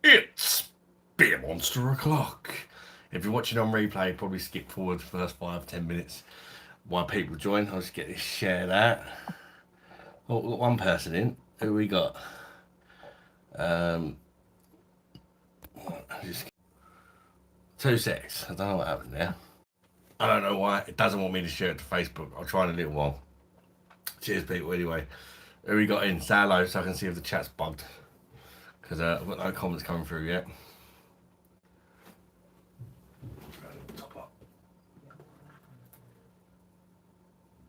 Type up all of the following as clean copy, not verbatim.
It's Beer Monster o'clock. If you're watching on replay, probably skip forward the first 5-10 minutes while people join. I'll just get this shared out. Oh, we've got one person in. Who we got? Just 2 secs. I don't know what happened there. I don't know why. It doesn't want me to share it to Facebook. I'll try in a little while. Cheers, people. Anyway, who we got in? Say hello so I can see if the chat's bugged. Because I've got no comments coming through yet. Top up.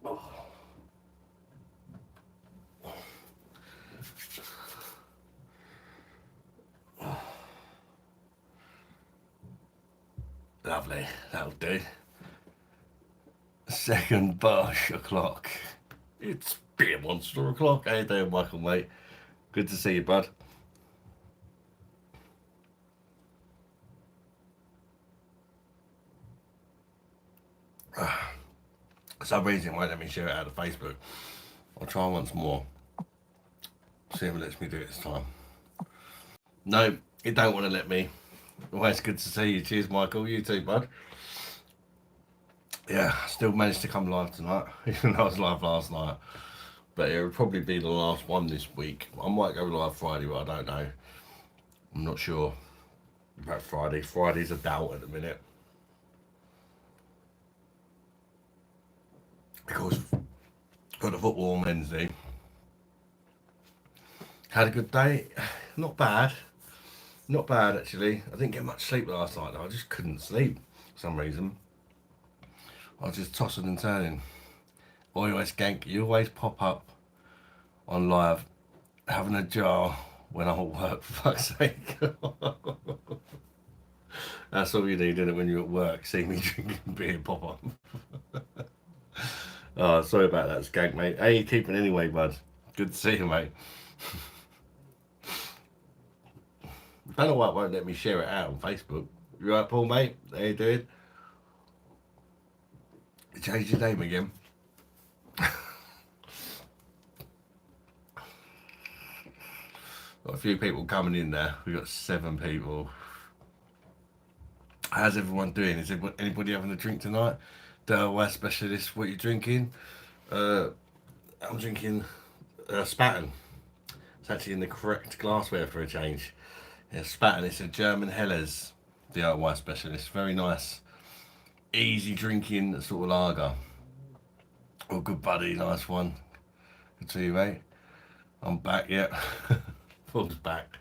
Oh. Lovely, that'll do. Second BOSH o'clock. It's Beer Monster o'clock. How you doing, Michael, mate? Good to see you, bud. For some reason it won't let me share it out of Facebook. I'll try once more. See if it lets me do it this time. No, it don't want to let me. Always good to see you. Cheers, Michael. You too, bud. Yeah, still managed to come live tonight, even though I was live last night. But it will probably be the last one this week. I might go live Friday, but I don't know. I'm not sure about Friday. Friday's a doubt at the minute. Because got the football on Wednesday. Had a good day. Not bad. Not bad, actually. I didn't get much sleep last night, though. I just couldn't sleep for some reason. I was just tossing and turning. Always Skank, you always pop up on live having a jar when I'm at work, for fuck's sake. That's all you need, isn't it, when you're at work? See me drinking beer, pop up. Oh, sorry about that, Skank, mate. How you keeping anyway, bud? Good to see you, mate. I don't know why it won't let me share it out on Facebook. You right, Paul, mate? How you doing? You changed your name again? Got a few people coming in there. We've got 7 people. How's everyone doing? Is anybody having a drink tonight? DIY specialist, what are you drinking? I'm drinking Spaten. It's actually in the correct glassware for a change. Yeah, Spaten, it's a German Helles DIY specialist. Very nice. Easy drinking sort of lager. Oh, good buddy, nice one. Good to see you, mate. I'm back, yeah. Paul's back.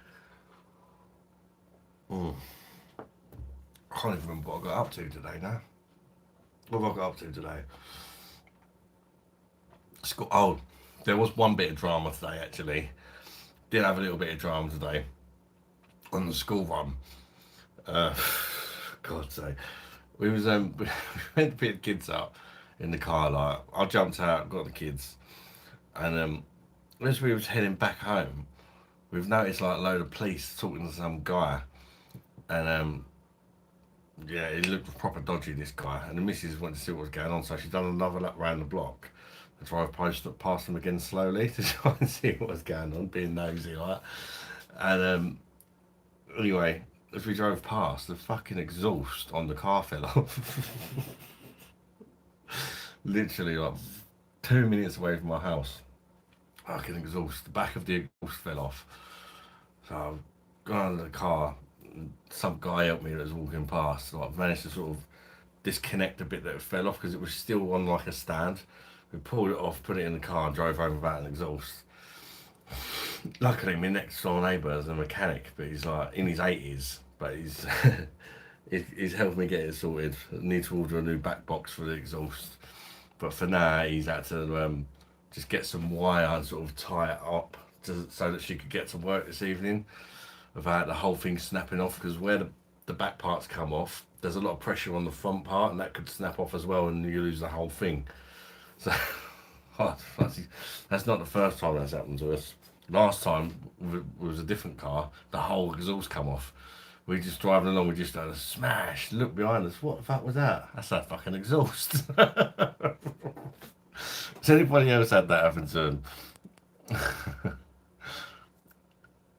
I can't even remember what I got up to today now. What have I got up to today? Oh, there was one bit of drama today, actually. Did have a little bit of drama today on the school run. God's sake. We was we went to pick the kids up in the car. Like, I jumped out, got the kids, and as we was heading back home, we've noticed like a load of police talking to some guy, and yeah, he looked proper dodgy, this guy. And the missus wanted to see what was going on, so she done another lap round the block to drive past him again slowly to try and see what was going on, being nosy like. And anyway, as we drove past, the fucking exhaust on the car fell off. Literally like 2 minutes away from my house. Fucking exhaust. The back of the exhaust fell off. So I've gone under the car. Some guy helped me that was walking past. So I managed to sort of disconnect a bit that it fell off because it was still on like a stand. We pulled it off, put it in the car, and drove home without an exhaust. Luckily, my next door neighbour is a mechanic, but he's like in his 80s. But he's he's helped me get it sorted. I need to order a new back box for the exhaust. But for now, he's had to just get some wire and sort of tie it up so that she could get to work this evening without the whole thing snapping off. Because where the back parts come off, there's a lot of pressure on the front part, and that could snap off as well, and you lose the whole thing. So that's not the first time that's happened to us. Last time was a different car. The whole exhaust come off. We just driving along. We just had a smash. Look behind us. What the fuck was that? That's that fucking exhaust. Has anybody else had that happen to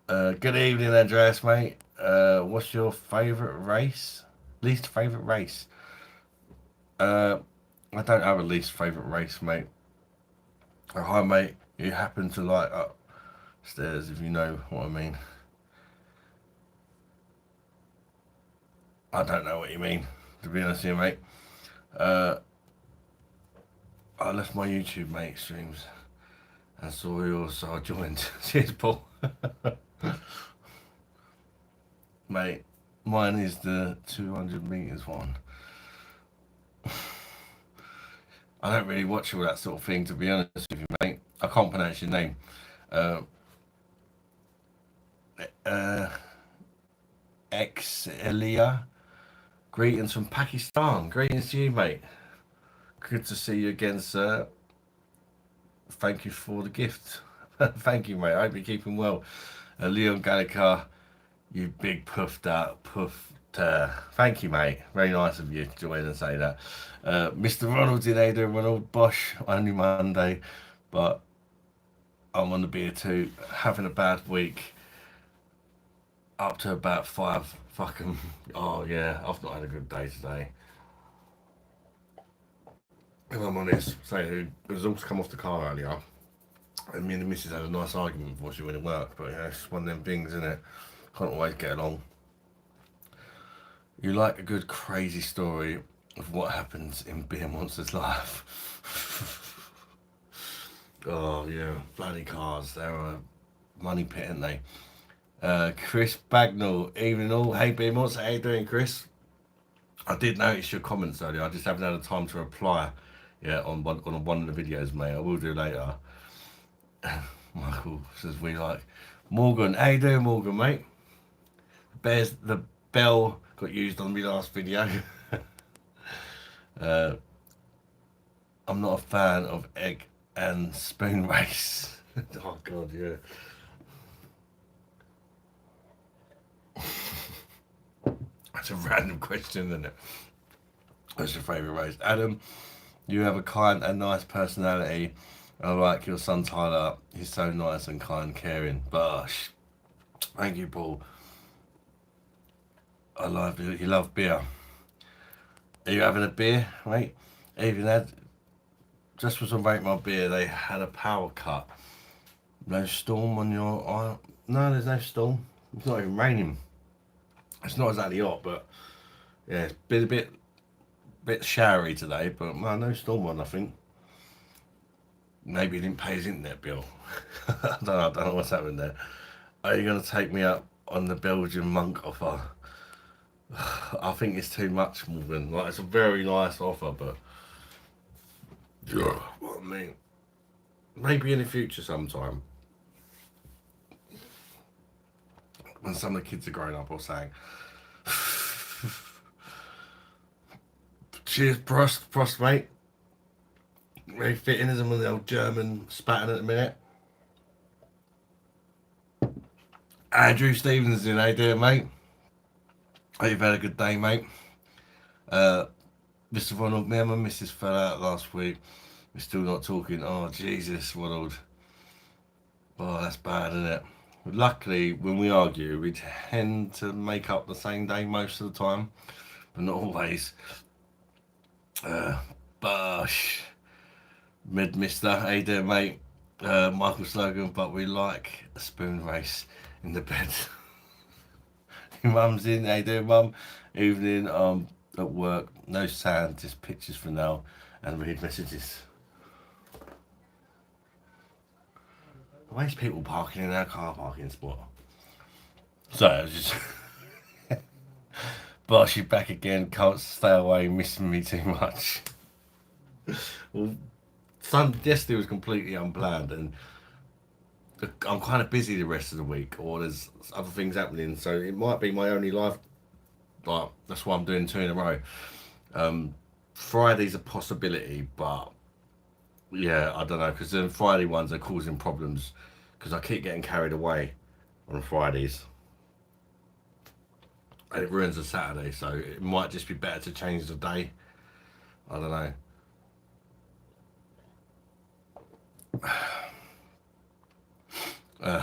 them? Good evening, Andreas, mate. What's your favourite race? Least favourite race? Uh, I don't have a least favourite race, mate. Hi, mate. You happen to like upstairs, if you know what I mean. I don't know what you mean, to be honest with you, mate. Uh, I left my YouTube, mate, streams and saw yours, so I joined. Cheers, Paul. Mate, mine is the 200 metres one. I don't really watch all that sort of thing, to be honest with you, mate. I can't pronounce your name. Uh, uh, Elia. Greetings from Pakistan. Greetings to you, mate. Good to see you again, sir. Thank you for the gift. Thank you, mate. I hope you're keeping well. Leon Gallica, you big puffed out, puffed. Thank you, mate. Very nice of you to join and say that. Mr. Ronald's in Ada, Ronald Bosch, only Monday, but I'm on the beer too. Having a bad week. Up to about 5 fucking. Oh, yeah, I've not had a good day today. If I'm honest, saying the results come off the car earlier. And me and the missus had a nice argument before she went to work, but yeah, it's one of them things, isn't it? Can't always get along. You like a good crazy story of what happens in Beer Monster's life. Oh yeah, bloody cars, they're a money pit, aren't they? Chris Bagnall, evening all. Hey Beer Monster, how you doing, Chris? I did notice your comments earlier, I just haven't had the time to reply yet on one of the videos, mate. I will do later. Michael says we like Morgan. How you doing, Morgan, mate? The bell got used on my last video. uh, I'm not a fan of egg and spoon race. Oh god, yeah. That's a random question, isn't it? What's your favourite race? Adam, you have a kind and nice personality. I like your son Tyler. He's so nice and kind, caring. Bosh. Thank you, Paul. I love you. You love beer. Are you having a beer, mate? Even had just was to rate my beer. They had a power cut. No storm on your eye. No, there's no storm. It's not even raining. It's not exactly hot, but yeah, it's been a bit showery today. But no storm or nothing. Maybe he didn't pay his internet bill. I don't know what's happening there. Are you gonna take me up on the Belgian monk offer? I think it's too much, Morgan. Like it's a very nice offer, but yeah, what I mean, maybe in the future sometime when some of the kids are growing up or saying, "Cheers, Prost, mate." Very fitting, isn't it? The old German spatting at the minute. Andrew Stevenson, how you doing, mate? Hope you've had a good day, mate. Mr. Ronald, me and my missus fell out last week. We're still not talking. Oh, Jesus, Ronald. Oh, that's bad, isn't it? Luckily, when we argue, we tend to make up the same day most of the time, but not always. Uh, Bosh. Mid Mister, how you doing, mate? Michael Slogan, but we like a spoon race in the bed. Your mum's in, how you doing, mum? Evening, at work, no sound, just pictures for now, and read messages. Where's people parking in our car parking spot? Sorry, I was just. Bosh, you back again, can't stay away, missing me too much. Well, yesterday was completely unplanned, and I'm kind of busy the rest of the week, or there's other things happening, so it might be my only live. Like that's why I'm doing 2 in a row. Friday's a possibility, but yeah, I don't know because the Friday ones are causing problems because I keep getting carried away on Fridays, and it ruins the Saturday. So it might just be better to change the day. I don't know. Uh,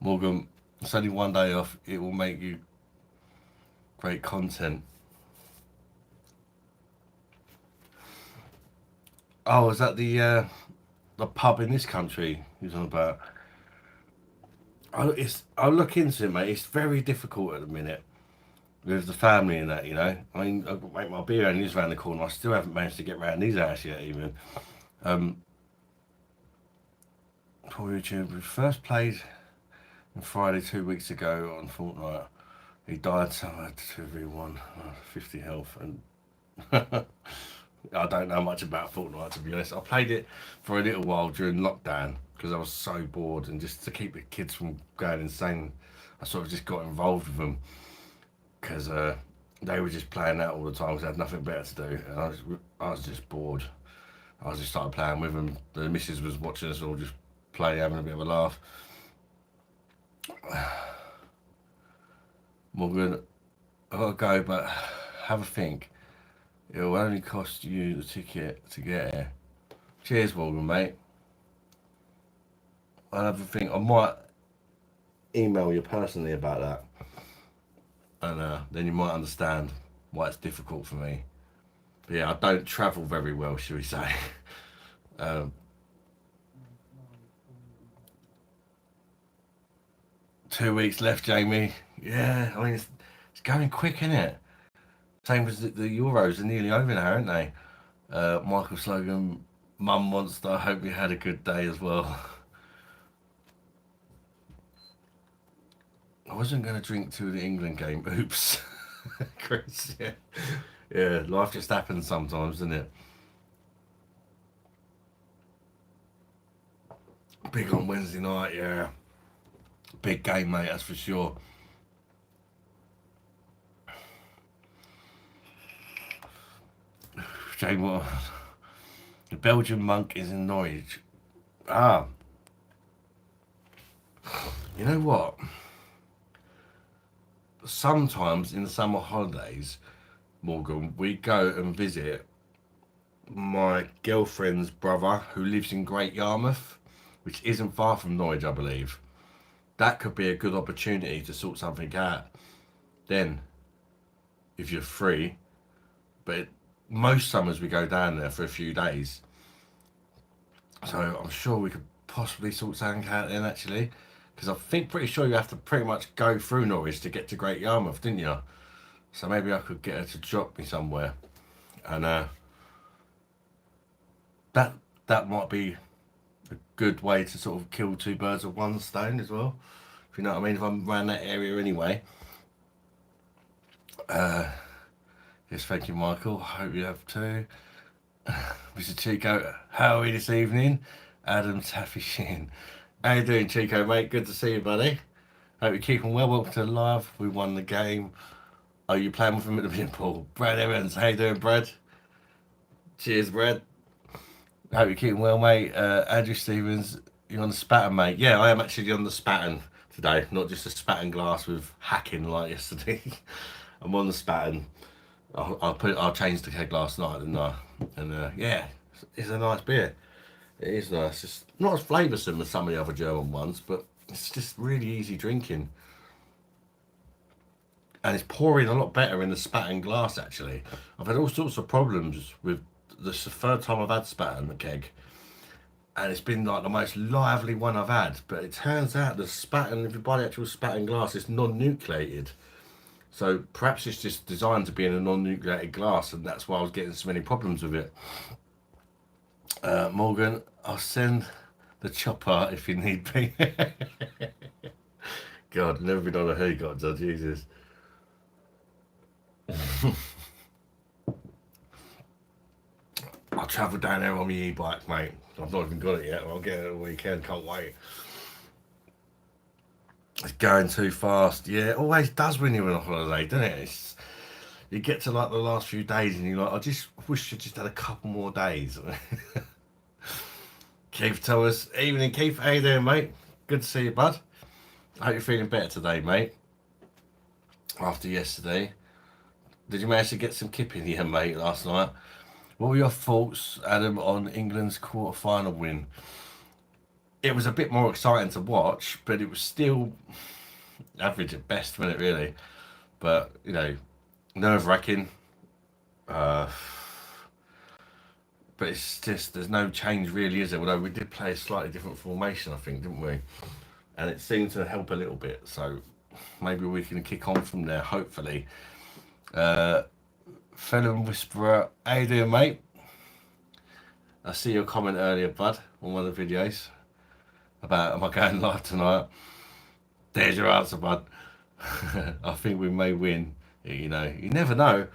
Morgan, It's only one day off. It will make you great content. Oh, is that the pub in this country he's on about? I'll look into it, mate. It's very difficult at the minute with the family and that, you know. I mean, I've got to make my beer only is around the corner. I still haven't managed to get round these hours yet, even. Um, Paul YouTube, we first played on Friday 2 weeks ago on Fortnite. He died, so I had to everyone 50 health, and I don't know much about Fortnite to be honest. I played it for a little while during lockdown because I was so bored, and just to keep the kids from going insane, I sort of just got involved with them because they were just playing that all the time because they had nothing better to do, and I was just bored. I just started playing with them. The missus was watching us all just play, having a bit of a laugh. Morgan, I gotta go, but have a think. It'll only cost you the ticket to get here. Cheers, Morgan, mate. I'll have a think. I might email you personally about that, and then you might understand why it's difficult for me. But yeah, I don't travel very well, shall we say? um, 2 weeks left, Jamie. Yeah, I mean it's going quick, isn't it? Same as the Euros are nearly over now, aren't they? Michael Slogan, Mum Monster. I hope you had a good day as well. I wasn't going to drink to the England game. Oops, Chris. Yeah, yeah. Life just happens sometimes, doesn't it? Big on Wednesday night. Yeah, big game, mate. That's for sure. Jay, what? The Belgian monk is in Norwich. Ah, you know what? Sometimes in the summer holidays, Morgan, we go and visit my girlfriend's brother who lives in Great Yarmouth, which isn't far from Norwich, I believe. That could be a good opportunity to sort something out then, if you're free. But most summers we go down there for a few days, so I'm sure we could possibly sort something out then actually. Because I think pretty sure you have to pretty much go through Norwich to get to Great Yarmouth, didn't you? So maybe I could get her to drop me somewhere, and that that might be a good way to sort of kill two birds with one stone as well. If you know what I mean. If I'm around that area anyway. Uh, yes, thank you, Michael. Hope you have too. Mr. Chico, how are we this evening? Adam Taffy Shin. How you doing, Chico, mate? Good to see you, buddy. Hope you're keeping well. Welcome to live. We won the game. Are you playing with him at the minute, Paul? Brad Evans, how you doing, Brad? Cheers, Brad. Hope you're keeping well, mate. Andrew Stevens, you're on the spatten, mate. Yeah, I am actually on the spatten today, not just a spatten glass with hacking like yesterday. I'm on the spatten. I'll change the keg last night, didn't I? And yeah, it's a nice beer. It is nice. It's not as flavoursome as some of the other German ones, but it's just really easy drinking. And it's pouring a lot better in the spatten glass, actually. I've had all sorts of problems with this. The third time I've had spatten, the keg. And it's been like the most lively one I've had. But it turns out the spatten, if you buy the actual spatten glass, it's non-nucleated. So perhaps it's just designed to be in a non-nucleated glass, and that's why I was getting so many problems with it. Morgan, I'll send the chopper if you need me. God, never been on a helicopter, Jesus. I'll travel down there on my e-bike, mate. I've not even got it yet. I'll get it at the weekend. Can't wait. It's going too fast. Yeah, it always does when you're on a holiday, doesn't it? You get to like the last few days and you're like, I just wish I just had a couple more days. Keith Thomas, evening Keith, how you doing, mate? Good to see you, bud. I hope you're feeling better today, mate. After yesterday, did you manage to get some kip in here, mate, last night? What were your thoughts, Adam, on England's quarter-final win? It was a bit more exciting to watch, but it was still average at best, wasn't it really? But you know, nerve wracking. Uh, but it's just there's no change really, is there? Although we did play a slightly different formation, I think, didn't we? And it seemed to help a little bit. So maybe we can kick on from there. Hopefully, uh, fellow whisperer, how you doing, mate? I see your comment earlier, bud, on one of the videos about am I going live tonight? There's your answer, bud. I think we may win. You know, you never know.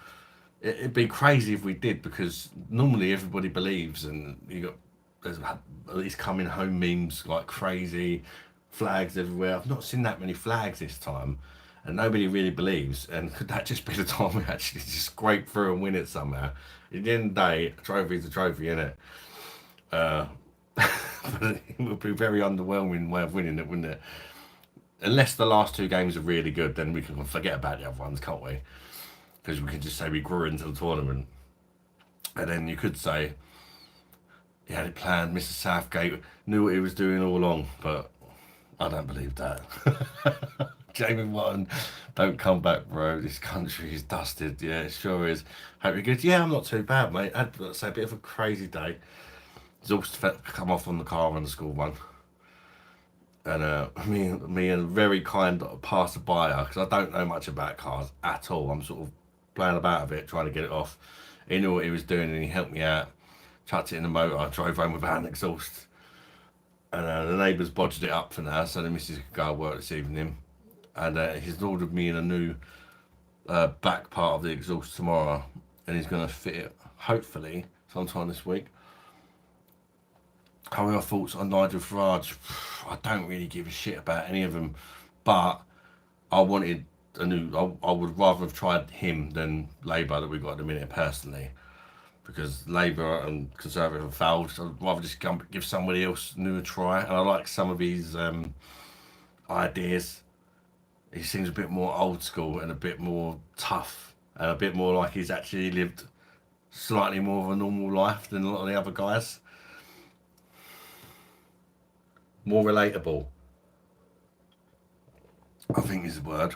It'd be crazy if we did because normally everybody believes, and you got there's at least coming home memes like crazy, flags everywhere. I've not seen that many flags this time, and nobody really believes. And could that just be the time we actually just scrape through and win it somehow? At the end of the day, a trophy's a trophy, isn't it? Uh, but it would be a very underwhelming way of winning it, wouldn't it? Unless the last two games are really good, then we can forget about the other ones, can't we? Because we can just say we grew into the tournament. And then you could say he had it planned, Mr. Southgate knew what he was doing all along, but I don't believe that. Jamie Watton, don't come back, bro. This country is dusted. Yeah, it sure is. Hope you're good. Yeah, I'm not too bad, mate. I had, let's say, a bit of a crazy day. Exhausted, come off on the car on the school one. And me and a very kind passerby, because I don't know much about cars at all. I'm sort of playing about a bit, trying to get it off. He knew what he was doing and he helped me out. Chucked it in the motor. I drove home without an exhaust. And the neighbours bodged it up for now, so the missus could go to work this evening. And he's ordered me in a new back part of the exhaust tomorrow, and he's going to fit it hopefully sometime this week. How are your thoughts on Nigel Farage? I don't really give a shit about any of them, but I wanted a new. I would rather have tried him than Labour that we got at the minute personally, because Labour and Conservative have failed. So I'd rather just give somebody else new a try. And I like some of his ideas. He seems a bit more old school and a bit more tough and a bit more like he's actually lived slightly more of a normal life than a lot of the other guys. More relatable, I think is the word.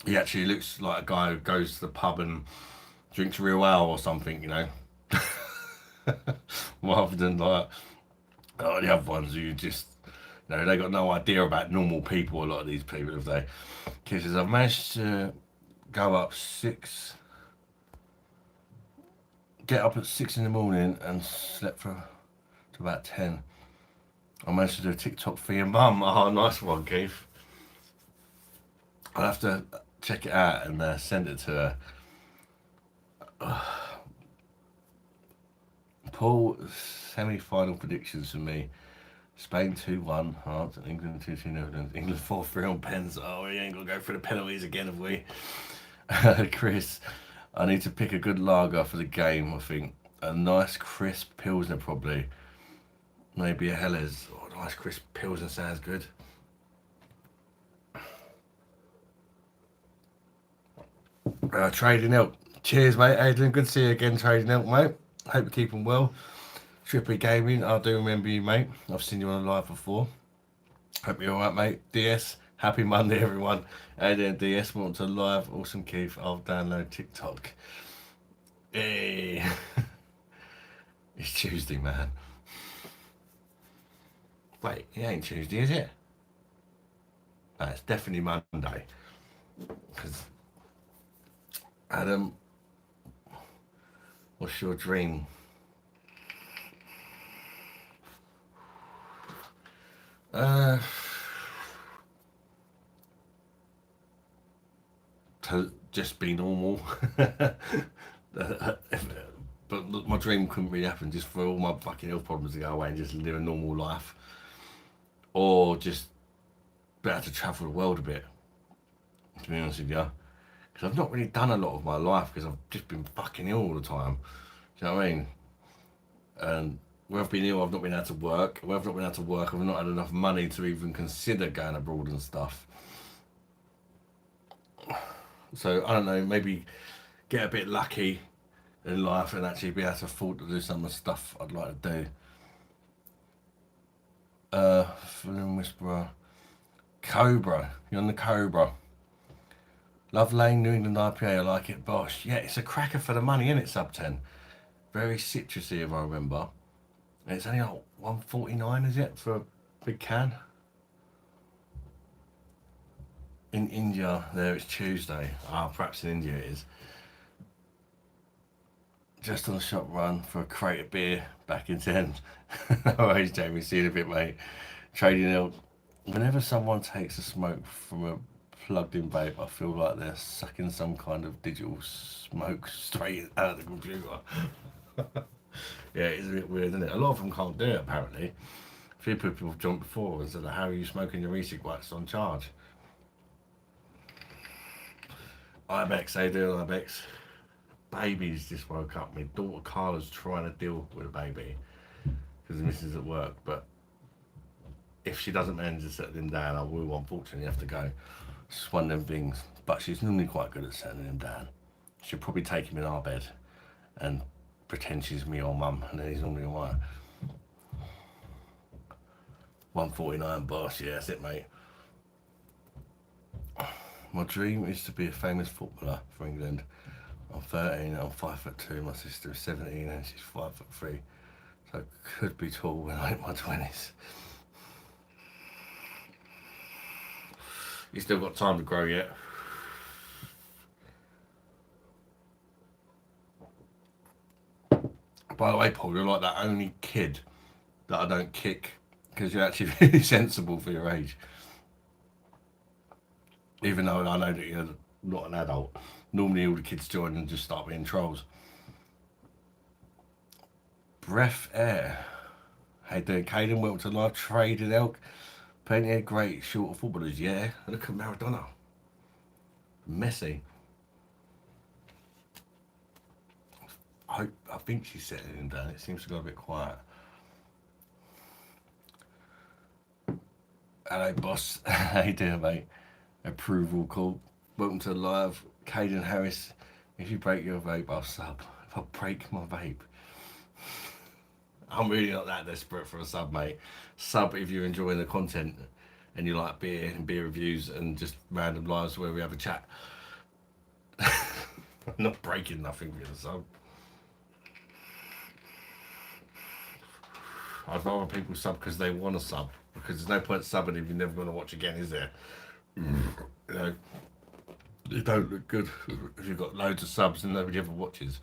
He actually looks like a guy who goes to the pub and drinks real ale or something, you know. Rather than like the other ones who just, you know, they got no idea about normal people. A lot of these people, if they. He says, I've managed to go up get up at 6 in the morning and slept for to about 10. I managed to do a TikTok for your mum. Oh, nice one, Keith. I'll have to check it out and send it to her. Paul, semi-final predictions for me. Spain 2-1, Hearts, England 2-2, Netherlands, England 4-3 on pens. Oh, we ain't gonna go for the penalties again, have we? Chris, I need to pick a good lager for the game, I think. A nice crisp Pilsner, probably. Maybe a Helles. Oh, nice crisp Pilsner sounds good. Trading Elk. Cheers, mate. How you doing? Good to see you again, Trading Elk, mate. Hope you're keeping well. Trippy Gaming, I do remember you, mate. I've seen you on live before. Hope you're alright, mate. DS, happy Monday, everyone. Hey there, DS, welcome to live. Awesome, Keith. I'll download TikTok. Hey. It's Tuesday, man. Wait, it ain't Tuesday, is it? No, it's definitely Monday. Because, Adam, what's your dream? To just be normal. But my dream couldn't really happen, just for all my fucking health problems to go away and just live a normal life. Or just be able to travel the world a bit, to be honest with you. Because I've not really done a lot of my life because I've just been fucking ill all the time. Do you know what I mean? And where I've been ill, I've not been able to work. Where I've not been able to work, I've not had enough money to even consider going abroad and stuff. So, I don't know, maybe get a bit lucky in life and actually be able to afford to do some of the stuff I'd like to do. Film Whisperer. Cobra. You're on the Cobra. Love Lane New England IPA. I like it. Bosh. Yeah, it's a cracker for the money, isn't it? Sub 10. Very citrusy, if I remember. And it's only like 149, is it, for a big can? In India, there it's Tuesday. Ah, perhaps in India it is. Just on a shop run for a crate of beer back in 10. Alright, Jamie, see you in a bit, mate. Trading out. Whenever someone takes a smoke from a plugged in vape, I feel like they're sucking some kind of digital smoke straight out of the computer. Yeah, it's a bit weird, isn't it? A lot of them can't do it, apparently. A few people have jumped before and said, how are you smoking your e-cigarettes on charge? Ibex, how you doing, Ibex? Baby's just woke up. My daughter Carla's trying to deal with a baby because the missus at work, but if she doesn't manage to settle him down, I will unfortunately have to go. It's just one of them things. But she's normally quite good at settling him down. She'll probably take him in our bed and pretend she's me or mum, and then he's normally alright. 149 boss, yeah, that's it, mate. My dream is to be a famous footballer for England. I'm 13, I'm 5'2", my sister is 17 and she's 5'3". So I could be tall when I hit my 20s. You still got time to grow yet. By the way, Paul, you're like the only kid that I don't kick because you're actually really sensible for your age. Even though I know that you're not an adult. Normally all the kids join and just start being trolls. Breath Air. Hey doing, Caden? Welcome to live. Traded Elk. Plenty of great short footballers, yeah. Look at Maradona. Messi. I think she's settling him down. It seems to go a bit quiet. Hello, boss. How you doing, mate? Approval call. Welcome to live. Caden Harris. If you break your vape, I'll sub. If I break my vape. I'm really not that desperate for a sub, mate. Sub if you're enjoying the content and you like beer and beer reviews and just random lives where we have a chat. I'm not breaking nothing for the sub. I'd rather people sub because they want to sub. Because there's no point subbing if you're never going to watch again, is there? You know, you don't look good if you've got loads of subs and nobody ever watches.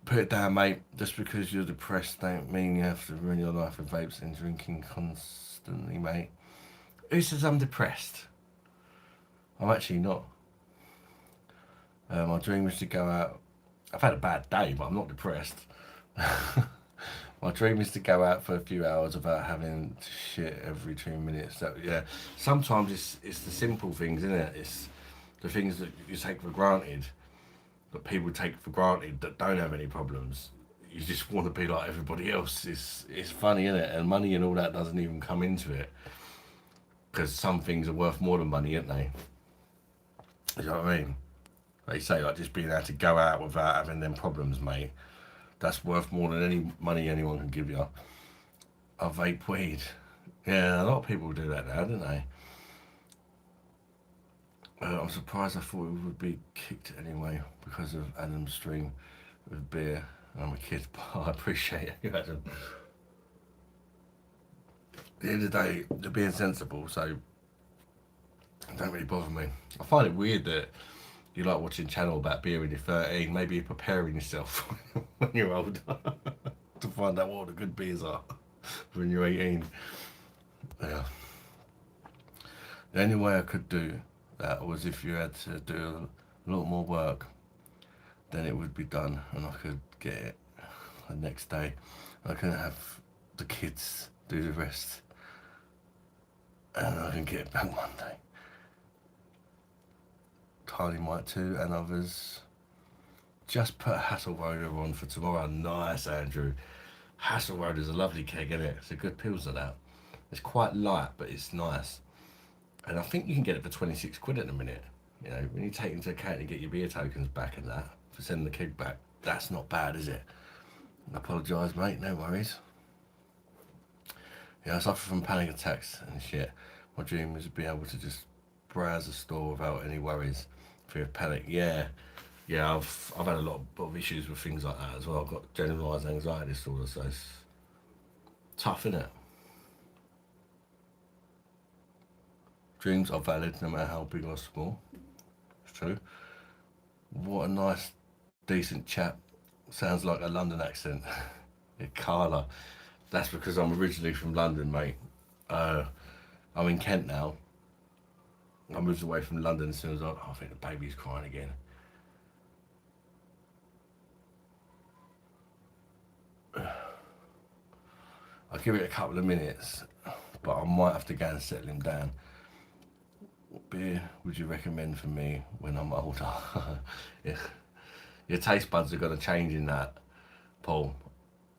Put it down, mate. Just because you're depressed don't mean you have to ruin your life with vapes and drinking constantly, mate. Who says I'm depressed? I'm actually not. My dream is to go out. I've had a bad day, but I'm not depressed. My dream is to go out for a few hours without having to shit every 2 minutes. That, yeah. Sometimes it's the simple things, isn't it? It's the things that you take for granted, that people take for granted, that don't have any problems. You just want to be like everybody else. It's funny, isn't it? And money and all that doesn't even come into it. Because some things are worth more than money, aren't they? You know what I mean? They say like just being able to go out without having them problems, mate. That's worth more than any money anyone can give you. I vape weed. Yeah, a lot of people do that now, don't they? I'm surprised. I thought it would be kicked anyway because of Adam's stream with beer. I'm a kid, but I appreciate it, Adam. At the end of the day, they're being sensible, so it don't really bother me. I find it weird that you like watching channel about beer when you're 13. Maybe you're preparing yourself when you're older to find out what the good beers are when you're 18. Yeah. The only way I could do that was if you had to do a lot more work, then it would be done and I could get it the next day. I can have the kids do the rest and I can get it back one day. Tiny might too, and others. Just put Hasselroder on for tomorrow. Nice, Andrew. Hasselroder is a lovely keg, isn't it? It's a good pilsner that. It's quite light, but it's nice. And I think you can get it for 26 quid in a minute. You know, when you take into account and get your beer tokens back and that, for sending the keg back, that's not bad, is it? I apologise, mate, no worries. Yeah, I suffer from panic attacks and shit. My dream is to be able to just browse the store without any worries, fear of panic. Yeah, yeah, I've had a lot of issues with things like that as well. I've got generalised anxiety disorder, so it's tough, isn't it? Dreams are valid no matter how big or small. It's true. What a nice, decent chap. Sounds like a London accent. Yeah, Carla. That's because I'm originally from London, mate. Uh, I'm in Kent now. I moved away from London as soon as I think the baby's crying again. I'll give it a couple of minutes, but I might have to go and settle him down. What beer would you recommend for me when I'm older? Yeah. Your taste buds are going to change in that, Paul,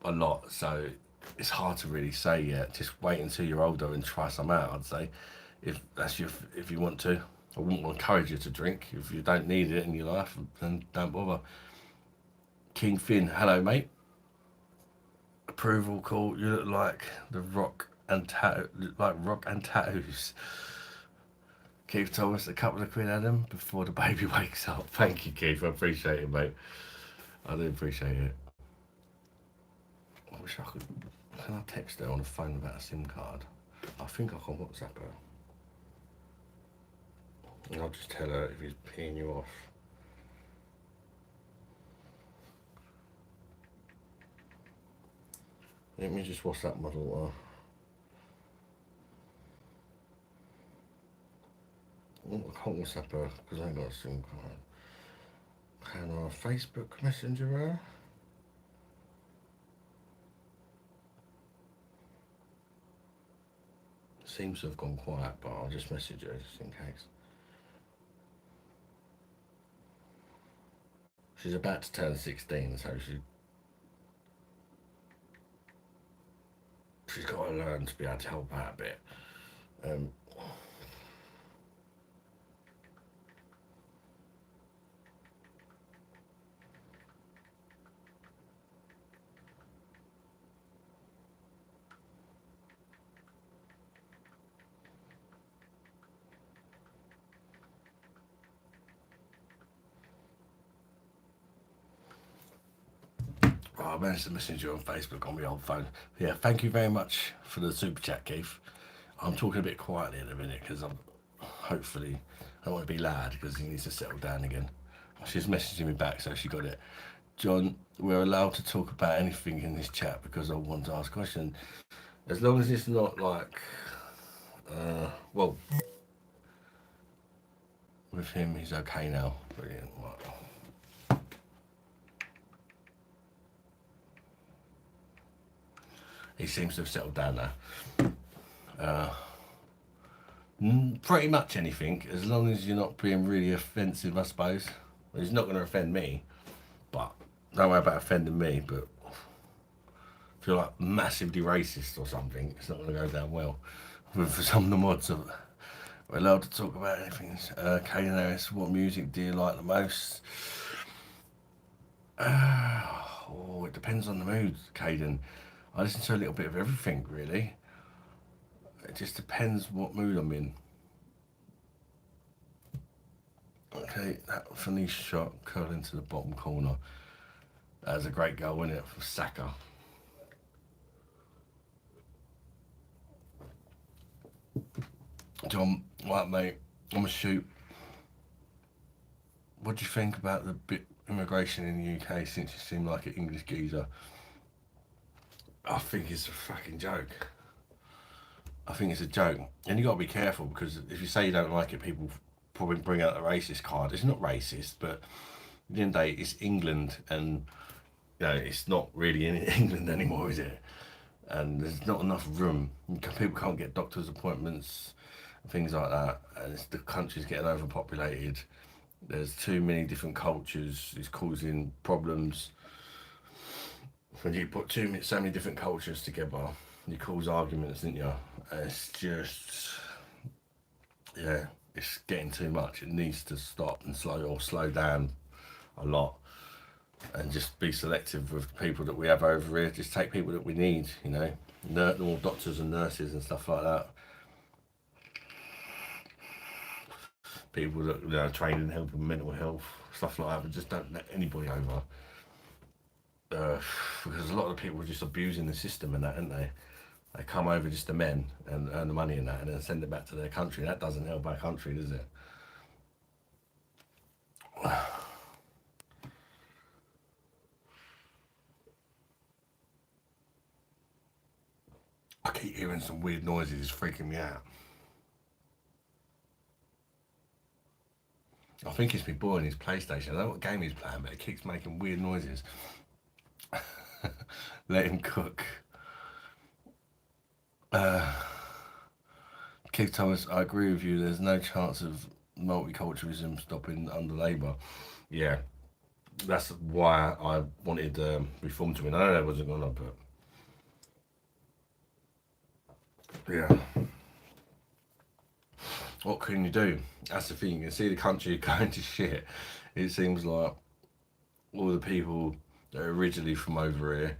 a lot. So it's hard to really say yet. Just wait until you're older and try some out. I'd say, if you want to. I wouldn't encourage you to drink. If you don't need it in your life, then don't bother. King Finn, hello mate. Approval call. You look like the rock and tattoos. Keith told us a couple of quid, Adam, before the baby wakes up. Thank you, Keith. I appreciate it, mate. I do appreciate it. I wish I could. Can I text her on the phone without a SIM card? I think I can WhatsApp her. And I'll just tell her if he's peeing you off. Let me just WhatsApp my daughter. Oh, I can't WhatsApp her because I ain't got a SIM card. Can I Facebook Messenger her? Seems to have gone quiet, but I'll just message her just in case. She's about to turn 16, so she's got to learn to be able to help out a bit. Um, I managed to message you on Facebook on my old phone. Yeah, thank you very much for the super chat, Keith. I'm talking a bit quietly in a minute because I'm hopefully I don't want to be loud because he needs to settle down again. She's messaging me back, so she got it. John, we're allowed to talk about anything in this chat because I want to ask questions. As long as it's not like, well, with him, he's okay now. Brilliant. He seems to have settled down now. Pretty much anything, as long as you're not being really offensive, I suppose. Well, he's not going to offend me, but don't worry about offending me. But if you're like massively racist or something, it's not going to go down well. For some of the mods, we're allowed to talk about anything. Kaden Harris, what music do you like the most? It depends on the mood, Caden. I listen to a little bit of everything, really. It just depends what mood I'm in. Okay, that funny shot curled into the bottom corner. That was a great goal, wasn't it, from Saka? John, right, mate, I'm gonna shoot. What do you think about the bit immigration in the UK since you seem like an English geezer? I think it's a fucking joke. I think it's a joke. And you got to be careful because if you say you don't like it, people probably bring out the racist card. It's not racist, but at the end of the day, it's England and it's not really in England anymore, is it? And there's not enough room. People can't get doctor's appointments and things like that. And the country's getting overpopulated. There's too many different cultures. It's causing problems. When you put so many different cultures together, you cause arguments, didn't you? It's just, yeah, it's getting too much. It needs to stop and slow down a lot. and just be selective with the people that we have over here. Just take people that we need, you know, more doctors and nurses and stuff like that. People that train in helping mental health, stuff like that. But just don't let anybody over, because a lot of the people are just abusing the system and that, aren't they? They come over just the men and earn the money and that, and then send it back to their country. That doesn't help our country, does it? I keep hearing some weird noises. It's freaking me out. I think it's my boy on his PlayStation. I don't know what game he's playing, but it keeps making weird noises. Let him cook. Keith Thomas, I agree with you. There's no chance of multiculturalism stopping under Labour. Yeah, that's why I wanted reform to win. I know that wasn't gonna, but yeah. What can you do? That's the thing. You can see the country going to shit. It seems like all the people that are originally from over here,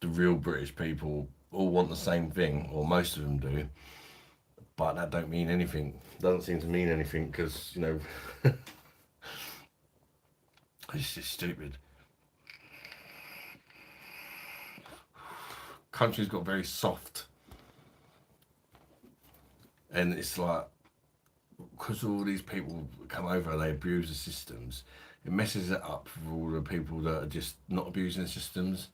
the real British people, all want the same thing, or most of them do. But that don't mean anything. Doesn't seem to mean anything because it's just stupid. Country's got very soft, and it's like because all these people come over, they abuse the systems. It messes it up for all the people that are just not abusing the systems.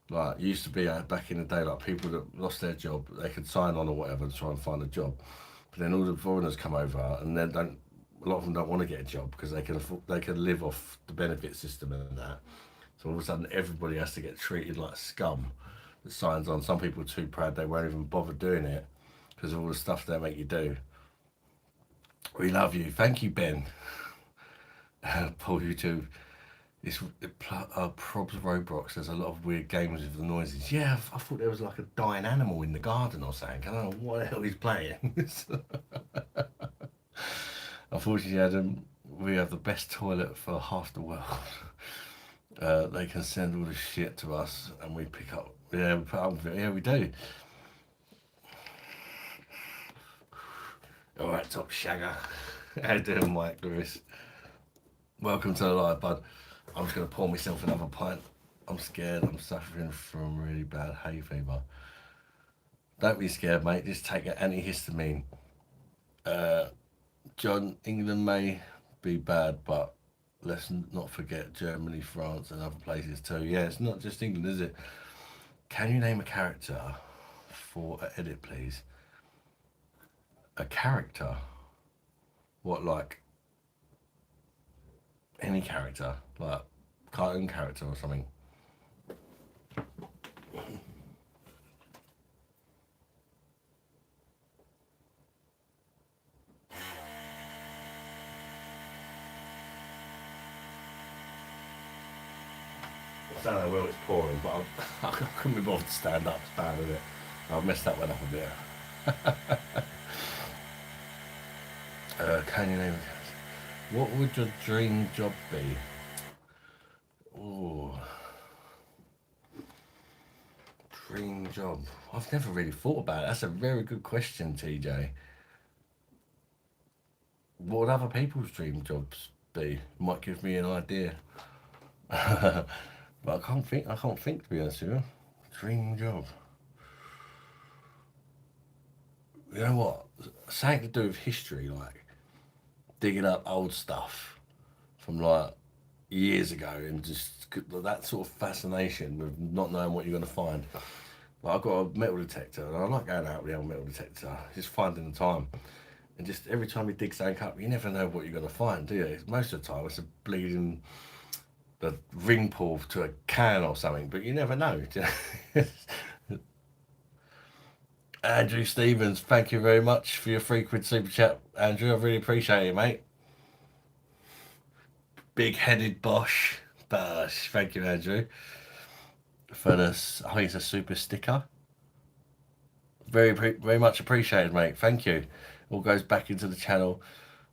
Like it used to be back in the day, like people that lost their job, they could sign on or whatever to try and find a job. But then all the foreigners come over, and they don't. A lot of them don't want to get a job because they can live off the benefit system and that. So all of a sudden, everybody has to get treated like scum that signs on. Some people are too proud they won't even bother doing it because of all the stuff they make you do. We love you. Thank you, Ben. Paul YouTube. It's Probs Roblox. There's a lot of weird games with the noises. Yeah, I thought there was like a dying animal in the garden or something. I don't know what the hell he's playing. Unfortunately, Adam, we have the best toilet for half the world. They can send all the shit to us, and we pick up. Yeah, we put up with it. Yeah, we do. All right, top shagger. How you doing, Mike Lewis? Welcome to the live, bud. I'm just gonna pour myself another pint. I'm scared. I'm suffering from really bad hay fever. Don't be scared, mate. Just take an antihistamine. John, England may be bad, but let's not forget Germany, France, and other places too. Yeah, it's not just England, is it? Can you name a character for an edit, please? A character? What, like any character? Like cartoon character or something? I don't know where it's pouring, but I couldn't be bothered to stand up. It's bad, isn't it? I've messed that one up a bit. Can you name a What would your dream job be? Oh, dream job. I've never really thought about it. That's a very good question, TJ. What would other people's dream jobs be? Might give me an idea. But I can't think. I can't think to be honest with you. Dream job. You know what? Something to do with history, like digging up old stuff from like years ago, and just that sort of fascination with not knowing what you're going to find. Like I've got a metal detector, and I like going out with the old metal detector, just finding the time. And just every time you dig something up, you never know what you're going to find, do you? Most of the time, it's a bleeding the ring pull to a can or something, but you never know. Andrew Stevens, thank you very much for your frequent super chat, Andrew. I really appreciate it, mate. Big headed Bosh. Bosh. Thank you, Andrew. For this, I think it's a super sticker. Very much appreciated, mate. Thank you. All goes back into the channel.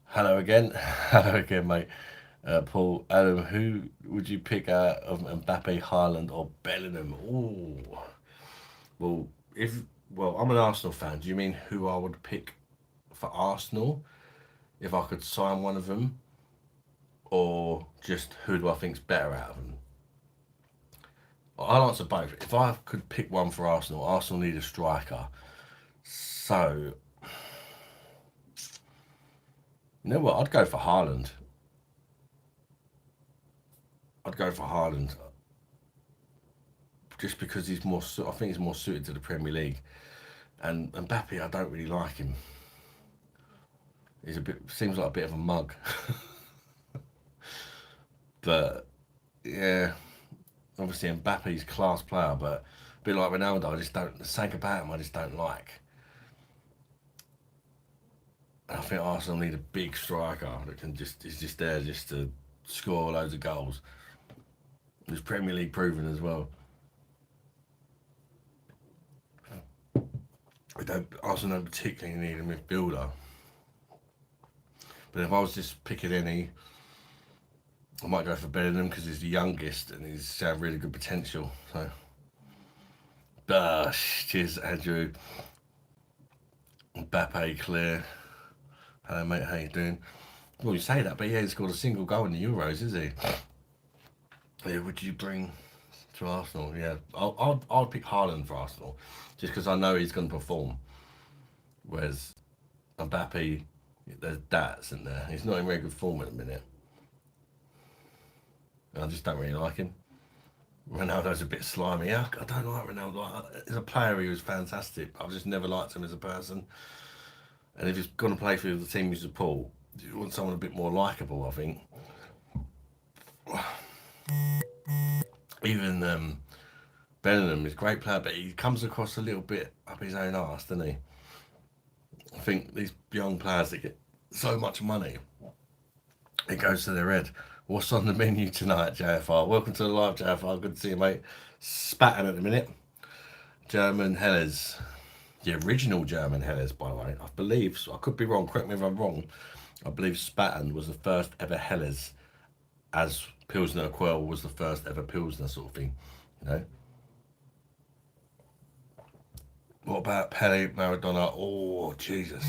Hello again. Hello again, mate. Paul, Adam, who would you pick out of Mbappe, Haaland, or Bellingham? Oh, well, if I'm an Arsenal fan. Do you mean who I would pick for Arsenal if I could sign one of them, or just who do I think's better out of them? I'll answer both. If I could pick one for Arsenal, Arsenal need a striker. So, you know what? I'd go for Haaland. I'd go for Haaland just because he's more. I think he's more suited to the Premier League. And Mbappe, I don't really like him. He's a bit. Seems like a bit of a mug. But yeah, obviously Mbappe's class player, but a bit like Ronaldo, I just don't. The something about him I just don't like. And I think Arsenal need a big striker that can just is just there just to score loads of goals. It's Premier League proven as well. We don't Arsenal don't particularly need a midfielder. But if I was just picking any, I might go for Bellingham because he's the youngest and he's really good potential. So, cheers, Andrew. Mbappe, Claire. Hello, mate. How you doing? Well, you say that, but he hasn't scored a single goal in the Euros, is he? Yeah, would you bring to Arsenal? Yeah, I'll pick Haaland for Arsenal, just because I know he's going to perform. Whereas Mbappe, there's that, isn't there? He's not in very good form at the minute. I just don't really like him. Ronaldo's a bit slimy. Yeah, I don't like Ronaldo. As a player, he was fantastic. I've just never liked him as a person. And if he's going to play for the team you support, you want someone a bit more likable, I think. Even Bellingham is a great player, but he comes across a little bit up his own arse, doesn't he? I think these young players that get so much money, it goes to their head. What's on the menu tonight, JFR? Welcome to the live, JFR. Good to see you, mate. Spatting at the minute. German Helles. The original German Helles, by the way. I believe, I could be wrong, correct me if I'm wrong. I believe Spaten was the first ever Helles, as Pilsner Quell was the first ever Pilsner sort of thing, you know. What about Pele, Maradona? Oh, Jesus.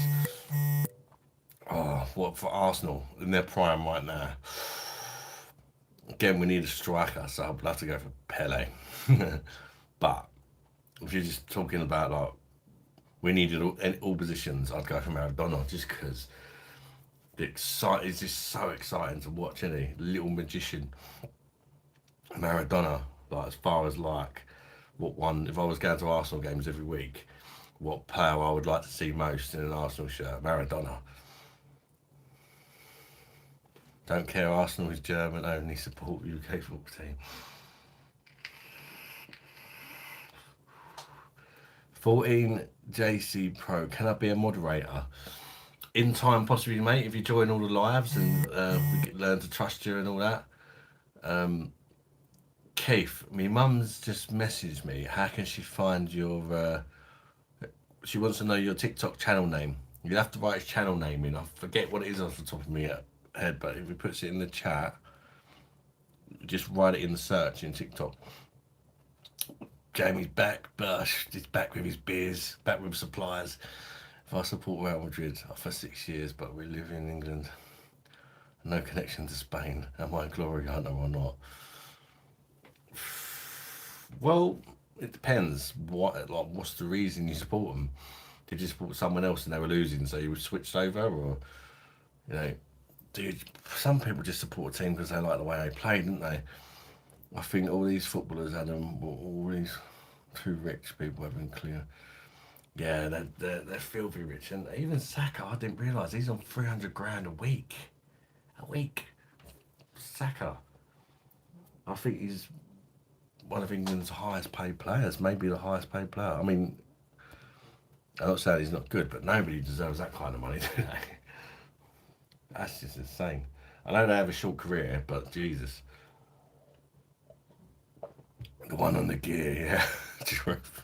Oh, what for Arsenal in their prime right now? Again, we need a striker, so I'd love to go for Pele. But if you're just talking about like we needed all positions, I'd go for Maradona just because it's just so exciting to watch, isn't he? Little magician Maradona. Like as far as like what one, if I was going to Arsenal games every week, what player I would like to see most in an Arsenal shirt? Maradona. Don't care, Arsenal is German only, support UK football team. 14 JC Pro, can I be a moderator? In time, possibly, mate, if you join all the lives and we learn to trust you and all that. Keith, my mum's just messaged me. How can she find your. She wants to know your TikTok channel name. You have to write his channel name in. I forget what it is off the top of my head, but if he puts it in the chat, just write it in the search in TikTok. Jamie's back, BOSH. He's back with his beers, back with suppliers. If I support Real Madrid for 6 years, but we live in England, no connection to Spain. Am I a glory hunter or not? Well, it depends. What's the reason you support them? Did you support someone else and they were losing, so you switched over, or you know? Some people just support a team because they like the way they play, didn't they? I think all these footballers, Adam, all these too rich people have been clear. Yeah, they're filthy rich, and even Saka, I didn't realise he's on 300 grand a week. A week, Saka. I think he's one of England's highest paid players, maybe the highest paid player. I mean, I'm not saying he's not good, but nobody deserves that kind of money, do they? That's just insane. I know they have a short career, but Jesus. The one on the gear, yeah. Truth.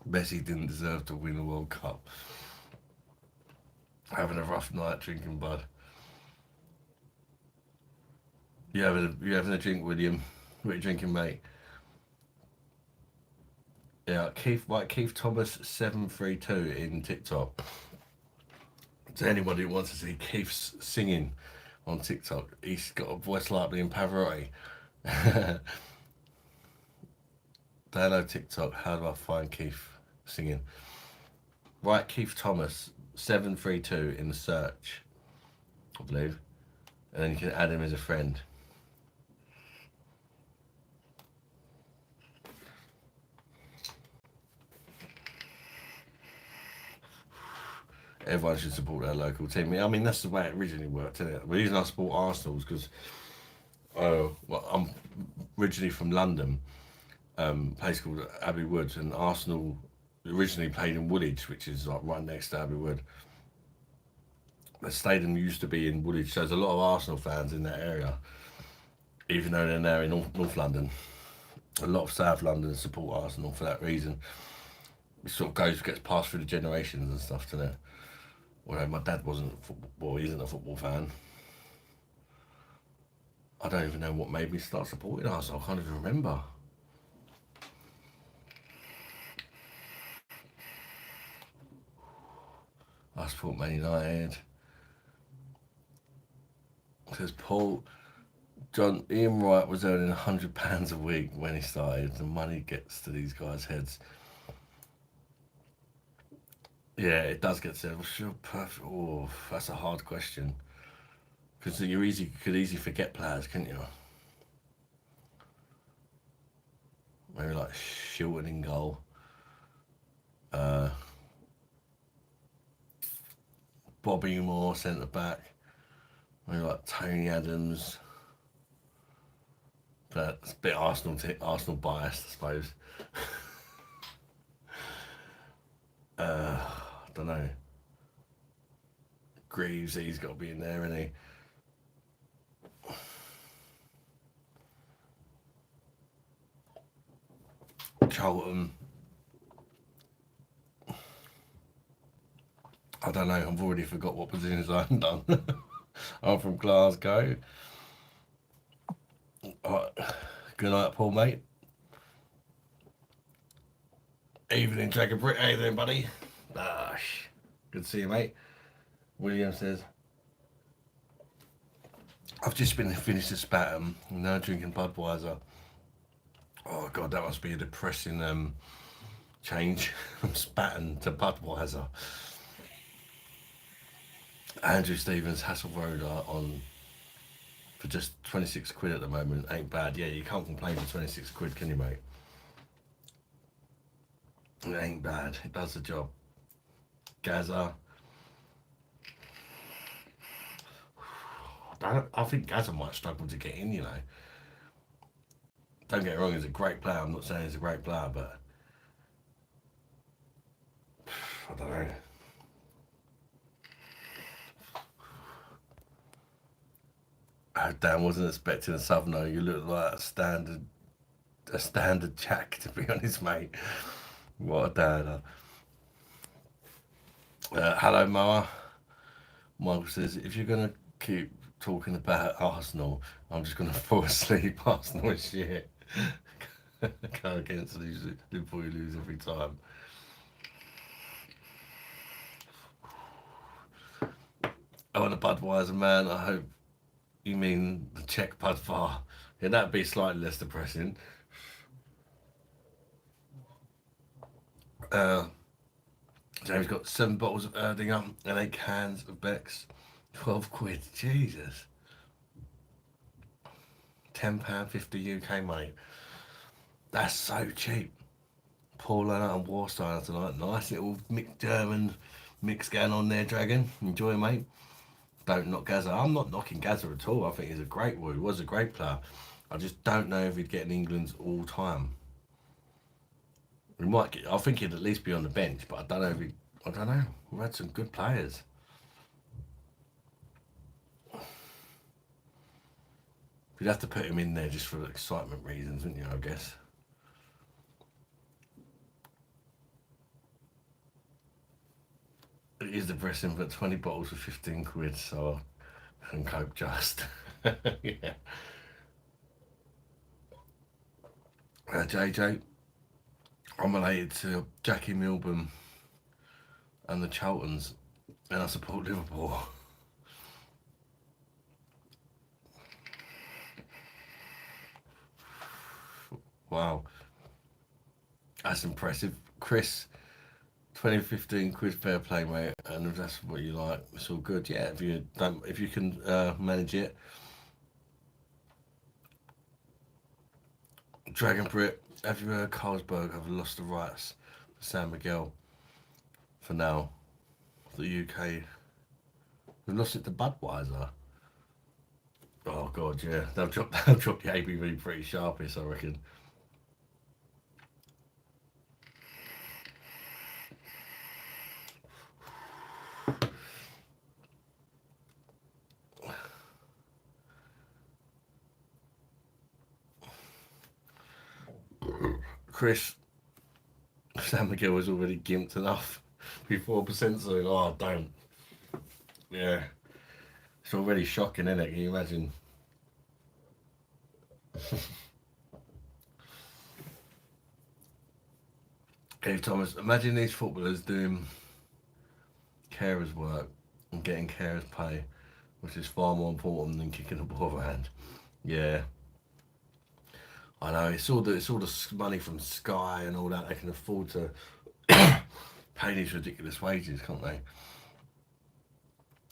Messi didn't deserve to win the World Cup. Having a rough night drinking blood. You having a drink, William? What are you drinking, mate? Yeah, Keith Thomas 732 in TikTok. To anybody who wants to see Keith's singing on TikTok, he's got a voice like Liam Pavarotti. Download TikTok. How do I find Keith singing? Write Keith Thomas 732 in the search, I believe, and then you can add him as a friend. Everyone should support their local team. I mean, that's the way it originally worked, isn't it? The reason I support Arsenal is because well, I'm originally from London, a place called Abbey Wood, and Arsenal originally played in Woolwich, which is like right next to Abbey Wood. The stadium used to be in Woolwich, so there's a lot of Arsenal fans in that area, even though they're now in North London. A lot of South London support Arsenal for that reason. It sort of gets passed through the generations and stuff, doesn't it? Although my dad wasn't a football, well, he isn't a football fan. I don't even know what made me start supporting Arsenal. I can't even remember. I support Man United. Says Paul Ian Wright was earning £100 a week when he started. The money gets to these guys' heads. Yeah, it does get said. What's your perfect? Oh, that's a hard question. Because could easily forget players, couldn't you? Maybe like Shilton in goal. Uh, Bobby Moore centre back. Maybe like Tony Adams. But it's a bit Arsenal biased, I suppose. I don't know. Greaves, he's got to be in there, isn't he? Charlton. I don't know. I've already forgot what positions I've done. I'm from Glasgow. Right. Good night, Paul, mate. Evening, Dragon Brick. How you doing, buddy? Gosh. Good to see you, mate. William says, I've just been finished a spatum. I'm now drinking Budweiser. Oh, God, that must be a depressing change from Spaten to Budweiser. Andrew Stevens, Hassel Road on for just 26 quid at the moment. Ain't bad. Yeah, you can't complain for 26 quid, can you, mate? It ain't bad. It does the job. Gaza. I think Gaza might struggle to get in, you know. Don't get me wrong, he's a great player. I'm not saying he's a great player, but I don't know. Oh, Dan wasn't expecting a southerner. You look like a standard Jack, to be honest, mate. What a dad. Hello, Moa. Michael says, if you're going to keep talking about Arsenal, I'm just going to fall asleep. Arsenal is shit. Go against Liverpool, you lose every time. Oh, and a Budweiser man, I hope you mean the Czech Budvar. Yeah, that'd be slightly less depressing. Uh, James got 7 bottles of Erdinger and 8 cans of Beck's. 12 quid. Jesus. £10.50 UK money. That's so cheap. Paulana and Warsteiner tonight. Nice little German mix going on there, Dragon. Enjoy, mate. Don't knock Gaza. I'm not knocking Gaza at all. I think he's a great boy. He was a great player. I just don't know if he'd get in England's all time. We might get. I think he'd at least be on the bench, but I don't know if he. I don't know. We've had some good players. You'd have to put him in there just for excitement reasons, wouldn't you? I guess. It is depressing, but 20 bottles for 15 quid, so I can cope just. Yeah. JJ, I'm related to Jackie Milburn and the Charltons, and I support Liverpool. Wow, that's impressive. Chris, 2015 quiz fair play, mate, and if that's what you like, it's all good. Yeah, if you can manage it. Dragon Brit, have you heard Carlsberg have lost the rights for San Miguel for now? The UK, we've lost it to Budweiser. Oh god, yeah, they'll drop the ABV pretty sharpish, I reckon. Chris, San Miguel was already gimped enough. Be 4% soon. Oh, don't. Yeah, it's already shocking, isn't it? Can you imagine? Okay, Thomas, imagine these footballers doing carers work and getting carers pay, which is far more important than kicking a ball around. Yeah, I know. It's all the money from Sky and all that. They can afford to pay these ridiculous wages, can't they?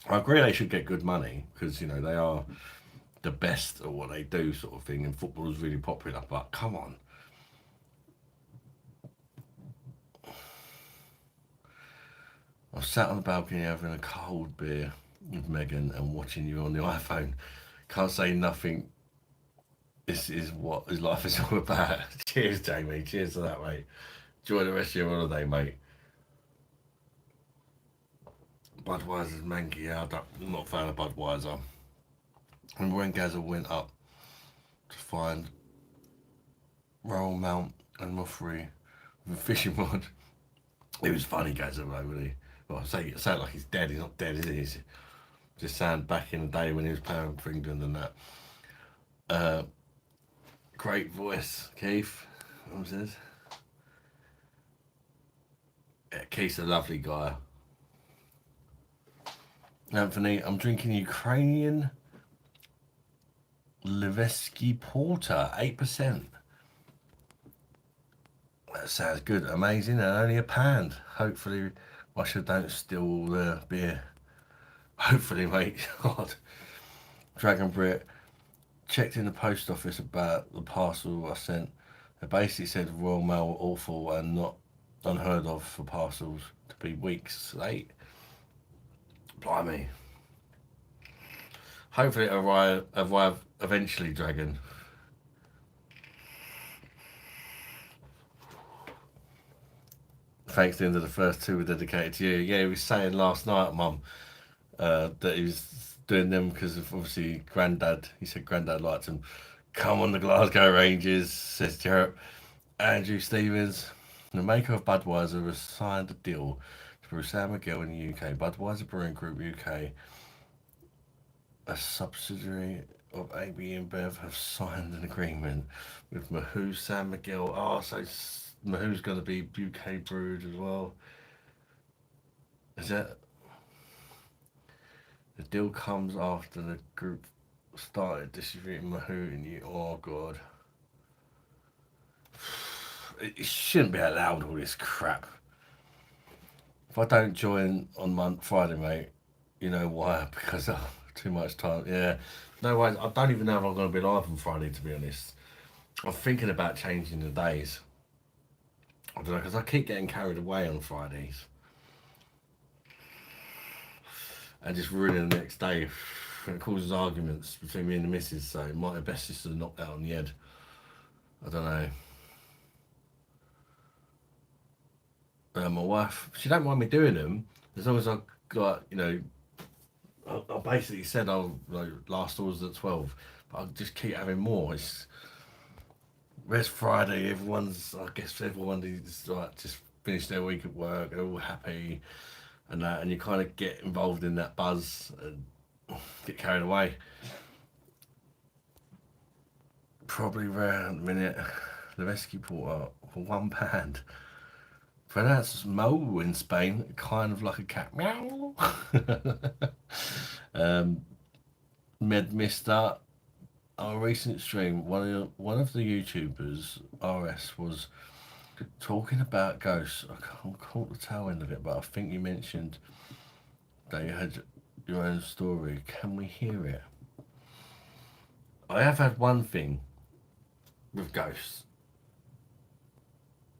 I agree they should get good money because they are the best at what they do, sort of thing, and football is really popular. But come on, I was sat on the balcony having a cold beer with Megan and watching you on the iPhone. Can't say nothing. This is what his life is all about. Cheers, Jamie. Cheers to that, mate. Enjoy the rest of your holiday, mate. Budweiser's manky. Yeah, I'm not a fan of Budweiser. And when Gazza went up to find Royal Mount and Muffrey with a fishing rod, it was funny, Gazza, though, really. Well, say it like he's dead. He's not dead, is he? He's just saying back in the day when he was playing for England and that. Uh, Great voice, Keith. What was this? Yeah, Keith's a lovely guy. Anthony, I'm drinking Ukrainian Levesky Porter, 8%. That sounds good, amazing, and only a pound. Hopefully, Russia don't steal all the beer. Hopefully, mate. God. Dragon Brit checked in the post office about the parcel I sent. They basically said Royal Mail were awful and not unheard of for parcels to be weeks late. Blimey. Hopefully it arrive eventually, Dragon. Thanks to the end of the first two were dedicated to you. Yeah, he was saying last night, Mum, that he was doing them because of obviously Grandad. He said Grandad liked him. Come on, the Glasgow Rangers, says Jarrett. Andrew Stevens, the maker of Budweiser, has signed a deal to brew San Miguel in the UK. Budweiser Brewing Group UK, a subsidiary of AB InBev, have signed an agreement with Mahou San Miguel. Oh, so Mahou's going to be UK brewed as well. Is that the deal comes after the group started distributing Mahou in you? Oh god, it shouldn't be allowed all this crap. If I don't join on Friday, mate, you know why? Because of too much time. Yeah, no worries. I don't even know if I'm going to be live on Friday, to be honest. I'm thinking about changing the days. I don't know, because I keep getting carried away on Fridays and just ruining the next day. And it causes arguments between me and the missus, so it might be best just to knock that on the head. I don't know. My wife, she don't mind me doing them as long as I got, I basically said I'll last orders at 12, but I just keep having more. Where's Friday? I guess everyone is like just finished their week at work. They're all happy and that, and you kind of get involved in that buzz and get carried away. Probably around a minute. the rescue porter for £1. Pronounced Mo in Spain, kind of like a cat. Meow. um, Med Mister, our recent stream, one of the YouTubers, RS, was talking about ghosts. I can't caught the tail end of it, but I think you mentioned that you had your own story. Can we hear it? I have had one thing with ghosts.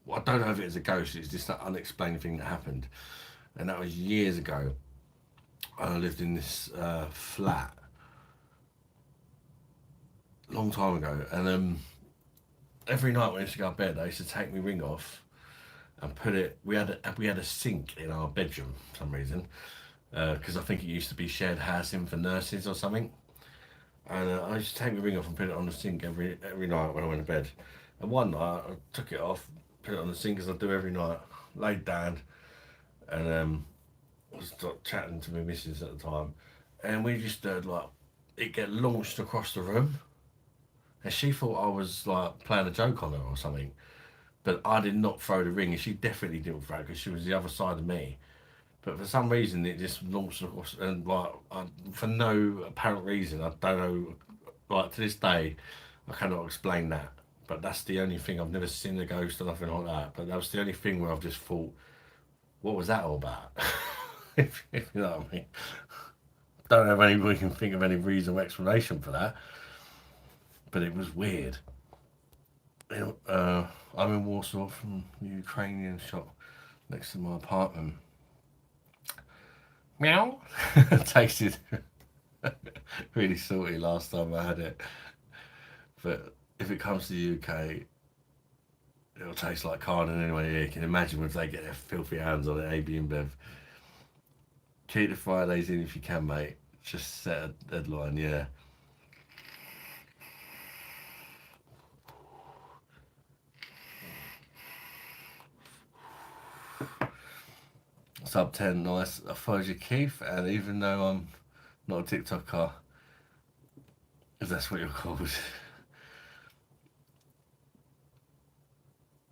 Well, I don't know if it's a ghost. It's just that unexplained thing that happened, and that was years ago. I lived in this flat a long time ago, and every night when I used to go to bed, they used to take my ring off and put it. We had a sink in our bedroom for some reason, because I think it used to be shared housing for nurses or something. And I used to take my ring off and put it on the sink every night when I went to bed. And one night I took it off, put it on the sink as I do every night, laid down, and was chatting to my missus at the time, and we just heard like it get launched across the room, and she thought I was like playing a joke on her or something. But I did not throw the ring, and she definitely didn't throw it because she was the other side of me. But for some reason, it just launched across, and like for no apparent reason, I don't know. Like to this day, I cannot explain that. But that's the only thing. I've never seen a ghost or nothing like that. But that was the only thing where I've just thought, what was that all about? if you know what I mean. Don't have any. We can think of any reasonable explanation for that. But it was weird. I'm in Warsaw from the Ukrainian shop next to my apartment. Meow. Tasted really salty last time I had it. But if it comes to the UK, it'll taste like carne anyway. Yeah, you can imagine if they get their filthy hands on it, AB InBev. Keep the Fridays in if you can, mate. Just set a deadline, yeah. Sub 10, nice. I followed you, Keith, and even though I'm not a TikToker, if that's what you're called,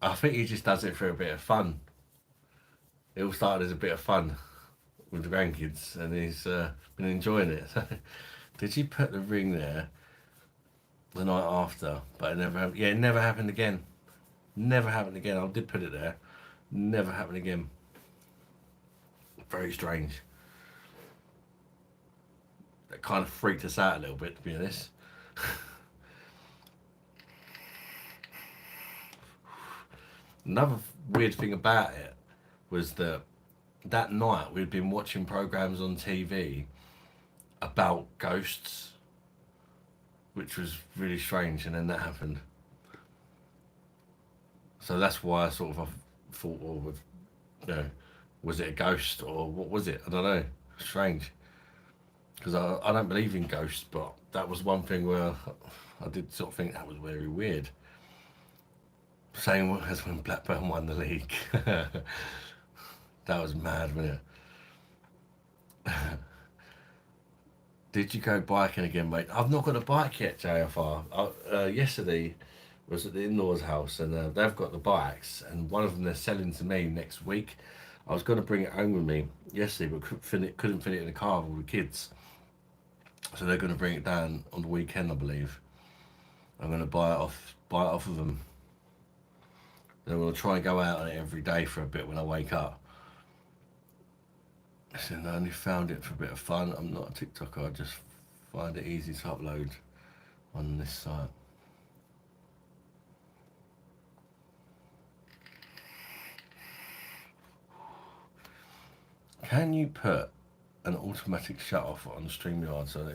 I think he just does it for a bit of fun. It all started as a bit of fun with the grandkids, and he's been enjoying it. Did you put the ring there the night after? But it never happened. Yeah, it never happened again. Never happened again. I did put it there. Never happened again. Very strange. That kind of freaked us out a little bit, to be honest. Another weird thing about it was that night we'd been watching programs on TV about ghosts, which was really strange, and then that happened. So that's why I sort of thought, well, you know, was it a ghost or what was it? I don't know. Strange. Because I don't believe in ghosts, but that was one thing where I did sort of think that was very weird. Same as when Blackburn won the league. That was mad, wasn't it? Did you go biking again, mate? I've not got a bike yet, JFR. Yesterday was at the in-laws house, and they've got the bikes, and one of them they're selling to me next week. I was going to bring it home with me yesterday, but couldn't fit it in the car with the kids. So they're going to bring it down on the weekend, I believe. I'm going to buy it off of them. And I'm going to try and go out on it every day for a bit when I wake up. So I only found it for a bit of fun. I'm not a TikToker. I just find it easy to upload on this site. Can you put an automatic shut off on StreamYard? So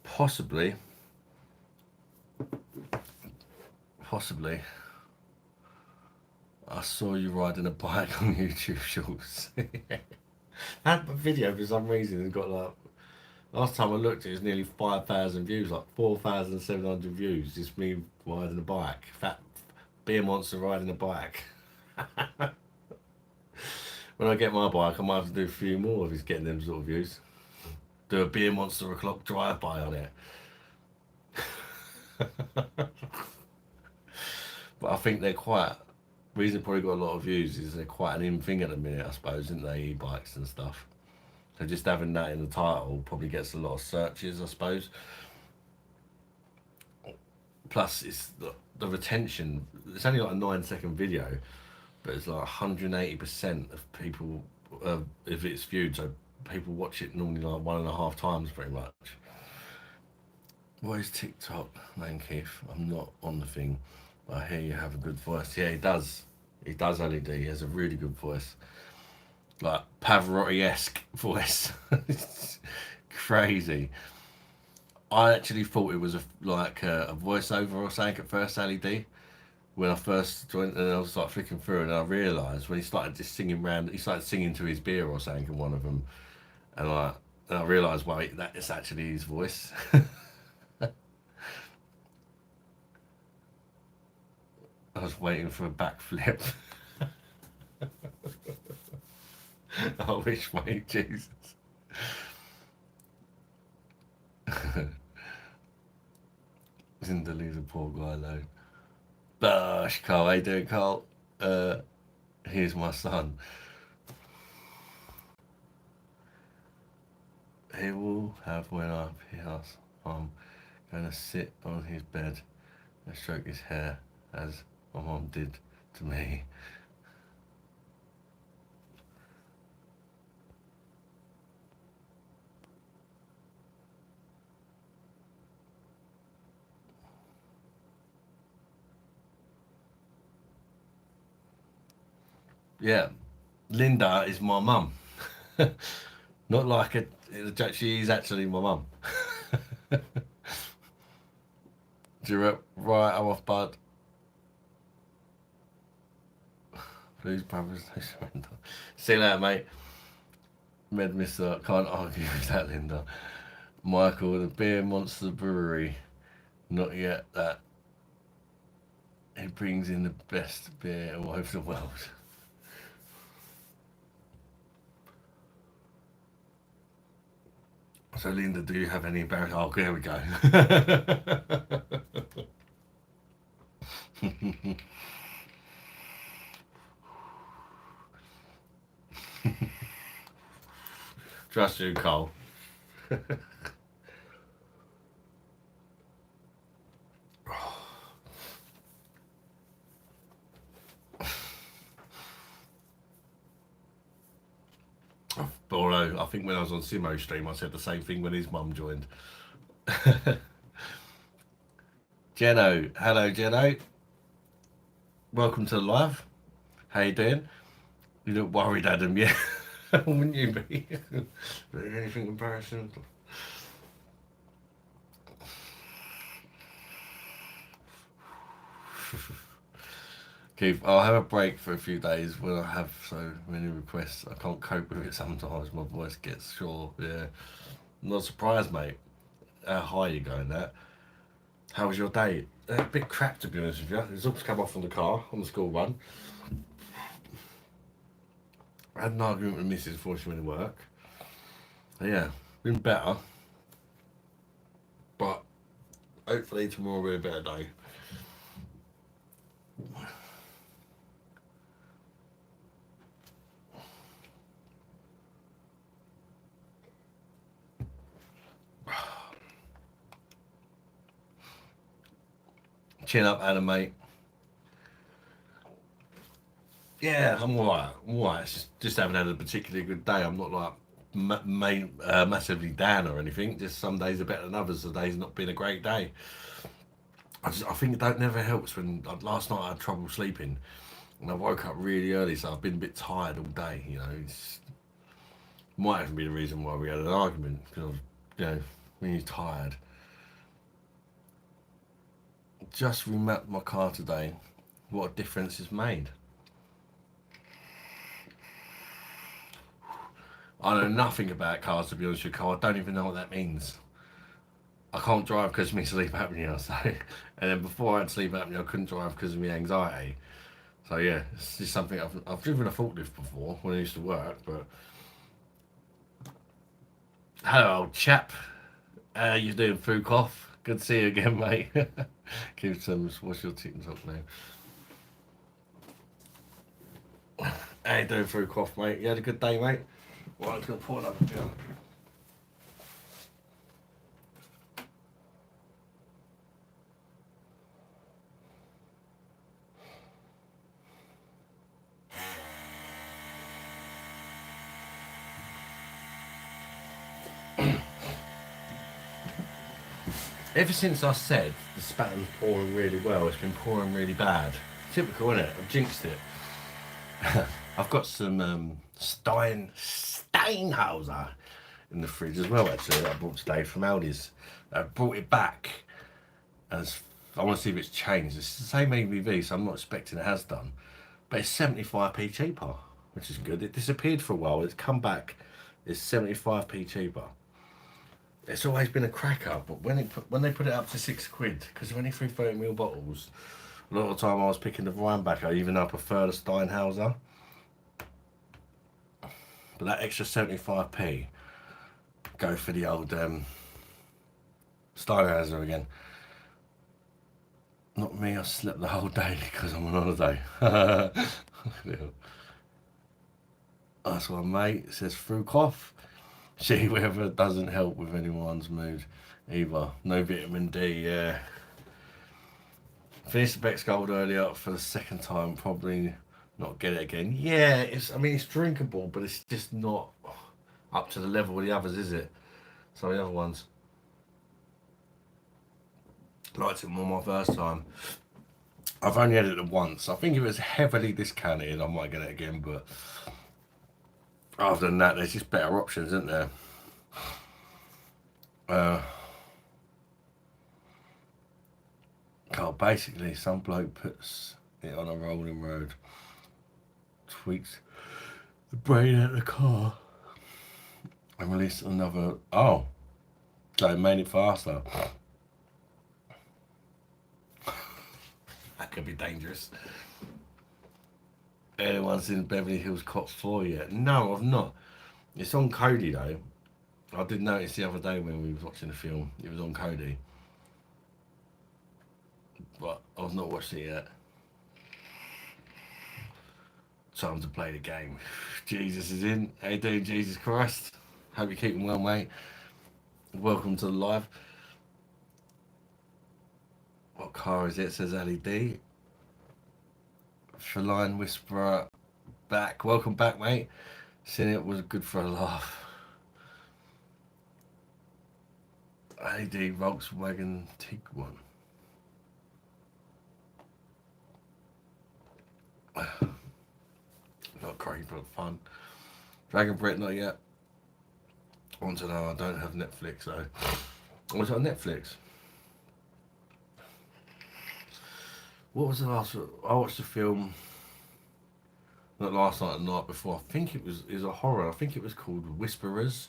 possibly. I saw you riding a bike on YouTube Shorts. That video for some reason has got like, last time I looked it was nearly 5,000 views, like 4,700 views. Just me riding a bike, fat beer monster riding a bike. When I get my bike, I might have to do a few more if he's getting them sort of views. Do a beer monster o'clock drive by on it. But I think they're quite. Reason probably got a lot of views is they're quite an in thing at the minute, I suppose, isn't they? E-bikes and stuff. So just having that in the title probably gets a lot of searches, I suppose. Plus, it's the retention. It's only like a 9 second video, but it's like 180% of people, if it's viewed. So people watch it normally like 1.5 times, pretty much. What is TikTok, man, Keith? I'm not on the thing. I hear you have a good voice. Yeah, he does. He does, LED. He has a really good voice. Like Pavarotti esque voice. It's crazy. I actually thought it was like a voiceover or something at first, LED. When I first joined, and I was like flicking through, and I realised when he started just singing round, he started singing to his beer or something in one of them, and I realised, wait, that is actually his voice. I was waiting for a backflip. I wish, mate, Jesus. Isn't leave the poor guy alone. Bosh, Carl, how you doing, Carl? Uh, Here's my son. He will have when I pass. I'm gonna sit on his bed and stroke his hair as my mom did to me. Yeah, Linda is my mum. Not like a. She is actually my mum. Right, I'm off, bud. Please, brothers, no surrender. See you later, mate. Med Mister, can't argue with that, Linda. Michael, the Beer Monster Brewery. Not yet that. He brings in the best beer all over the world. So, Linda, do you have any embarrassing? Oh, there we go. Trust you, Cole. But although I think when I was on Simo's stream, I said the same thing when his mum joined. Jeno, hello, Jeno. Welcome to the live. How you doing? You look worried, Adam. Yeah, wouldn't you be? Anything embarrassing? Keith, I'll have a break for a few days when I have so many requests. I can't cope with it sometimes. My voice gets sore. Yeah, I'm not surprised, mate. How high you going? That? How was your day? A bit crap, to be honest with you. The results come off on the car on the school run. I had an argument with Mrs. before she went to work. Yeah, been better, but hopefully tomorrow will be a better day. Chin up, Adam, mate. Yeah, I'm alright. I'm alright. It's just haven't had a particularly good day. I'm not like massively down or anything. Just some days are better than others. The day's not been a great day. I think it don't never helps when last night I had trouble sleeping and I woke up really early, so I've been a bit tired all day. You know, it's might even be the reason why we had an argument because you know when you're tired. Just remapped my car today. What a difference it's made. I know nothing about cars, to be honest with you, Carl. I don't even know what that means. I can't drive because of my sleep apnea, so and then before I had sleep apnea, I couldn't drive because of my anxiety. So yeah, it's just something I've driven a forklift before when I used to work. But hello, old chap. How you doing, Food Cough? Good to see you again, mate. Keep some. What's your TikTok name? How you doing through cough, mate? You had a good day, mate? Well, I'm just going to pour another beer. Ever since I said the spatten's pouring really well, it's been pouring really bad. Typical, innit? I've jinxed it. I've got some Steinhauser in the fridge as well, actually, that I brought today from Aldi's. I brought it back as I want to see if it's changed. It's the same ABV, so I'm not expecting it has done. But it's 75p cheaper, which is good. It disappeared for a while. It's come back. It's 75p cheaper. It's always been a cracker, but when they put it up to £6, because they're only 30ml bottles, a lot of the time I was picking the Rhinebacker, even though I prefer the Steinhauser. But that extra 75p, go for the old Steinhauser again. Not me, I slept the whole day because I'm on holiday. That's one, mate. It says through cough. She weather doesn't help with anyone's mood either. No vitamin D, yeah. Finished the Beck's Gold earlier for the second time, probably not get it again. Yeah, it's drinkable, but it's just not up to the level of the others, is it? Some of the other ones. Liked it more my first time. I've only had it once. I think if it was heavily discounted, I might get it again, but other than that, there's just better options, isn't there? Basically, some bloke puts it on a rolling road, tweaks the brain out of the car, and released another. Oh, so it made it faster. That could be dangerous. Anyone seen Beverly Hills Cop 4 yet? No, I've not. It's on Cody though. I did notice the other day when we was watching the film, it was on Cody. But I've not watched it yet. Time to play the game. Jesus is in. How you doing, Jesus Christ? Hope you're keeping well, mate. Welcome to the live. What car is it? It says LED. Feline Whisperer back. Welcome back, mate. Seeing it was good for a laugh. LED Volkswagen Tiguan. Not great, but fun. Dragon Breath, not yet. I want to know, I don't have Netflix though. Was it on Netflix? What was the last one? I watched a film, not last night, the night before. I think it was a horror. I think it was called Whisperers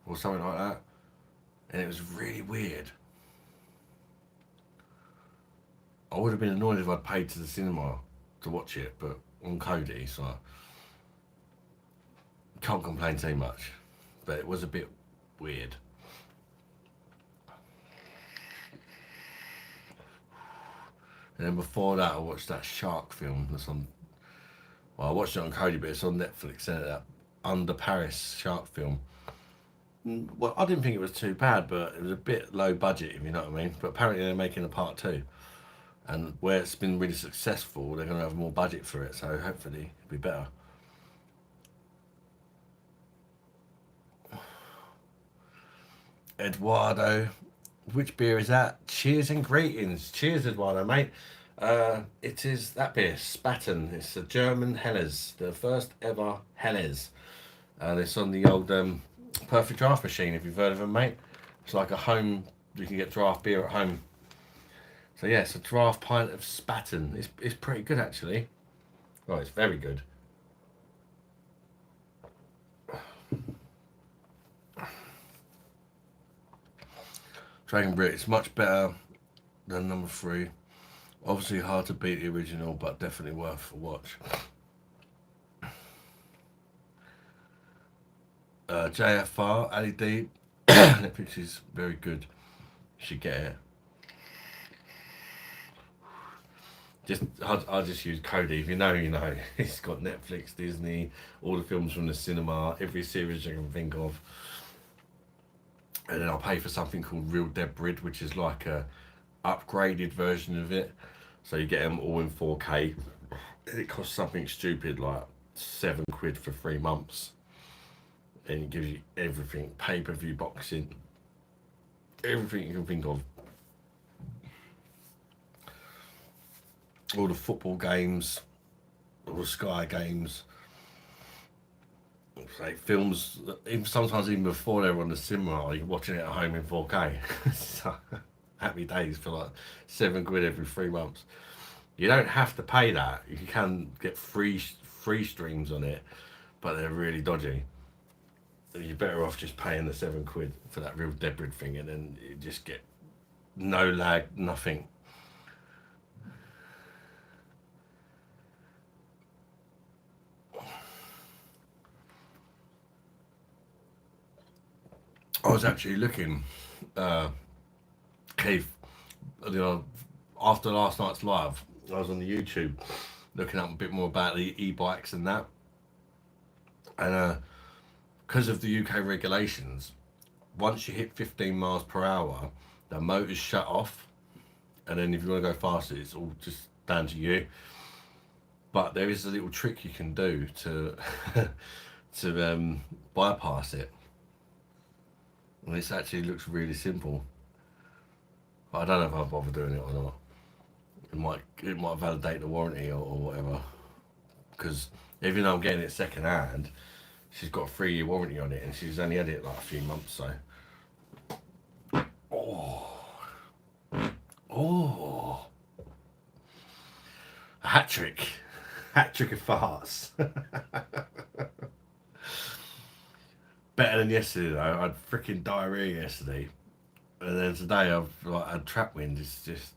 or something like that. And it was really weird. I would have been annoyed if I'd paid to the cinema to watch it, but on Cody, so can't complain too much. But it was a bit weird. And then before that, I watched that shark film that's on. Well, I watched it on Cody, but it's on Netflix. That Under Paris shark film. Well, I didn't think it was too bad, but it was a bit low budget, if you know what I mean. But apparently they're making a part 2. And where it's been really successful, they're going to have more budget for it, so hopefully it'll be better. Eduardo, which beer is that? Cheers and greetings. Cheers, Eduardo, mate. It is that beer, Spaten. It's a German Helles, the first ever Helles. It's on the old Perfect Draft machine, if you've heard of them, mate. It's like a home, you can get draft beer at home. So yeah, it's a draft pint of Spaten. It's pretty good actually. Oh, it's very good. Dragon Brit, it's much better than number 3. Obviously hard to beat the original, but definitely worth a watch. JFR, LED, Netflix is very good. You should get it. I just use Cody. If you know, you know. It's got Netflix, Disney, all the films from the cinema, every series you can think of. And then I'll pay for something called Real Debrid, which is like a upgraded version of it. So you get them all in 4K. And it costs something stupid like £7 for 3 months, and it gives you everything: pay-per-view boxing, everything you can think of, all the football games, all the Sky games, like films. Even sometimes even before they're on the cinema, you're watching it at home in 4K. So, happy days for like £7 every 3 months. You don't have to pay that. You can get free streams on it, but they're really dodgy. You're better off just paying the £7 for that Real Debrid thing, and then you just get no lag, nothing. I was actually looking, uh, Keith, you know, after last night's live, I was on the YouTube looking up a bit more about the e-bikes and that, and because of the UK regulations, once you hit 15 miles per hour, the motor's shut off, and then if you want to go faster, it's all just down to you. But there is a little trick you can do to to bypass it, and this actually looks really simple. But I don't know if I'll bother doing it or not. It might validate the warranty or whatever. Because even though I'm getting it second hand, she's got a 3 year warranty on it, and she's only had it like a few months. So, oh, oh, a hat trick of farts. Better than yesterday though. I had freaking diarrhea yesterday, and then today I've like had trap wind. It's just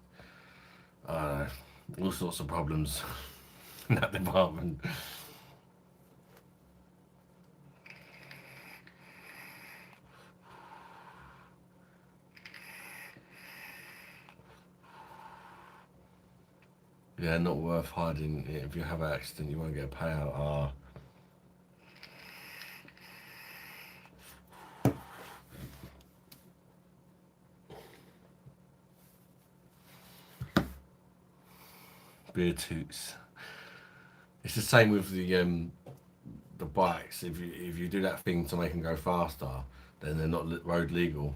I don't know, all sorts of problems in that department. Yeah, not worth hiding. If you have an accident, you won't get a payout. Ah, beer toots. It's the same with the bikes. If you do that thing to make them go faster, then they're not road legal.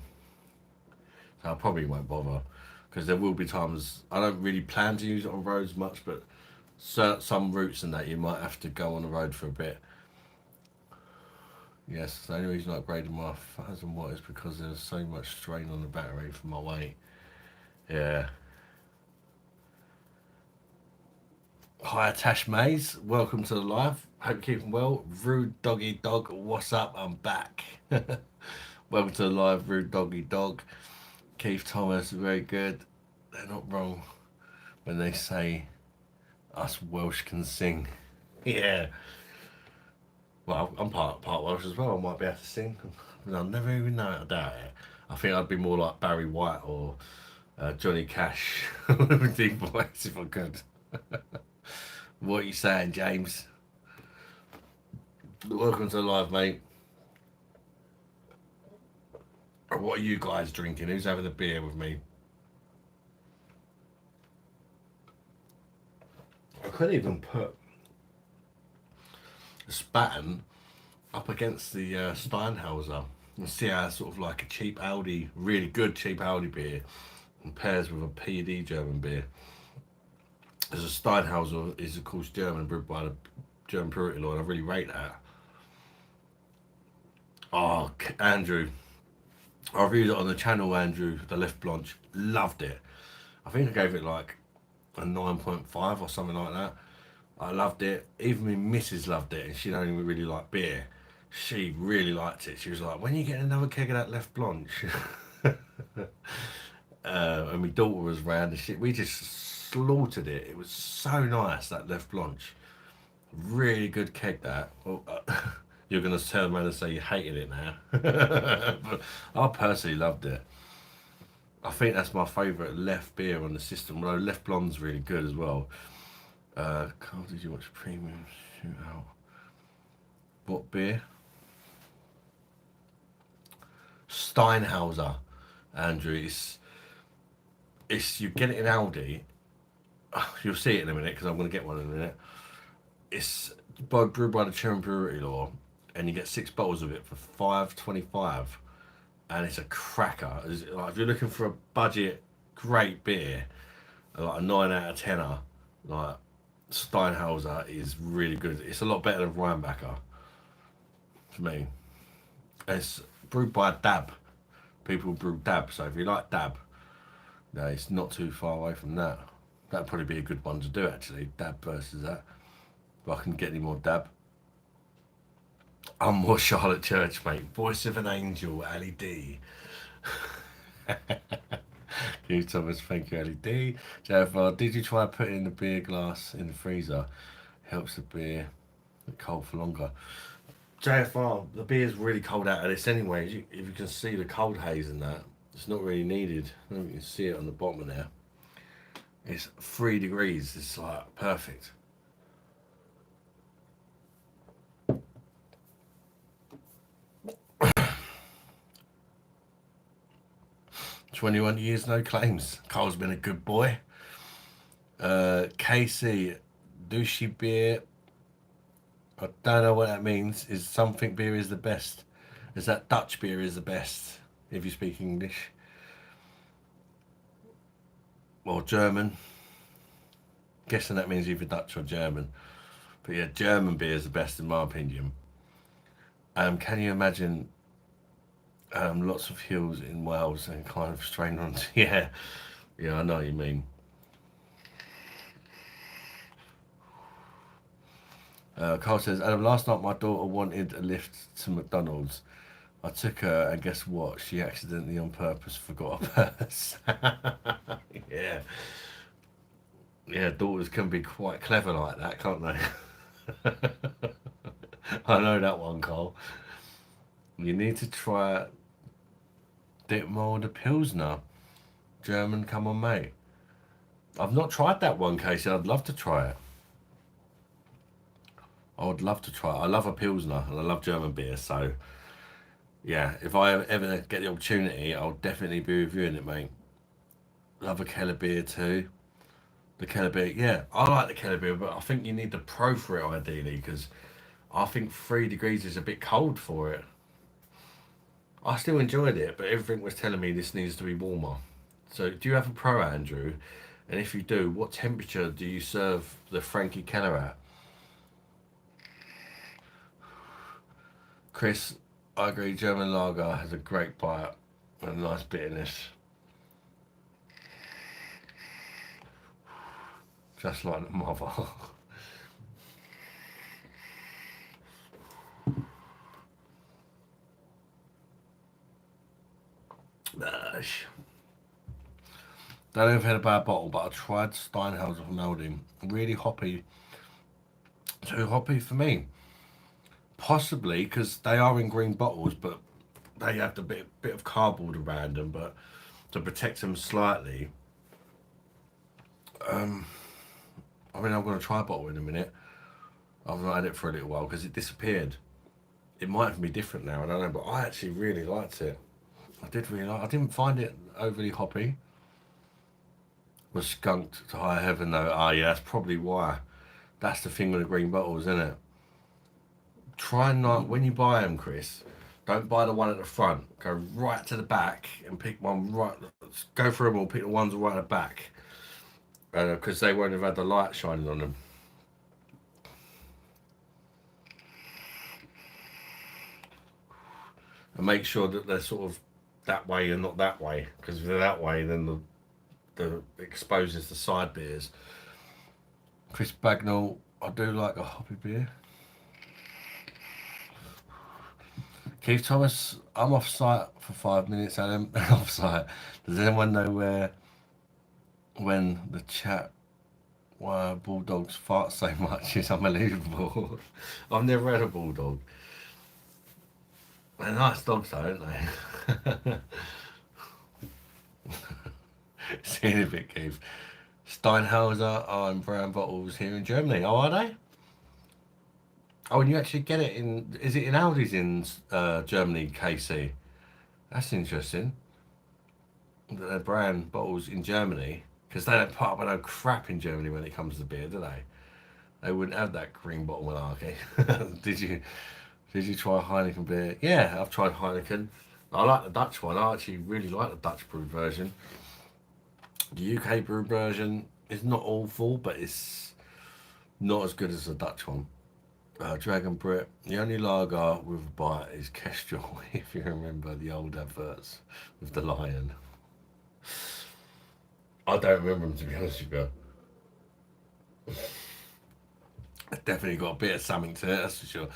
So I probably won't bother, because there will be times I don't really plan to use it on roads much, but some routes and that you might have to go on the road for a bit. Yes, the only reason I upgraded my 1000 watt is because there's so much strain on the battery for my weight. Yeah. Hi, Tash Mays. Welcome to the live. Hope you're keeping well. Rude Doggy Dog, what's up? I'm back. Welcome to the live, Rude Doggy Dog. Keith Thomas, very good. They're not wrong when they say us Welsh can sing. Yeah. Well, I'm part Welsh as well. I might be able to sing. I'll never even know it. I doubt it. I think I'd be more like Barry White or Johnny Cash with deep voice if I could. What are you saying, James? Welcome to the live, mate. What are you guys drinking? Who's having a beer with me? I could even put a Spaten up against the Steinhauser and see how sort of like a cheap Aldi, really good cheap Aldi beer, and pairs with a P&D German beer. As a Steinhauser is of course German, brewed by the German Brewery Law, and I really rate that. Oh, Andrew, I reviewed it on the channel. Andrew, the Left Blanche, loved it. I think I gave it like a 9.5 or something like that. I loved it. Even my missus loved it, and she don't even really like beer. She really liked it. She was like, "When you get another keg of that Left Blanche?" And my daughter was round, and we just slaughtered it. It was so nice, that Left Blanche. Really good keg that. Well, you're gonna turn around and say you hated it now, but I personally loved it. I think that's my favourite left beer on the system. Although Left Blonde's really good as well. Carl, did you watch Premium Shootout? What beer? Steinhauser, Andrew. It's you get it in Aldi. You'll see it in a minute because I'm going to get one in a minute. It's brewed by the Cherry Brewery Law, and you get 6 bottles of it for £5.25, and it's a cracker. Like, if you're looking for a budget great beer, like a 9 out of 10er, like Steinhauser is really good. It's a lot better than Rheinbacher for me. It's brewed by Dab. People brew Dab, so if you like Dab, no, it's not too far away from that. That'd probably be a good one to do actually. Dab versus that. If I can get any more Dab. I'm more Charlotte Church, mate. Voice of an angel, Ali D. You, Thomas, thank you, Ali D. JFR, did you try putting the beer glass in the freezer? Helps the beer get cold for longer. JFR, the beer's really cold out of this anyway. If you can see the cold haze in that, it's not really needed. I don't know if you can see it on the bottom of there. It's 3 degrees. It's like perfect. 21 years, no claims. Carl's been a good boy. Casey, douchey beer. I don't know what that means. Is something beer is the best? Is that Dutch beer is the best, if you speak English? Or German? Guessing that means either Dutch or German. But yeah, German beer is the best in my opinion. Can you imagine lots of hills in Wales and kind of strained on? Yeah, yeah, I know what you mean. Carl says, Adam, last night my daughter wanted a lift to McDonald's. I took her, and guess what? She accidentally, on purpose, forgot her purse. Yeah, yeah. Daughters can be quite clever like that, can't they? I know that one, Carl. You need to try Dittmar the Pilsner. German, come on, mate. I've not tried that one, Casey. I'd love to try it. I would love to try it. I love a Pilsner and I love German beer, so yeah, if I ever get the opportunity, I'll definitely be reviewing it, mate. Love a Keller beer too. The Keller beer, yeah, I like the Keller beer, but I think you need the pro for it ideally because I think 3 degrees is a bit cold for it. I still enjoyed it, but everything was telling me this needs to be warmer. So, do you have a pro, Andrew? And if you do, what temperature do you serve the Frankie Keller at? Chris, I agree. German lager has a great bite and a nice bitterness, just like the mother. BOSH. Don't know if I've had a bad bottle, but I tried Steinhauser from Aldi. Really hoppy. Too hoppy for me. Possibly because they are in green bottles, but they have the bit of cardboard around them, but to protect them slightly. I mean, I'm going to try a bottle in a minute. I've not had it for a little while because it disappeared. It might even be different now, I don't know, but I actually really liked it. I did really like. I didn't find it overly hoppy. Was skunked to high heaven though. Ah, yeah, that's probably why. That's the thing with the green bottles, isn't it? Try not when you buy them, Chris. Don't buy the one at the front. Go right to the back and pick one right. Go through them all. Pick the ones right at the back, because they won't have had the light shining on them. And make sure that they're sort of that way and not that way. Because if they're that way, then the exposes the side beers. Chris Bagnall, I do like a hoppy beer. Keith Thomas, I'm off site for 5 minutes, Adam. Off site. Does anyone know when the chat why bulldogs fart so much is unbelievable? I've never had a bulldog. They're nice dogs though, aren't they? Seeing if it Keith. Steinhauser are in brown bottles here in Germany. Oh, are they? Oh, and you actually get it in. Is it in Aldi's in Germany, KC? That's interesting. They're brown bottles in Germany because they don't put up with no crap in Germany when it comes to beer, do they? They wouldn't have that green bottle malarkey. Did you? Did you try Heineken beer? Yeah, I've tried Heineken. I like the Dutch one. I actually really like the Dutch brewed version. The UK brewed version is not awful, but it's not as good as the Dutch one. Dragon Brit. The only lager with a bite is Kestrel, if you remember the old adverts with the lion. I don't remember them, to be honest with you. It's definitely got a bit of something to it, that's for sure.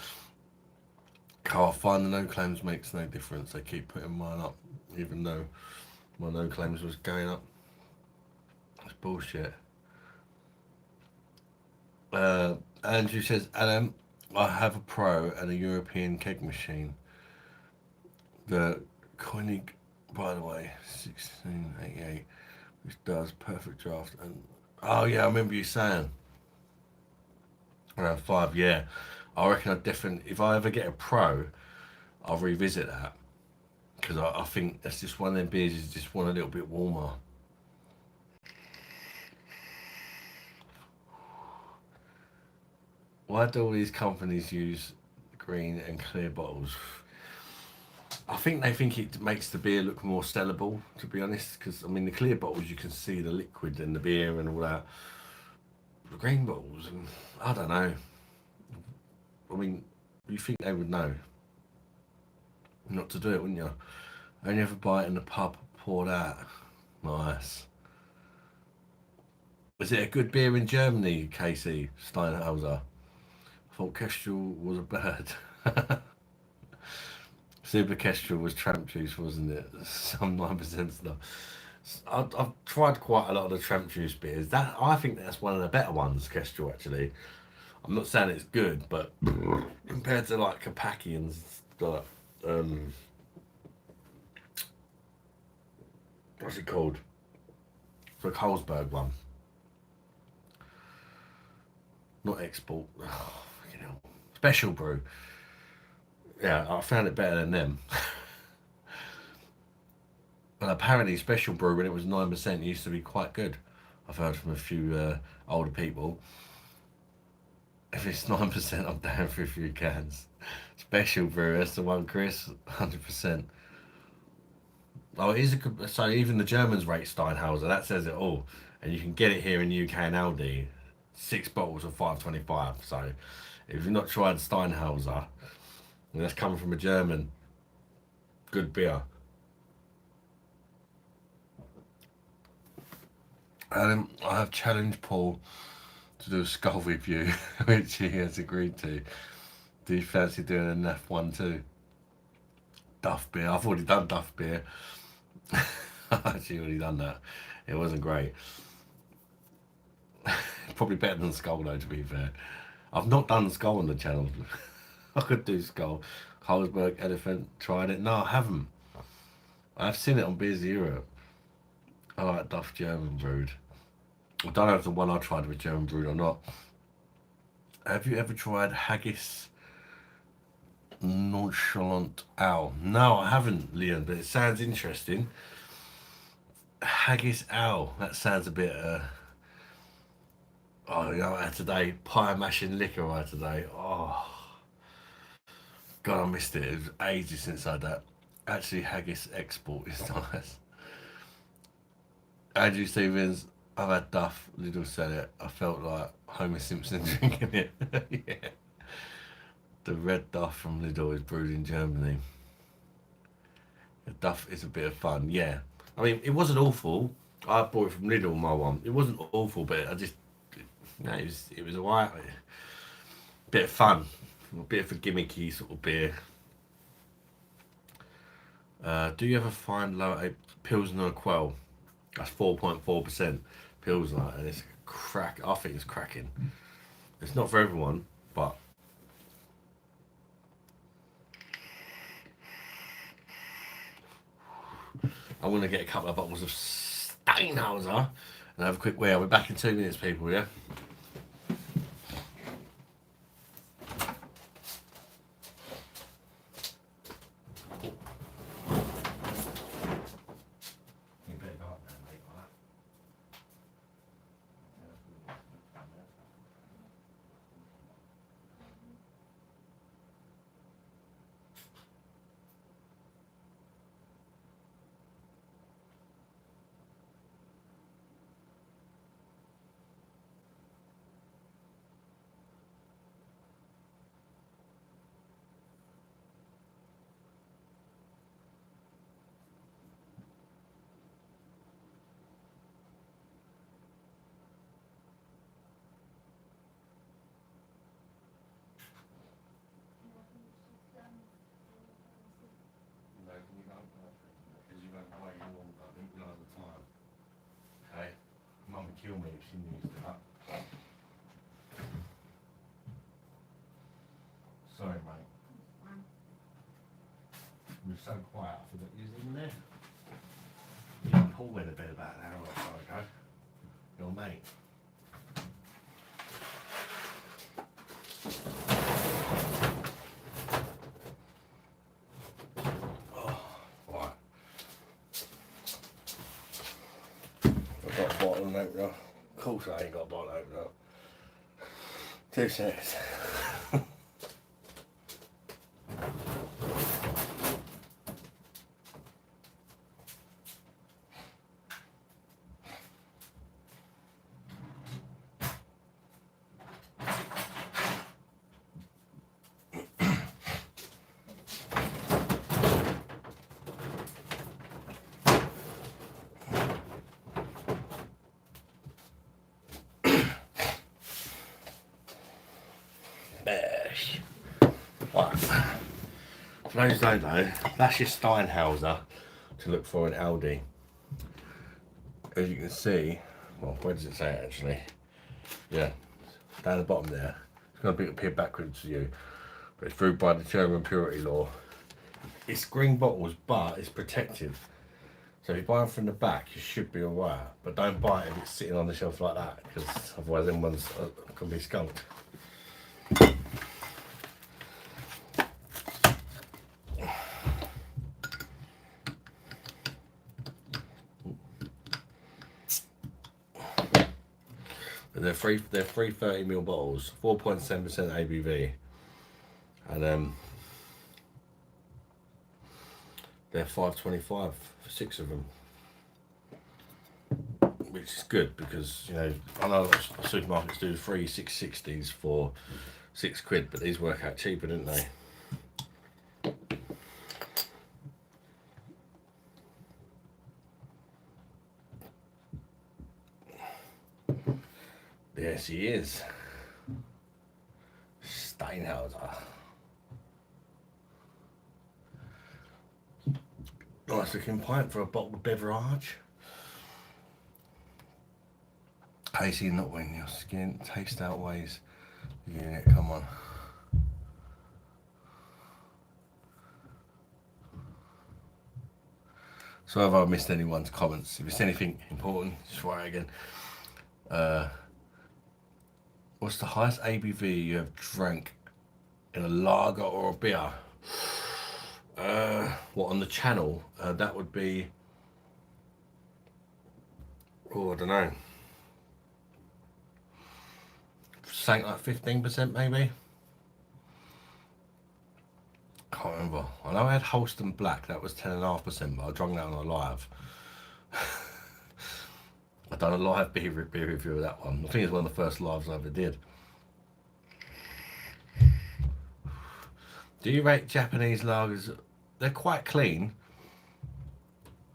Can't find the no claims makes no difference. They keep putting mine up, even though my no claims was going up. It's bullshit. Andrew says, Adam, I have a Pro and a European keg machine. The Koenig, by the way, 1688, which does perfect draft. And oh yeah, I remember you saying around 5. Yeah, I reckon I definitely, if I ever get a Pro, I'll revisit that because I think that's just one of them beers. You just want a little bit warmer. Why do all these companies use green and clear bottles? I think they think it makes the beer look more sellable, to be honest. Because I mean, the clear bottles you can see the liquid in the beer and all that. The green bottles, I don't know. I mean, you think they would know not to do it, wouldn't you? Only ever buy it in the pub, pour that. Nice. Is it a good beer in Germany, Casey Steinhauser? I thought Kestrel was a bird. Super Kestrel was tramp juice, wasn't it? Some 9% stuff. I've tried quite a lot of the tramp juice beers. That I think that's one of the better ones, Kestrel. Actually, I'm not saying it's good, but compared to like Kapaki and like, um, what's it called? The Carlsberg one, not export. Oh, fucking hell. Special brew. Yeah, I found it better than them. But apparently, special brew when it was 9% used to be quite good. I've heard from a few older people. If it's 9%, I'm down for a few cans. Special brew, that's the one, Chris. 100%. Oh, it is a good. So even the Germans rate Steinhauser. That says it all. And you can get it here in UK and Aldi. 6 bottles of 5.25. So if you've not tried Steinhauser, and that's coming from a German, good beer. I have challenged Paul to do a skull review, which he has agreed to. Do you fancy doing a NAF one too? Duff beer. I've already done Duff beer. I've actually already done that. It wasn't great. Probably better than Skull though, to be fair. I've not done Skull on the channel. I could do Skull. Carlsberg Elephant, tried it. No, I haven't. I've seen it on Beers Europe. I like Duff German brewed. I don't know if the one I tried was German brewed or not. Have you ever tried Haggis Nonchalant Owl? No, I haven't, Leon, but it sounds interesting. Haggis Owl. That sounds a bit. Oh, you know, today pie mashing liquor right today. Oh, God, I missed it. It was ages since I had that. Actually, Haggis Export is nice. Andrew Stevens. I've had Duff. Lidl said it. I felt like Homer Simpson drinking it. Yeah. The red Duff from Lidl is brewed in Germany. The Duff is a bit of fun, yeah. I mean, it wasn't awful. I bought it from Lidl, my one. It wasn't awful, but I just, no, it was alright. Bit of fun, a bit of a gimmicky sort of beer. Do you ever find lower Pilsner Quell? That's 4.4% Pilsner, and it's crack. I think it's cracking. It's not for everyone, but I'm gonna get a couple of bottles of Stouts. Steinhauser and have a quick wee. I'll be back in 2 minutes, people, yeah? You better go up there, mate, like that. No, can you go up there? Because you won't wait long, I think, the time. Okay? Mum would kill me if she knew that. Sorry, mate. You were so quiet, I forgot you was in there. You and Paul went to bed about an hour or so ago. Your mate. Oh, right. I've got a bottle opener. Of course I ain't got a bottle opener. 2 seconds. BOSH. Right. For those who don't know, that's your Steinhauser to look for in Aldi. As you can see, well, where does it say it actually? Yeah, down the bottom there. It's going to appear backwards to you, but it's approved by the German purity law. It's green bottles, but it's protected. So if you buy them from the back, you should be alright. But don't buy it if it's sitting on the shelf like that, because otherwise them ones can be skunked. They're 330ml bottles, 4.7% ABV, and they're $5.25 for 6 of them, which is good because, you know, I know supermarkets do 3 660s for £6, but these work out cheaper, don't they? Yes, he is. Steinhauser. Nice looking pint for a bottled beverage. Tasty not when your skin taste outweighs the unit. Come on. So have I missed anyone's comments? If it's anything important, just write again. What's the highest ABV you have drank in a lager or a beer? What, on the channel? That would be, oh, I don't know. Something like 15% maybe? Can't remember. I know I had Holston Black, that was 10.5%, but I drank that on a live. I done a live beer review of that one. I think it's one of the first lives I ever did. Do you rate Japanese lagers? They're quite clean.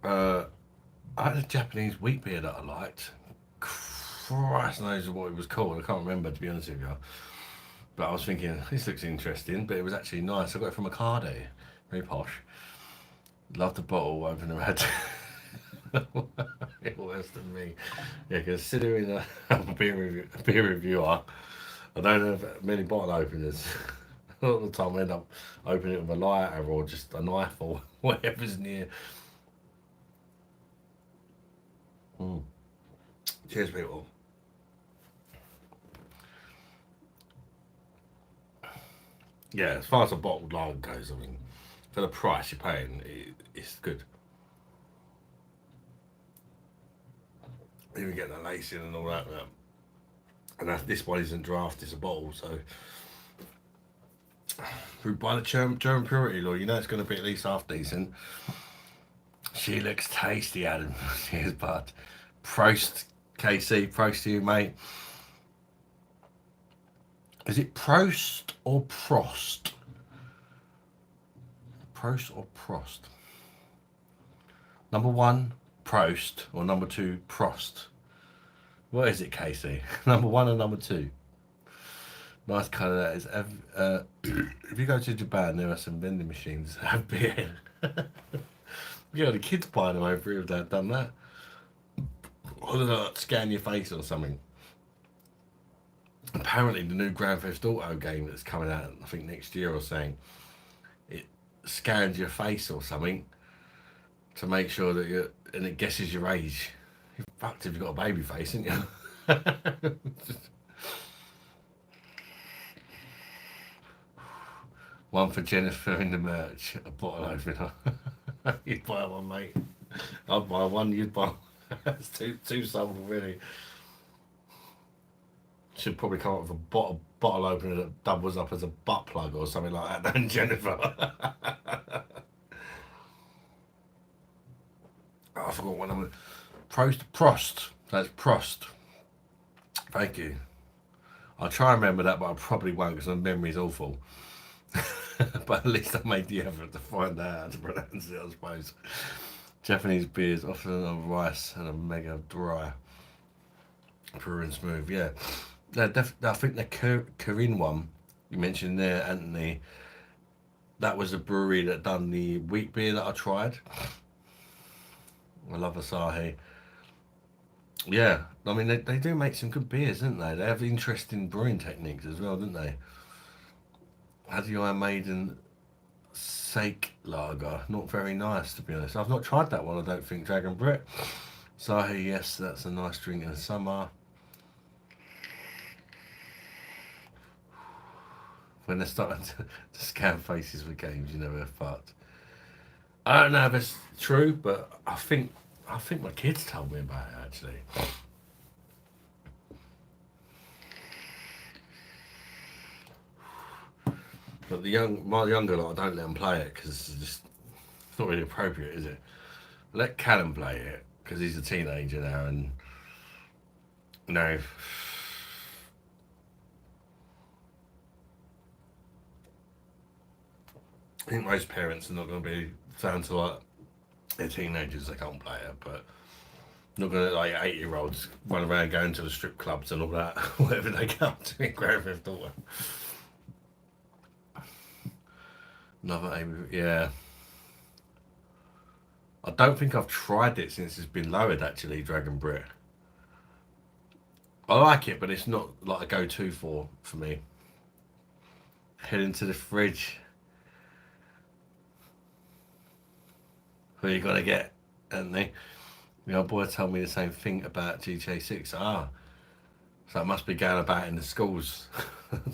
I had a Japanese wheat beer that I liked. Christ knows what it was called. I can't remember, to be honest with you. But I was thinking, this looks interesting, but it was actually nice. I got it from a Cardi, very posh. Loved the bottle, opened them had worse than me. Yeah, considering a beer reviewer, I don't have many bottle openers. A lot of the time I end up opening it with a lighter or just a knife or whatever's near. Mm. Cheers, people. Yeah, as far as a bottled lager goes, I mean, for the price you're paying, it's good. Even getting the lace in and all that. And this one isn't draft, it's a bottle, so by the German purity law, you know it's going to be at least half decent. She looks tasty, Adam. Cheers, bud. Prost, KC. Prost to you, mate. Is it Prost or Prost? Prost or Prost? Number one, Prost, or number two, Prost? What is it, Casey? Number one or number two? Nice colour that is. If you go to Japan, there are some vending machines that have beer. Yeah, the kids buying them over here if they've done that. Or they like scan your face or something. Apparently, the new Grand Theft Auto game that's coming out, I think next year or something, it scans your face or something to make sure that you and it guesses your age. You're fucked if you've got a baby face, ain't you? One for Jennifer in the merch. A bottle opener. You'd buy one, mate. I'd buy one. You'd buy. That's two sold already. Should probably come up with a bottle opener that doubles up as a butt plug or something like that. Then Jennifer. Oh, I forgot what I'm. Prost. That's Prost. Thank you. I'll try and remember that, but I probably won't because my memory's awful. But at least I made the effort to find out how to pronounce it, I suppose. Japanese beers often on rice and a mega dry. Pure and smooth, yeah. I think the Korean one you mentioned there, Anthony, that was a brewery that done the wheat beer that I tried. I love Asahi. Yeah, I mean, they do make some good beers, don't they? They have interesting brewing techniques as well, don't they? Had the Iron Maiden Sake Lager. Not very nice, to be honest. I've not tried that one, I don't think, Dragon Brett. Sahi, yes, that's a nice drink in the summer. When they're starting to scan faces for games, you never fucked. I don't know if it's true, but I think my kids told me about it actually. But my younger lot, I don't let them play it because it's not really appropriate, is it? Let Callum play it because he's a teenager now, and you know, I think most parents are not going to be down to like their teenagers. They can't play it, but not going to like 8-year-olds run around going to the strip clubs and all that, whatever they go up to in Grand Theft Auto. Another aim, yeah. I don't think I've tried it since it's been lowered. Actually, Dragon Brit. I like it, but it's not like a go-to for me. Head into the fridge. Who are you gonna get? And the old boy told me the same thing about GTA 6. Ah, so it must be going about in the schools.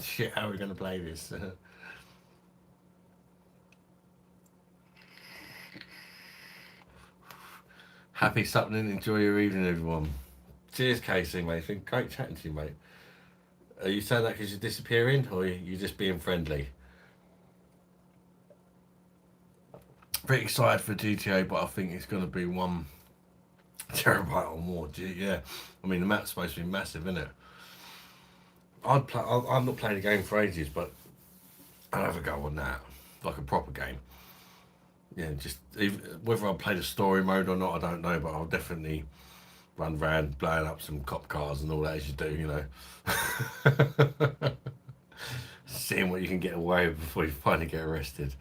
Shit, how are we gonna play this? Happy suppling. Enjoy your evening, everyone. Cheers, Casey, mate. It's been great chatting to you, mate. Are you saying that because you're disappearing, or are you just being friendly? Pretty excited for GTA, but I think it's going to be 1 terabyte or more. Yeah, I mean the map's supposed to be massive, isn't it? I'd play. I've not played a game for ages, but I'll have a go on that, like a proper game. Yeah, just whether I play the story mode or not, I don't know, but I'll definitely run around blowing up some cop cars and all that as you do, you know. Seeing what you can get away with before you finally get arrested.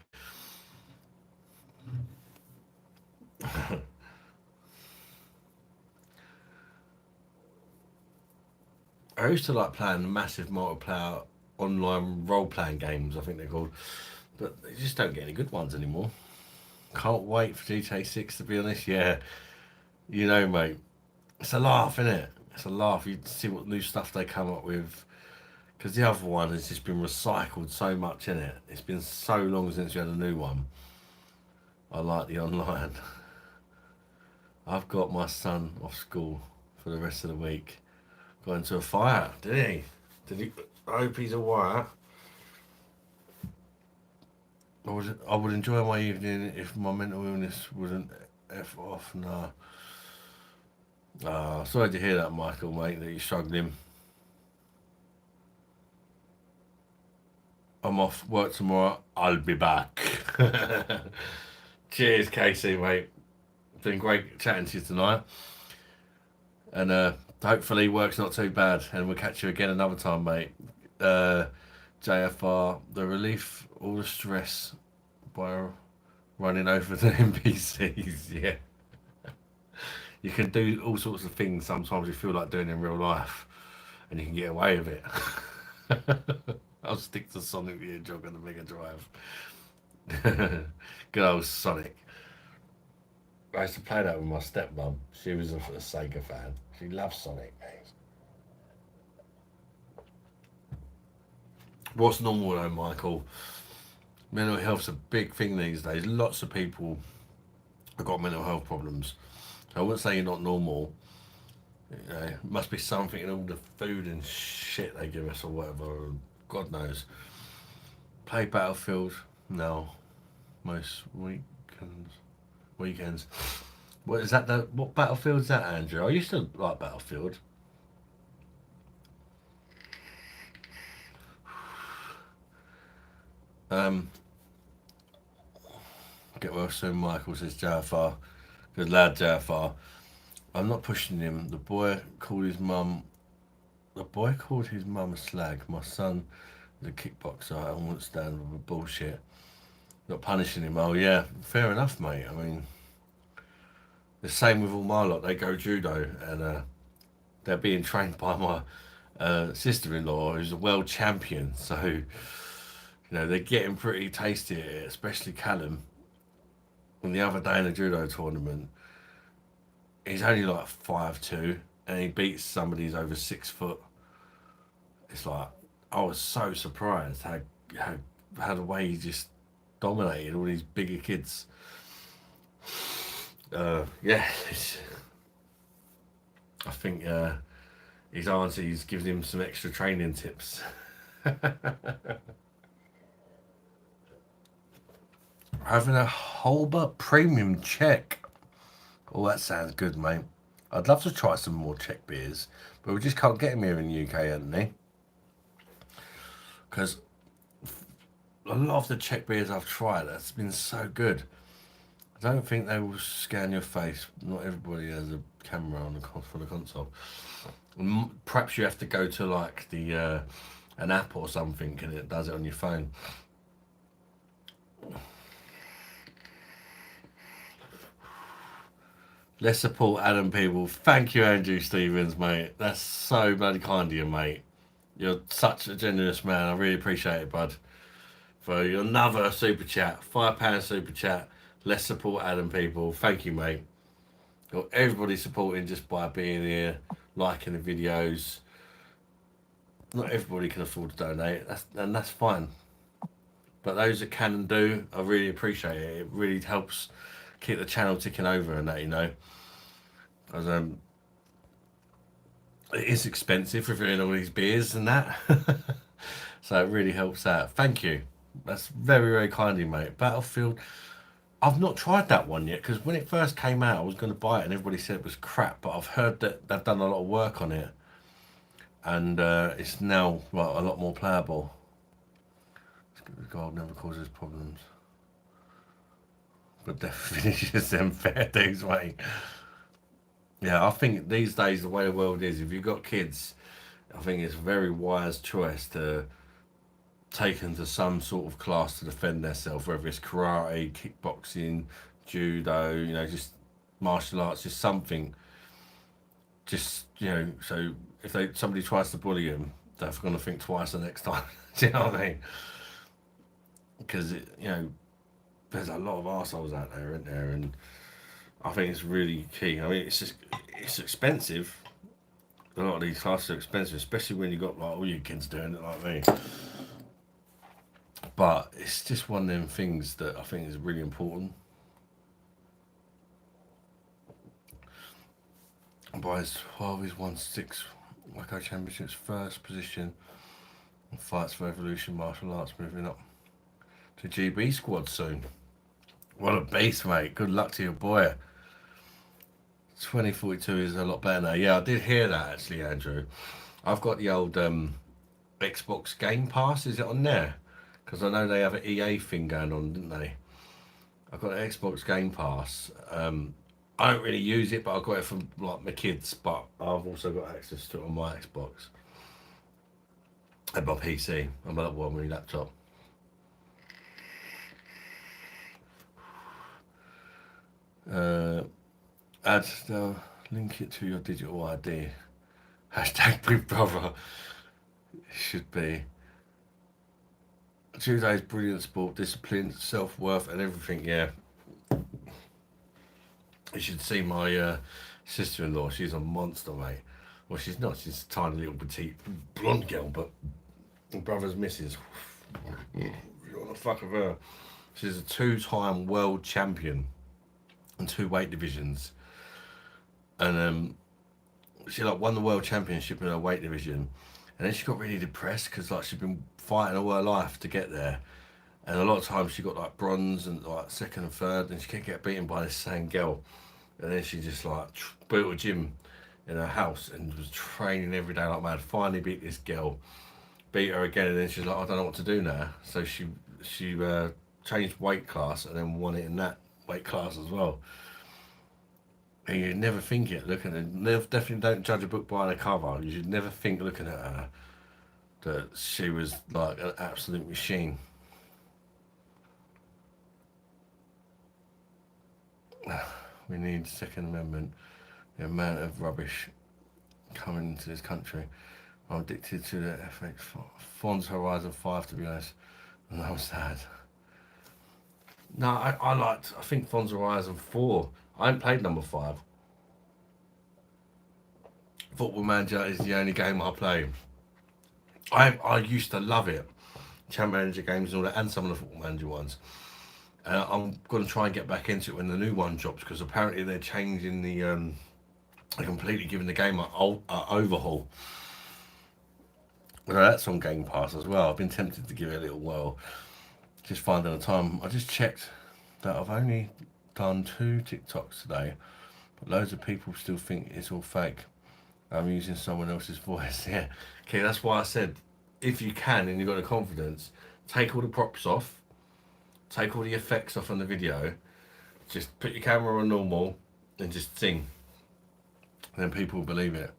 I used to like playing massive multiplayer online role playing games, I think they're called, but they just don't get any good ones anymore. Can't wait for GTA 6 to be honest. Yeah, you know, mate. It's a laugh, isn't it? It's a laugh. You see what new stuff they come up with. Because the other one has just been recycled so much in it. It's been so long since you had a new one. I like the online. I've got my son off school for the rest of the week. Got into a fire, did he? Did he? I hope he's alright. I would enjoy my evening if my mental illness wouldn't F off. Nah. Sorry to hear that, Michael, mate, that you're struggling. I'm off work tomorrow. I'll be back. Cheers, Casey, mate. It's been great chatting to you tonight. And hopefully work's not too bad. And we'll catch you again another time, mate. Uh, JFR, the relief, all the stress by running over the NPCs. Yeah. You can do all sorts of things sometimes you feel like doing in real life. And you can get away with it. I'll stick to Sonic the Hedgehog on the Mega Drive. Good old Sonic. I used to play that with my stepmom. She was a Sega fan. She loves Sonic. What's normal though, Michael? Mental health's a big thing these days. Lots of people have got mental health problems. So I wouldn't say you're not normal. You know, must be something in all the food and shit they give us or whatever. God knows. Play Battlefield? No. Most weekends. Weekends. What is that? What Battlefield's that, Andrew? I used to like Battlefield. Um, get well soon, Michael, says Jafar. Good lad, Jafar. I'm not pushing him. The boy called his mum a slag. My son is a kickboxer. I won't stand with the bullshit. Not punishing him. Oh yeah, fair enough, mate. I mean, the same with all my lot. They go judo, and they're being trained by my sister-in-law, who's a world champion. So, they're getting pretty tasty at it, especially Callum. And the other day in a judo tournament, he's only like 5'2", and he beats somebody who's over 6 foot. It's like I was so surprised how how the way he just dominated all these bigger kids. Yeah, I think his auntie's giving him some extra training tips. Having a Holber premium Czech. Oh, that sounds good, mate. I'd love to try some more Czech beers, but we just can't get them here in the UK, Anthony. Because a lot of the Czech beers I've tried, that's been so good. I don't think they will scan your face. Not everybody has a camera on for the console. Perhaps you have to go to like the an app or something, and it does it on your phone. Let's support Adam people. Thank you, Andrew Stevens, mate. That's so bloody kind of you, mate. You're such a generous man. I really appreciate it, bud. For your another super chat, £5 super chat. Let's support Adam people. Thank you, mate. Got everybody supporting just by being here, liking the videos. Not everybody can afford to donate, and that's fine. But those that can and do, I really appreciate it. It really helps keep the channel ticking over and that. Because it is expensive reviewing all these beers and that. So it really helps out. Thank you. That's very, very kind of you, mate. Battlefield. I've not tried that one yet because when it first came out, I was going to buy it and everybody said it was crap. But I've heard that they've done a lot of work on it, and it's now a lot more playable. Gold never causes problems, but definitely finishes them fair dues, mate. Yeah, I think these days the way the world is, if you've got kids, I think it's a very wise choice to take them to some sort of class to defend themselves, whether it's karate, kickboxing, judo, just martial arts, just something. Just so if somebody tries to bully them, they're going to think twice the next time. Do you know what I mean? Because there's a lot of arseholes out there, isn't there? And I think it's really key. I mean, it's expensive. A lot of these classes are expensive, especially when you got like all your kids doing it like me. But it's just one of them things that I think is really important. Boys, 12, he's won 6 Waco Championships, first position, and fights for Evolution Martial Arts, moving up to GB squad soon. What a beast, mate. Good luck to your boy. 2042 is a lot better now. Yeah, I did hear that actually, Andrew. I've got the old Xbox Game Pass. Is it on there? Because I know they have an EA thing going on, didn't they? I've got an Xbox Game Pass. I don't really use it, but I've got it for like my kids. But I've also got access to it on my Xbox and my PC and my laptop. Add link it to your digital ID. Hashtag Big Brother. Should be. Judo is brilliant sport, discipline, self worth, and everything. Yeah. You should see my sister-in-law. She's a monster, mate. Well, she's not. She's a tiny little petite blonde girl, but my brother's missus. You want to fuck with her? She's a 2-time world champion in 2 weight divisions, and she like won the world championship in her weight division, and then she got really depressed because like she'd been fighting all her life to get there, and a lot of times she got like bronze and like second and third, and she kept getting beaten by this same girl, and then she just like built a gym in her house and was training every day like mad. Finally beat this girl, beat her again, and then she's like, I don't know what to do now. So she changed weight class and then won it in that weight class as well. And you never think it looking at it. Definitely don't judge a book by the cover. You should never think looking at her that she was like an absolute machine. We need Second Amendment. The amount of rubbish coming into this country. I'm addicted to the FX Fonz Horizon 5, to be honest. And I'm sad. No, I think Fonz Horizon 4. I ain't played number 5. Football Manager is the only game I play. I used to love it. Champ Manager games and all that, and some of the Football Manager ones. And I'm going to try and get back into it when the new one drops, because apparently they're changing they're completely giving the game an overhaul. Well, that's on Game Pass as well. I've been tempted to give it a little whirl. Just finding the time. I just checked that I've only done 2 TikToks today, but loads of people still think it's all fake. I'm using someone else's voice. Yeah. Okay, that's why I said, if you can and you've got the confidence, take all the props off, take all the effects off on the video, just put your camera on normal and just sing. And then people will believe it.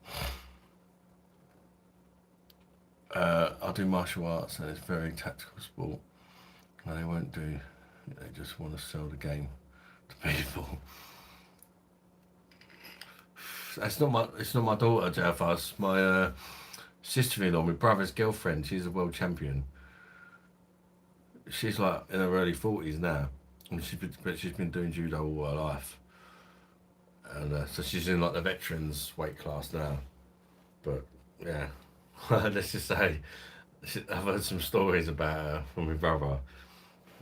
I do martial arts and it's a very tactical sport. And they won't do, they just want to sell the game to people. It's not my daughter, Jaffa. It's my sister-in-law, my brother's girlfriend. She's a world champion. She's like in her early 40s now, and she's been doing judo all her life. And so she's in like the veterans weight class now. But yeah, let's just say I've heard some stories about her from my brother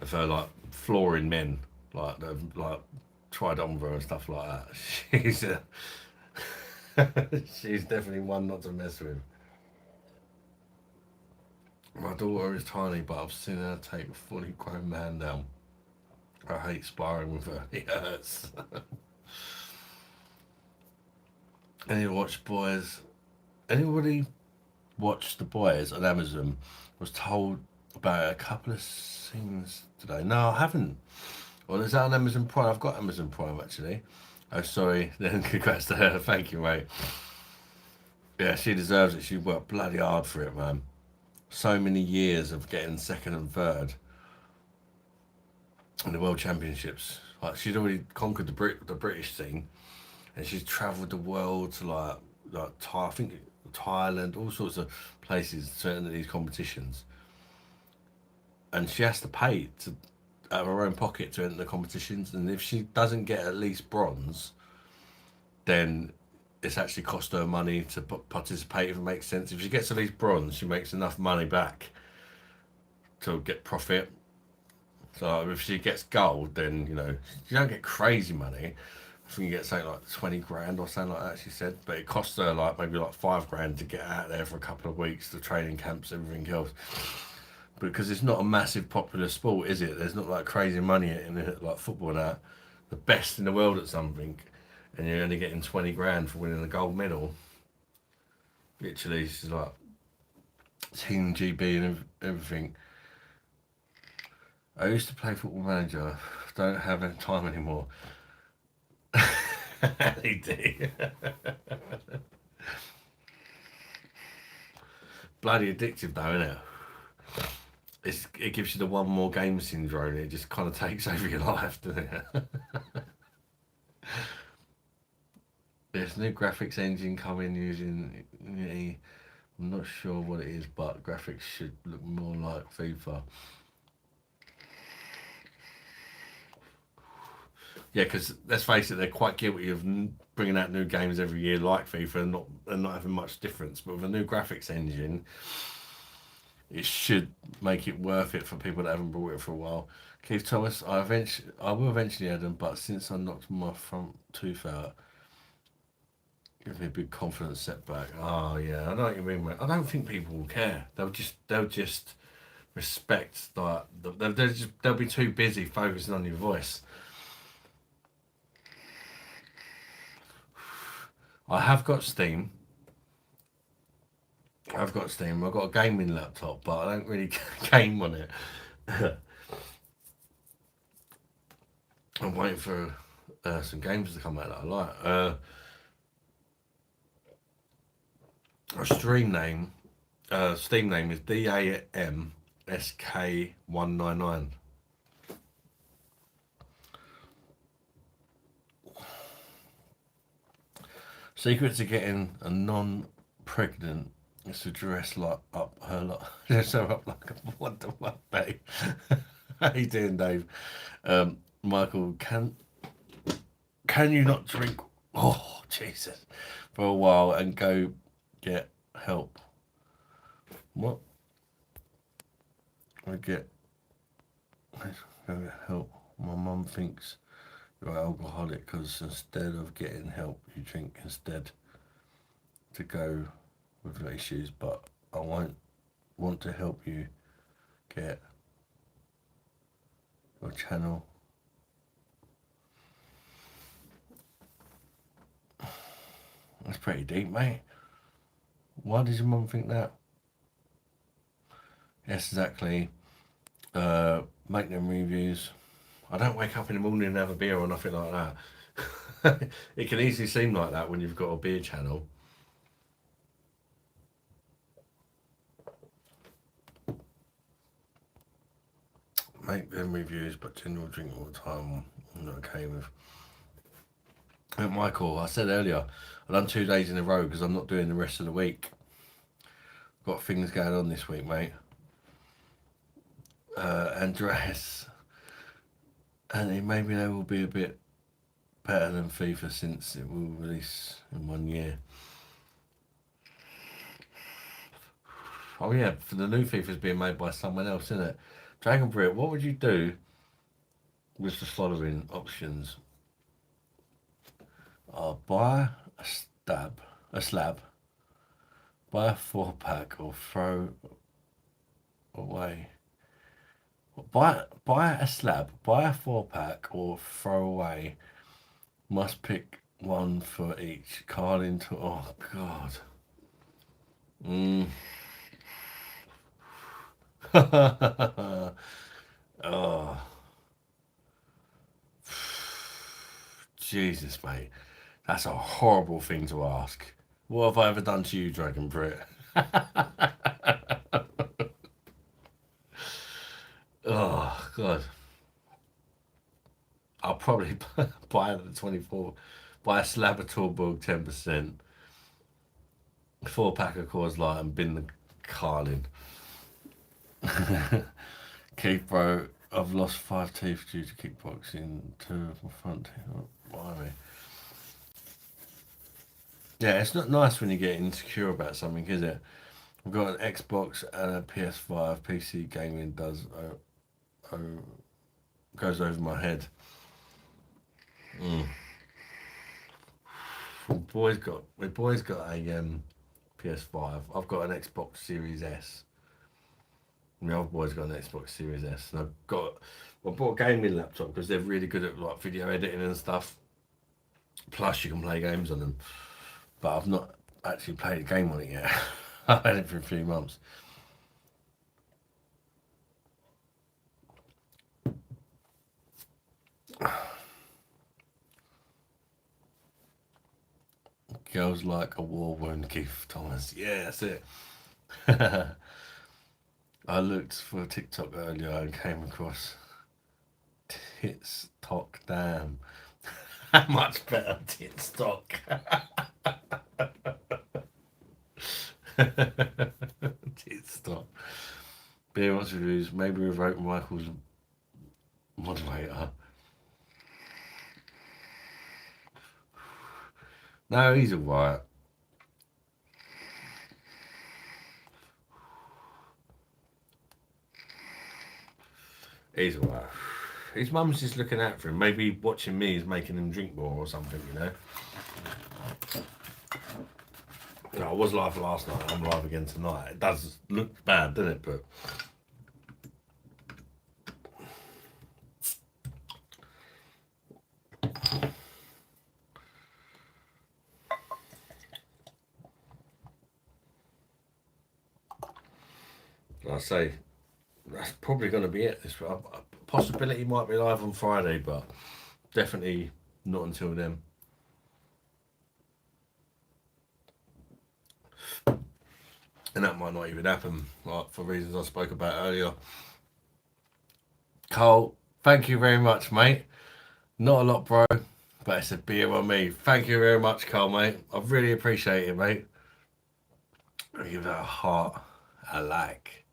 of her like flooring men, like they've like tried on with her and stuff like that. She's she's definitely one not to mess with. My daughter is tiny, but I've seen her take a fully grown man down. I hate sparring with her. It hurts. Any watch boys? Anybody watch the boys on Amazon? Was told about a couple of scenes today. No, I haven't. Well, is that on Amazon Prime? I've got Amazon Prime actually. Oh, sorry. Then congrats to her. Thank you, mate. Yeah, she deserves it. She worked bloody hard for it, man. So many years of getting second and third in the World Championships. Like she'd already conquered the British scene, and she's travelled the world to I think Thailand, all sorts of places to enter these competitions. And she has to pay to out of her own pocket to enter the competitions. And if she doesn't get at least bronze, then it's actually cost her money to participate, if it makes sense. If she gets at least bronze, she makes enough money back to get profit. So if she gets gold, then you don't get crazy money. I think you get something like 20 grand or something like that. She said, but it costs her like maybe like 5 grand to get out there for a couple of weeks, the training camps, everything else. Because it's not a massive popular sport, is it? There's not like crazy money in it like football and that. The best in the world at something, and you're only getting 20 grand for winning a gold medal. Literally, it's like Team GB and everything. I used to play Football Manager. Don't have any time anymore. He did. Bloody addictive though, isn't it? It gives you the one more game syndrome. It just kind of takes over your life, doesn't it? There's new graphics engine coming using Unity. I'm not sure what it is, but graphics should look more like FIFA. Yeah, because let's face it, they're quite guilty of bringing out new games every year like FIFA and not having much difference. But with a new graphics engine, it should make it worth it for people that haven't bought it for a while. Keith Thomas, I will eventually add them, but since I knocked my front tooth out, give me a big confidence setback. Oh yeah, I know what you mean, mate. I don't think people will care. They'll just respect that. They'll be too busy focusing on your voice. I have got Steam. I've got Steam. I've got a gaming laptop, but I don't really game on it. I'm waiting for some games to come out that I like. A Steam name is DAMSK199. Secret to getting a non-pregnant is to dress like up her lot, dress her up like a Wonder Woman, babe. How you doing, Dave? Michael, can you not drink? Oh Jesus, for a while and go get help. What? I get help. My mum thinks you're an alcoholic because instead of getting help, you drink instead to go with the issues. But I won't want to help you get your channel. That's pretty deep, mate. Why does your mum think that? Yes, exactly. Make them reviews. I don't wake up in the morning and have a beer or nothing like that. It can easily seem like that when you've got a beer channel. Make them reviews, but general drink all the time. I'm not okay with. And Michael, I said earlier, I've done 2 days in a row because I'm not doing the rest of the week. Got things going on this week, mate. Andreas, and maybe they will be a bit better than FIFA since it will release in 1 year. Oh yeah, for the new FIFA's being made by someone else, isn't it? Dragon Brit, what would you do with the following options? Buy a slab, buy a 4-pack or throw away. Buy a slab, buy a 4-pack or throw away. Must pick one for each. Card into. Oh God. Oh. Jesus, mate. That's a horrible thing to ask. What have I ever done to you, Dragon Brit? Oh, God. I'll probably buy the 24, buy a slab of Torborg 10%, 4-pack of Coors Light and bin the Carlin. Keith, bro, I've lost 5 teeth due to kickboxing, 2 of my front teeth. Oh, blimey. Yeah, it's not nice when you get insecure about something, is it? I've got an Xbox and a PS5. PC gaming uh, goes over my head. Mm. My boy's got a PS5. I've got an Xbox Series S. My old boy's got an Xbox Series S, and I bought a gaming laptop because they're really good at like video editing and stuff. Plus, you can play games on them. But I've not actually played a game on it yet. I've had it for a few months. Girls like a war wound, Keith Thomas. Yeah, that's it. I looked for TikTok earlier and came across Tits Talk Damn. Much better Tits Talk. Tits Talk. Beer wants reviews. Maybe revoke Michael's moderator. No, he's alright. He's alright. His mum's just looking out for him. Maybe watching me is making him drink more or something, you know. I was live last night. I'm live again tonight. It does look bad, doesn't it? But like I say, that's probably going to be it. This possibility might be live on Friday, but definitely not until then. And that might not even happen, like for reasons I spoke about earlier. Carl, thank you very much, mate. Not a lot, bro, but it's a beer on me. Thank you very much, Carl, mate. I really appreciate it, mate. I give that a heart, a like.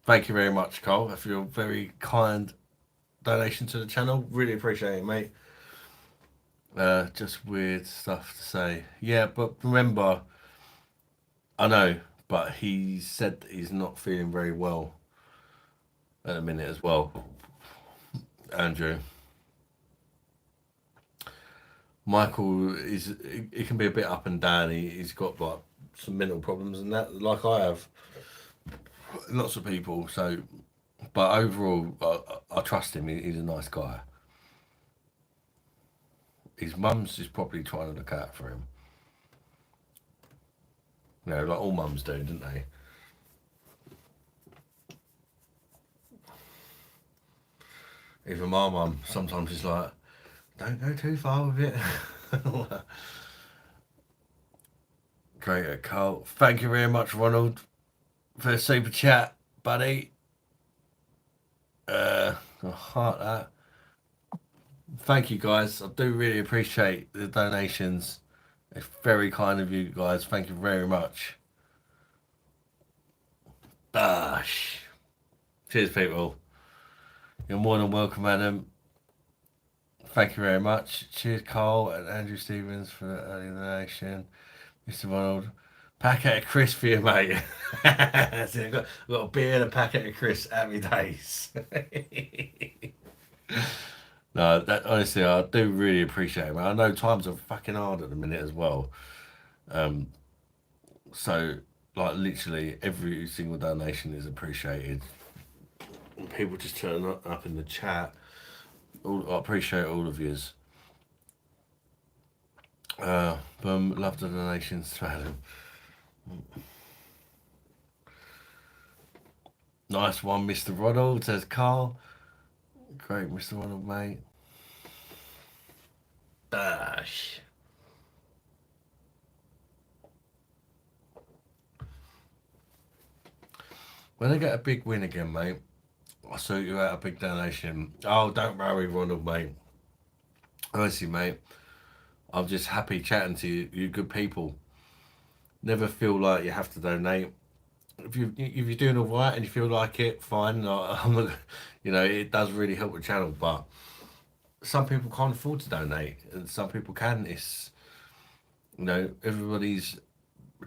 Thank you very much, Carl, for your very kind donation to the channel. Really appreciate it, mate. Just weird stuff to say. Yeah, but remember, I know, but he said that he's not feeling very well at the minute as well, Andrew. Michael is, it can be a bit up and down. He's got like some mental problems and that, like I have. Lots of people. So, but overall, I trust him. He's a nice guy. His mum's just probably trying to look out for him. You know, like all mums do, don't they? Even my mum sometimes is like, don't go too far with it. Great, Carl. Thank you very much, Ronald, for the super chat, buddy. I heart that. Thank you, guys. I do really appreciate the donations. It's very kind of you guys. Thank you very much. Bosh. Cheers, people. You're more than welcome, Adam. Thank you very much. Cheers, Carl and Andrew Stevens, for the early donation. Mr. Ronald. Packet of crisps for you, mate. See, I've got a beer and a packet of crisps every days. No, that honestly, I do really appreciate it, man. I know times are fucking hard at the minute as well. Um, so, like, literally every single donation is appreciated. And people just turn up in the chat. I appreciate all of yous. Boom, love the donations to Adam. Nice one, Mr. Ronald, says Carl. Great, Mr. Ronald, mate. Dash. When I get a big win again, mate, I'll sort you out a big donation. Oh, don't worry, Ronald, mate. Honestly, mate, I'm just happy chatting to you. You good people. Never feel like you have to donate. If you're doing all right and you feel like it, fine. I'm not, you know, it does really help the channel. But some people can't afford to donate, and some people can. Everybody's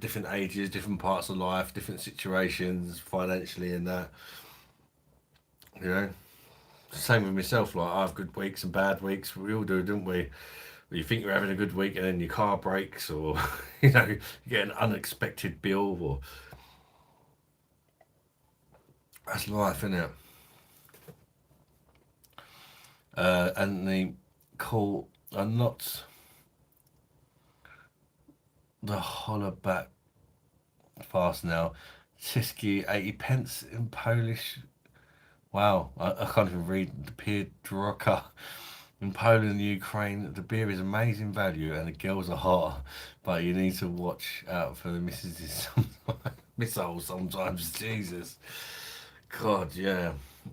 different ages, different parts of life, different situations financially, and that. You know, same with myself. Like I have good weeks and bad weeks. We all do, don't we? You think you're having a good week, and then your car breaks, or you get an unexpected bill, or that's life, isn't it? And the call are not the holler back fast now. Tiski 80 pence in Polish. Wow, I can't even read the Pier Droka. In Poland and Ukraine, the beer is amazing value and the girls are hot, but you need to watch out for the misses missiles sometimes. Jesus. God, yeah.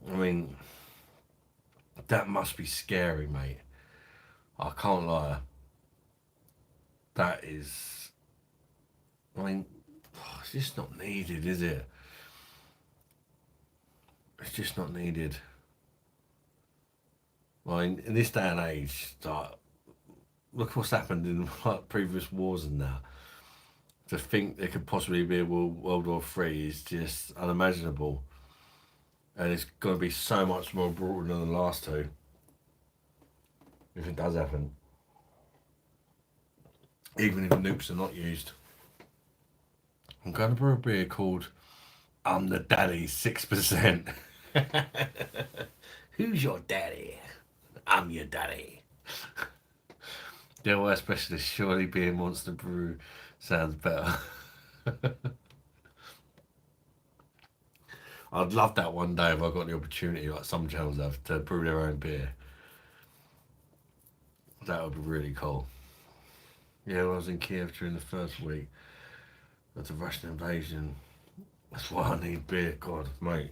I mean, that must be scary, mate. I can't lie. That is. I mean, it's just not needed, is it? It's just not needed. I mean, in this day and age, like, look what's happened in like previous wars and that. To think there could possibly be a World War Three is just unimaginable, and it's going to be so much more brutal than the last two if it does happen. Even if nukes are not used. I'm going to brew a beer called "I'm the Daddy 6%." Who's your daddy? I'm your daddy. DIY specialist, surely beer monster brew sounds better. I'd love that one day if I got the opportunity, like some channels have, to brew their own beer. That would be really cool. Yeah, when I was in Kiev during the first week of the Russian invasion, that's why I need beer. God, mate.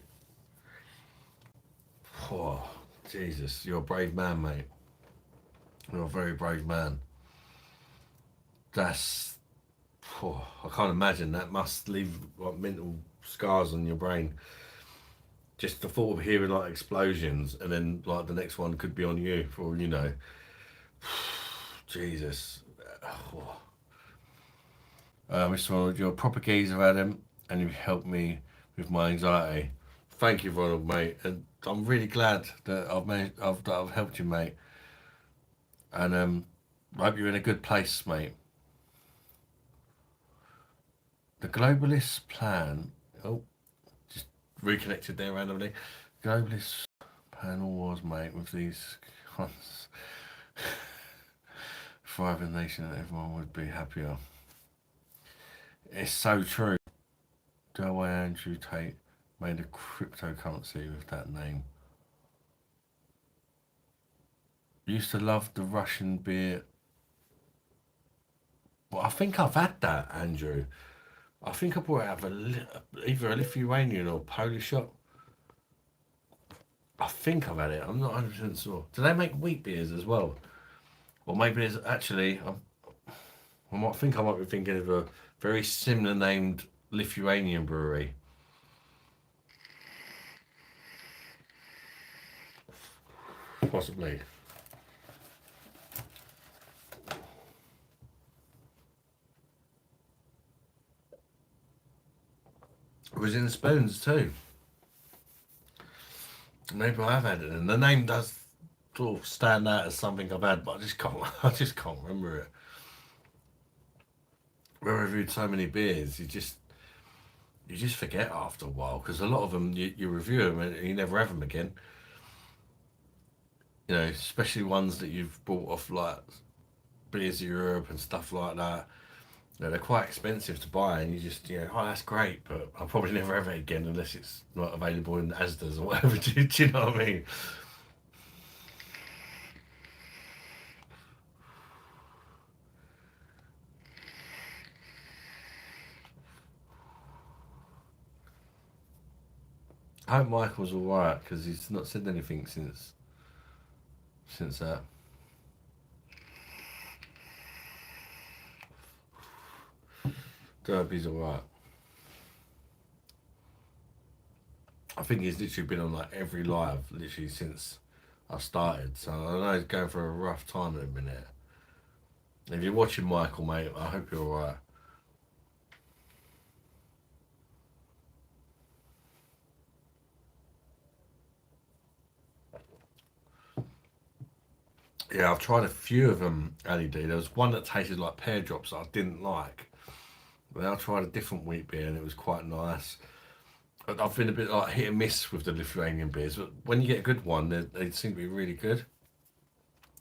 Oh, Jesus, you're a brave man, mate. You're a very brave man. That's. Oh, I can't imagine that must leave like mental scars on your brain. Just the thought of hearing like explosions and then like the next one could be on you, for all you know. Jesus. Oh. Mr. Ronald, you're a proper geezer, Adam, and you've helped me with my anxiety. Thank you, Ronald, mate, and I'm really glad that I've helped you, mate. And I hope you're in a good place, mate. The globalist plan. Oh, just reconnected there randomly. Globalist plan was, mate, with these cons. Thriving nation, everyone would be happier. It's so true. Delaware Andrew Tate made a cryptocurrency with that name. Used to love the Russian beer. Well, I think I've had that, Andrew. I think I bought it out of either a Lithuanian or Polish shop. I think I've had it. I'm not 100% sure. Do they make wheat beers as well? Or maybe there's actually, I might think I might be thinking of a very similar named Lithuanian brewery. Possibly. It was in the spoons too. Maybe I have had it, and the name does sort of stand out as something I've had, but I just can't. I just can't remember it. We reviewed so many beers, you just forget after a while because a lot of them you review them and you never have them again. Especially ones that you've bought off like Beers Europe and stuff like that. They're quite expensive to buy, and you just oh that's great, but I'll probably never have it again unless it's not available in Asda's or whatever. Do you know what I mean? I hope Michael's all right because he's not said anything since that. Derby's all right. I think he's literally been on like every live literally since I started. So I know he's going for a rough time at the minute. If you're watching, Michael, mate, I hope you're alright. Yeah, I've tried a few of them, LED. There was one that tasted like pear drops that I didn't like. But then I tried a different wheat beer and it was quite nice. I've been a bit like hit and miss with the Lithuanian beers, but when you get a good one, they seem to be really good.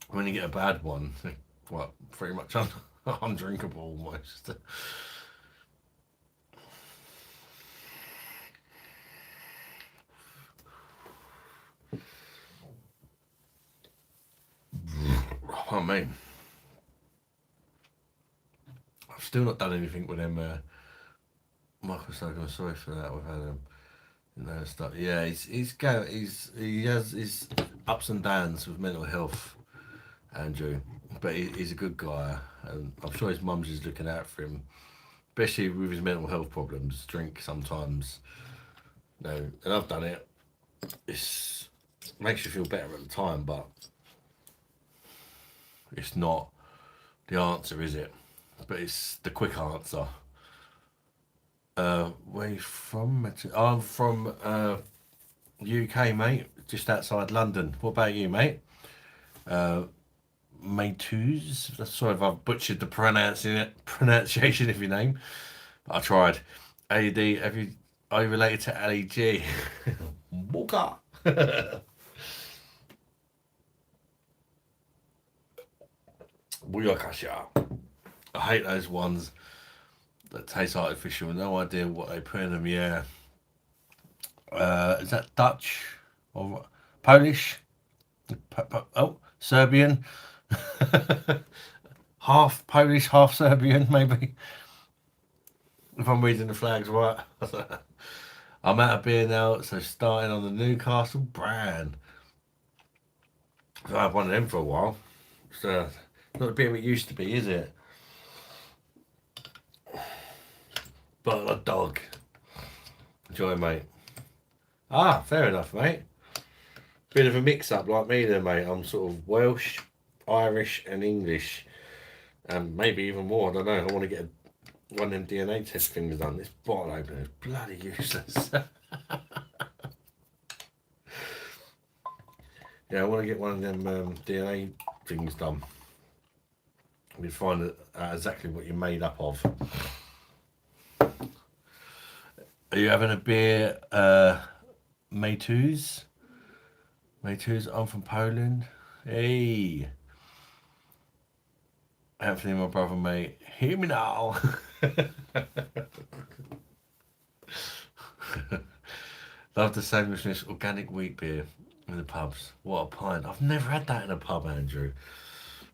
When you get a bad one, they're well, pretty much undrinkable almost. I mean, I've still not done anything with them. Michael Stoker, sorry for that. We've had stuff. Yeah, he has his ups and downs with mental health, Andrew, but he's a good guy, and I'm sure his mum's just looking out for him, especially with his mental health problems. Drink sometimes, and I've done it. It's makes you feel better at the time, but it's not the answer, is it? But it's the quick answer. Where you from? I'm from UK, mate, just outside London. What about you, mate? Uh, Matus. Sorry if I've butchered the pronunciation of your name. But I tried. AD, are you related to Ali G? Walker. Booyakasha. I hate those ones that taste artificial. No idea what they put in them. Yeah. Is that Dutch or Polish? Oh, Serbian. Half Polish, half Serbian, maybe. If I'm reading the flags right. I'm out of beer now, so starting on the Newcastle brand. So I've had one of them for a while. It's not the beer it used to be, is it? But a dog. Enjoy, mate. Ah, fair enough, mate. Bit of a mix up like me then, mate. I'm sort of Welsh, Irish, and English. And maybe even more. I don't know. I want to get one of them DNA test things done. This bottle opener is bloody useless. Yeah, I want to get one of them DNA things done. We find exactly what you're made up of. Are you having a beer, Maytus? Maytus, I'm from Poland. Hey, Anthony, my brother, mate. Hear me now. Love the sandwichness, organic wheat beer in the pubs. What a pint. I've never had that in a pub, Andrew.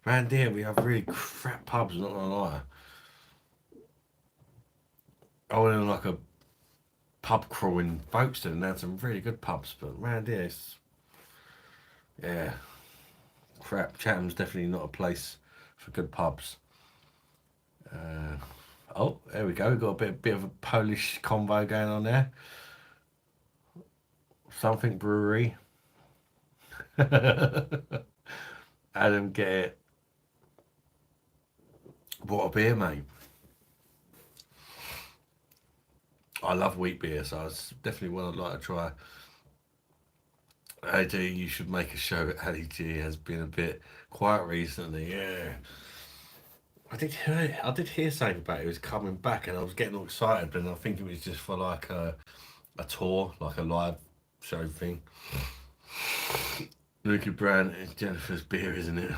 Round here, we have really crap pubs, not gonna lie. I went in like a pub crawl in Folkestone and had some really good pubs, but round here, yeah, crap. Chatham's definitely not a place for good pubs. Uh, oh, there we go. We've got a bit of a Polish convo going on there. Something brewery. Adam, get it. What a beer, mate. I love wheat beer, so it's definitely one I'd like to try. AD, you should make a show. ADG has been a bit quiet recently. Yeah, I did hear something about it. It was coming back, and I was getting all excited, but I think it was just for like a tour, like a live show thing. Lucky Brand is Jennifer's beer, isn't it?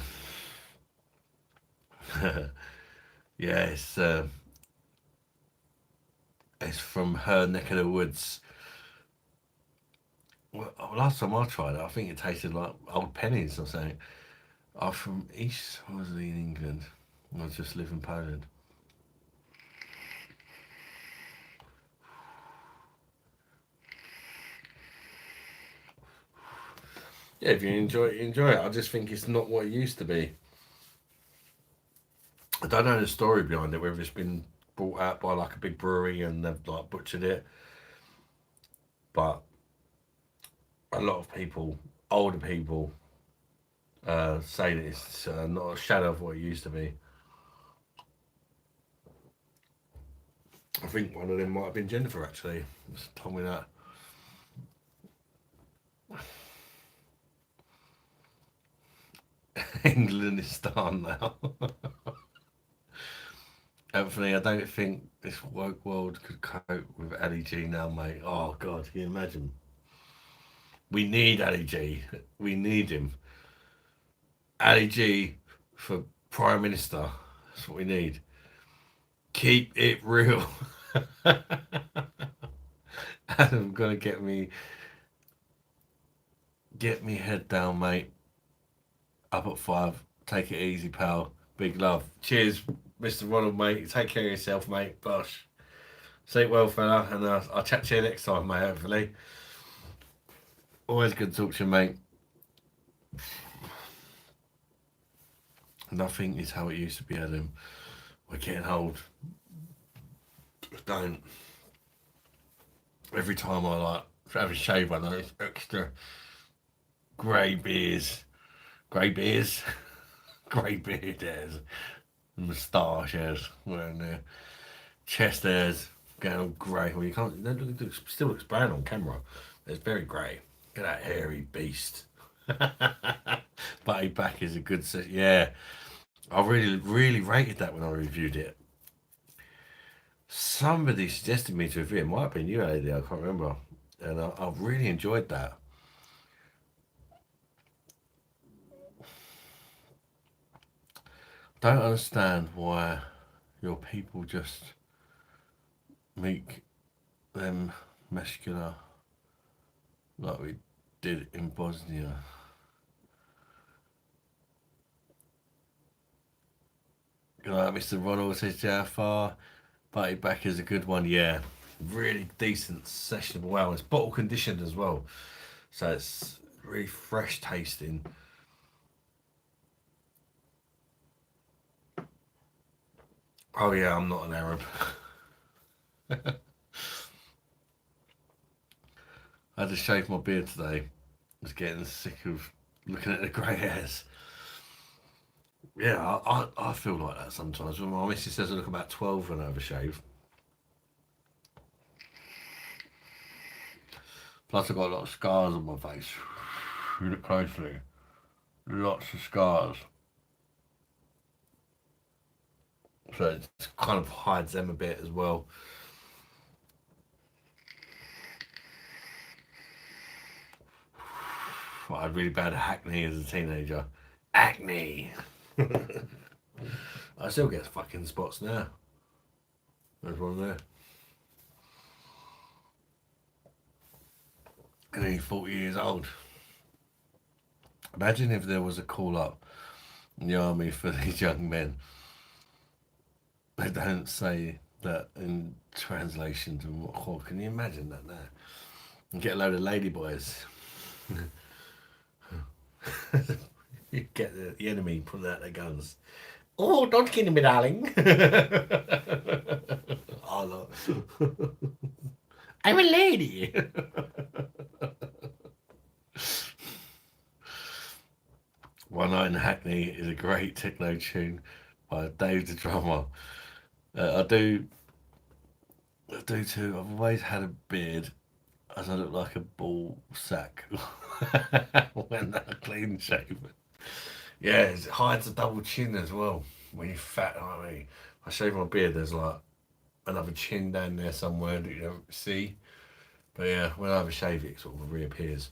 Yeah, it's from her neck of the woods. Well, last time I tried it, I think it tasted like old pennies or something. I'm from East Horsley in England. I just live in Poland. Yeah, if you enjoy it, you enjoy it. I just think it's not what it used to be. I don't know the story behind it, whether it's been brought out by like a big brewery and they've like butchered it, but a lot of people, older people, say that it's not a shadow of what it used to be. I think one of them might have been Jennifer actually. Just told me that. England is starting now. Hopefully, I don't think this woke world could cope with Ali G now, mate. Oh God, can you imagine? We need Ali G. We need him. Ali G for Prime Minister. That's what we need. Keep it real. Adam, gonna get me head down, mate. Up at 5. Take it easy, pal. Big love. Cheers, Mr. Ronald, mate. Take care of yourself, mate. Bosh. Sleep well, fella, and I'll chat to you next time, mate. Hopefully. Always good to talk to you, mate. Nothing is how it used to be, Adam. We're getting old. Don't. Every time I have a shave, I know it's extra grey beers. Grey beers? Grey beard hairs. Moustache hairs. Wearing their chest hairs. Getting all grey. Well, you can't. It still looks brown on camera. It's very grey. Look at that hairy beast. Butty back is a good set. Yeah. I really rated that when I reviewed it. Somebody suggested me to review it. It might have been you, lady. I can't remember. And I really enjoyed that. Don't understand why your people just make them muscular like we did in Bosnia. Good night, Mr. Ronald says Jafar. Butty back is a good one, yeah. Really decent sessionable. Wow, it's bottle conditioned as well. So it's really fresh tasting. Oh yeah, I'm not an Arab. I had to shave my beard today. I was getting sick of looking at the grey hairs. Yeah, I feel like that sometimes. When my missus says I look about 12 when I have a shave. Plus, I've got a lot of scars on my face. If you look closely, lots of scars. So it kind of hides them a bit as well. I had really bad acne as a teenager. Acne! I still get fucking spots now. There's one there. And he's 40 years old. Imagine if there was a call up in the army for these young men. They don't say that in translation to what. Can you imagine that now? And get a load of ladyboys. You get the enemy pulling out their guns. Oh, don't kill me, darling. Oh, no. I'm a lady. One Night in Hackney is a great techno tune by Dave the Drummer. I do too. I've always had a beard as I look like a ball sack when I'm clean shaven. Yeah, it hides a double chin as well when you're fat like me. I shave my beard, there's like another chin down there somewhere that you don't see. But yeah, when I have a shave, it sort of reappears.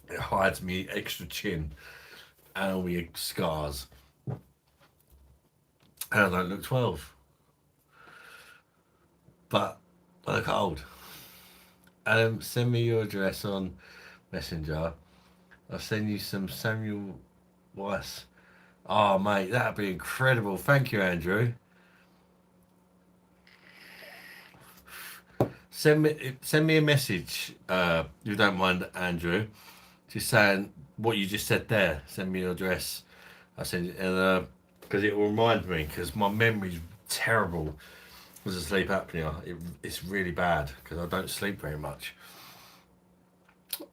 It hides me extra chin and all my scars. And I don't look 12. But I look old. Send me your address on Messenger. I'll send you some Samuel Weiss. Oh, mate, that'd be incredible. Thank you, Andrew. Send me a message, if you don't mind, Andrew. Just saying what you just said there. Send me your address. I send it, and because it will remind me. Because my memory's terrible with the sleep apnea. It's really bad because I don't sleep very much.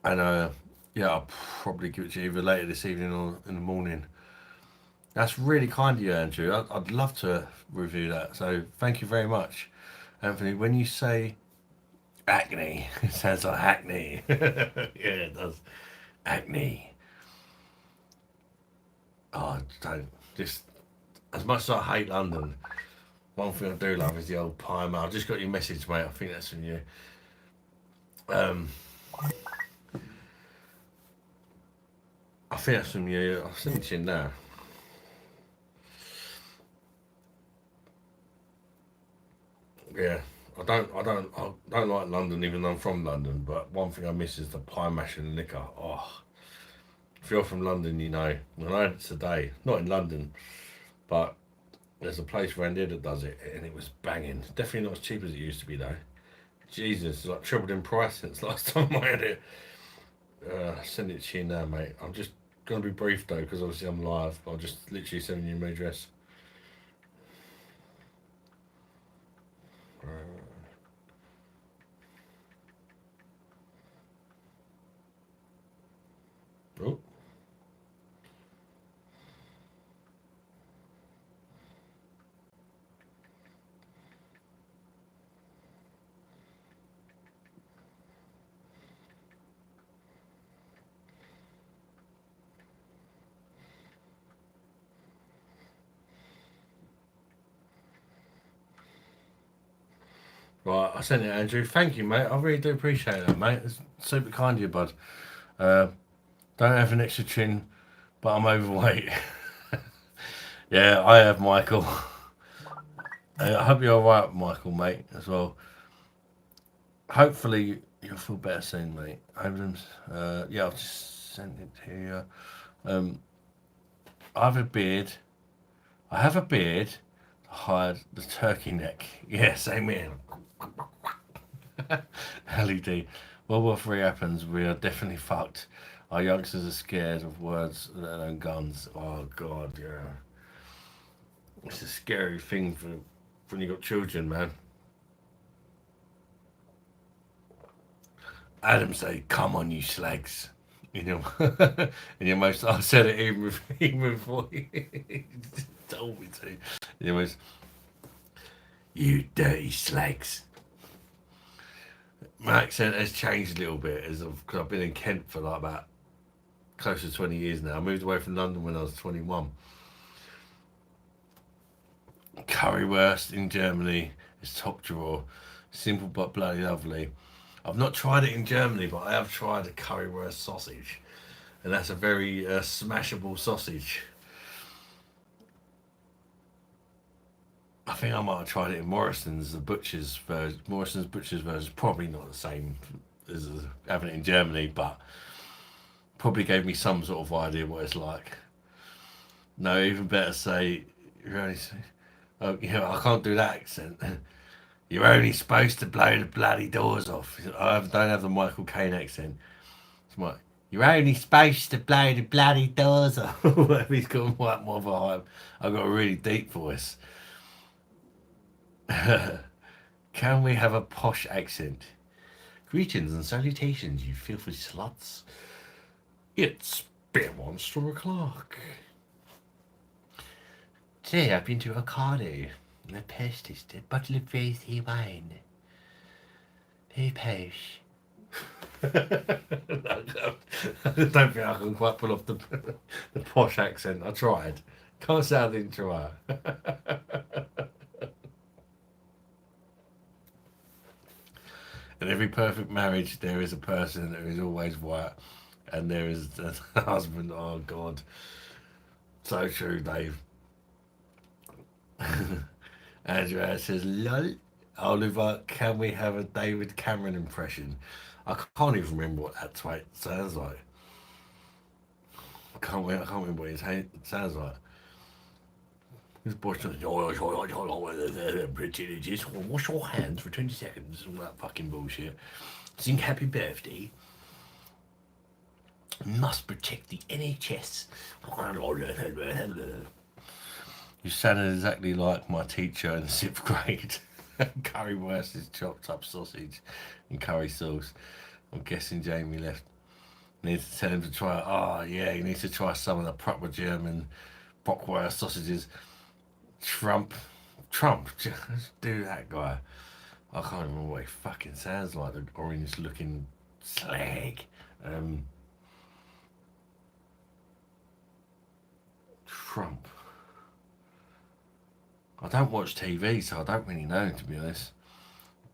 And yeah, I'll probably give it to you either later this evening or in the morning. That's really kind of you, Andrew. I'd love to review that. So thank you very much, Anthony. When you say acne, it sounds like acne. Yeah, it does. Acne. Oh, don't just as much as I hate London. One thing I do love is the old pie. Mate. I just got your message, mate. I think that's from you. Um, I think that's from you. I'll send it to you now. Yeah, I don't like London, even though I'm from London. But one thing I miss is the pie mash and liquor. Oh, if you're from London, you know. And I had it today, not in London, but there's a place around here that does it, and it was banging. Definitely not as cheap as it used to be though. Jesus, it's like tripled in price since last time I had it. Send it to you now, mate. I'm just gonna be brief though, because obviously I'm live. I'll just literally send you my address. Uh, oh, right. I sent it, Andrew. Thank you, mate. I really do appreciate that, mate. It's super kind of you, bud. Uh, don't have an extra chin, but I'm overweight. Yeah, I have, Michael. I hope you're alright, Michael, mate, as well. Hopefully, you'll feel better soon, mate. Yeah, I've just sent it to you. Um, I have a beard. I have a beard to hide the turkey neck. Yeah, same here. LED. World War Three happens. We are definitely fucked. Our youngsters are scared of words, let alone guns. Oh God, yeah. It's a scary thing for when you got children, man. Adam say, "Come on, you slags." You know, and you most I said it even before he told me to. It was, "You dirty slags." My accent has changed a little bit as because I've been in Kent for like about close to 20 years now. I moved away from London when I was 21. Currywurst in Germany is top drawer. Simple but bloody lovely. I've not tried it in Germany, but I have tried a currywurst sausage, and that's a very smashable sausage. I think I might have tried it in Morrison's, the butcher's version. Morrison's butcher's version is probably not the same as having it in Germany, but probably gave me some sort of idea what it's like. No, even better say, you're only, oh, I can't do that accent. You're only supposed to blow the bloody doors off. Don't have the Michael Caine accent. It's like, you're only supposed to blow the bloody doors off. Whatever he's got more of a hype. I've got a really deep voice. Can we have a posh accent? Greetings and salutations, you filthy sluts. It's Beer Monster o'clock. Today I've been to Ocado and I purchased a bottle of rosé wine. Very posh. I don't think I can quite pull off the posh accent. I tried. Can't say I didn't try. In every perfect marriage, there is a person who is always white, and there is a husband. Oh God, so true, Dave. Andrea says, "Lol." Oliver, can we have a David Cameron impression? I can't even remember what that twat sounds like. I can't remember what it sounds like. This boy says, British, wash your hands for 20 seconds. All that fucking bullshit. Sing happy birthday. Must protect the NHS. You sounded exactly like my teacher in the 6th grade. Currywurst is chopped up sausage and curry sauce. I'm guessing Jamie left. Need to tell him to try. Oh yeah, he needs to try some of the proper German Bockwurst sausages. Trump, just do that guy. I can't remember what he fucking sounds like. The orange-looking slag. Um, Trump. I don't watch TV, so I don't really know, to be honest.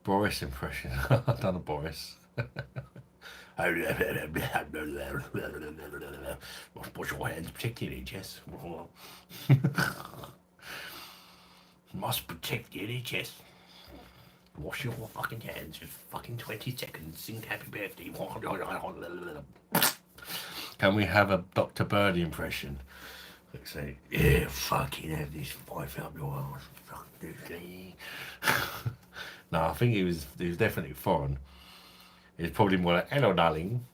Boris impression. I've done a Boris. Wash your hands particularly, Jess. Must protect the NHS. Wash your fucking hands for fucking 20 seconds. Sing happy birthday. Can we have a Dr. Birdie impression? Like say, yeah, fucking have this pipe up your arse. Fucking no, I think he was definitely foreign. He's probably more like, hello, darling.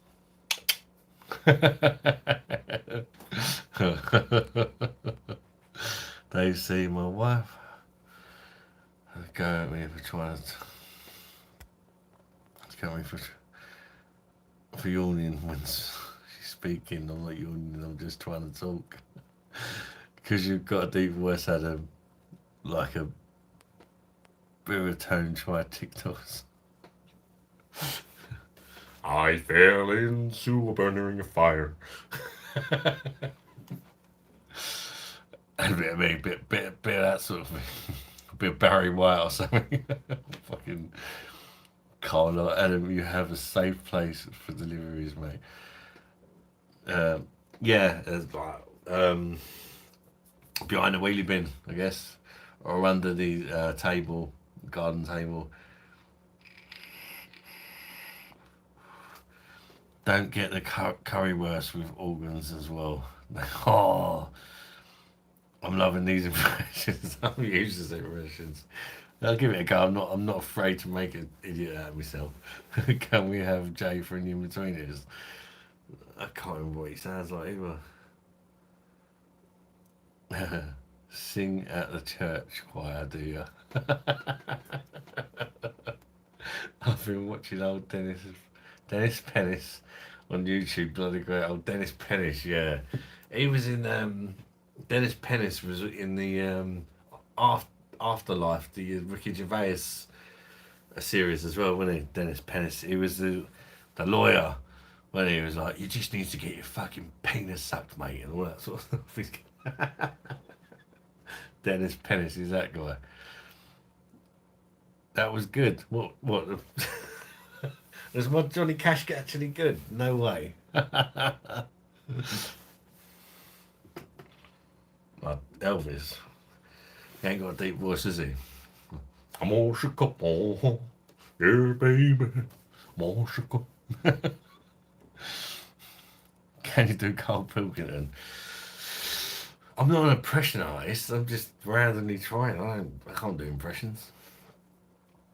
They see my wife go at me for trying to go at me for yawning when she's speaking. I'm not yawning, I'm just trying to talk. Because you've got a deep voice, Adam, like a baritone try TikToks. I fell into a burning fire. And a bit of that sort of thing. A bit of Barry White or something. Fucking Carla, Adam, you have a safe place for deliveries, mate. Yeah, it's like behind the wheelie bin, I guess, or under the table, garden table. Don't get the currywurst with organs as well. Oh, I'm loving these impressions. I'm used to impressions. I'll give it a go. I'm not afraid to make an idiot out of myself. Can we have Jay for an in-betweeners? I can't remember what he sounds like either. Sing at the church choir, do you? I've been watching old Dennis Pennis on YouTube. Bloody great old Dennis Pennis. Yeah, he was in. Dennis Pennis was in the Afterlife, the Ricky Gervais series as well, wasn't he? Dennis Pennis. He was the lawyer when he was like, "You just need to get your fucking penis sucked, mate," and all that sort of stuff. Dennis Pennis is that guy. That was good. What? Was my Johnny Cash actually good? No way. Elvis. He ain't got a deep voice, is he? I'm all shook up. Oh, yeah, baby. I'm all shook up. Can you do Carl Pilkington? I'm not an impression artist. I'm just randomly trying. I can't do impressions.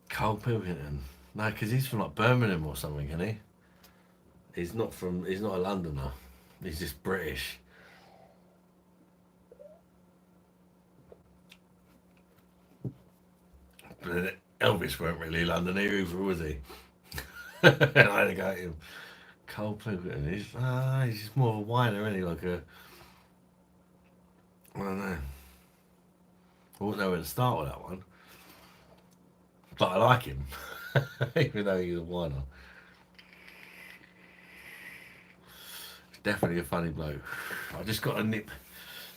Carl Pilkington. No, because he's from like Birmingham or something, isn't he? He's not from. He's not a Londoner. He's just British. But Elvis weren't really London either, was he? And I had to go at him. Carl Pilkington. He's just more of a whiner, isn't he? Like a. I don't know. I wouldn't know where to start with that one. But I like him, even though he's a whiner. He's definitely a funny bloke. I just got a nip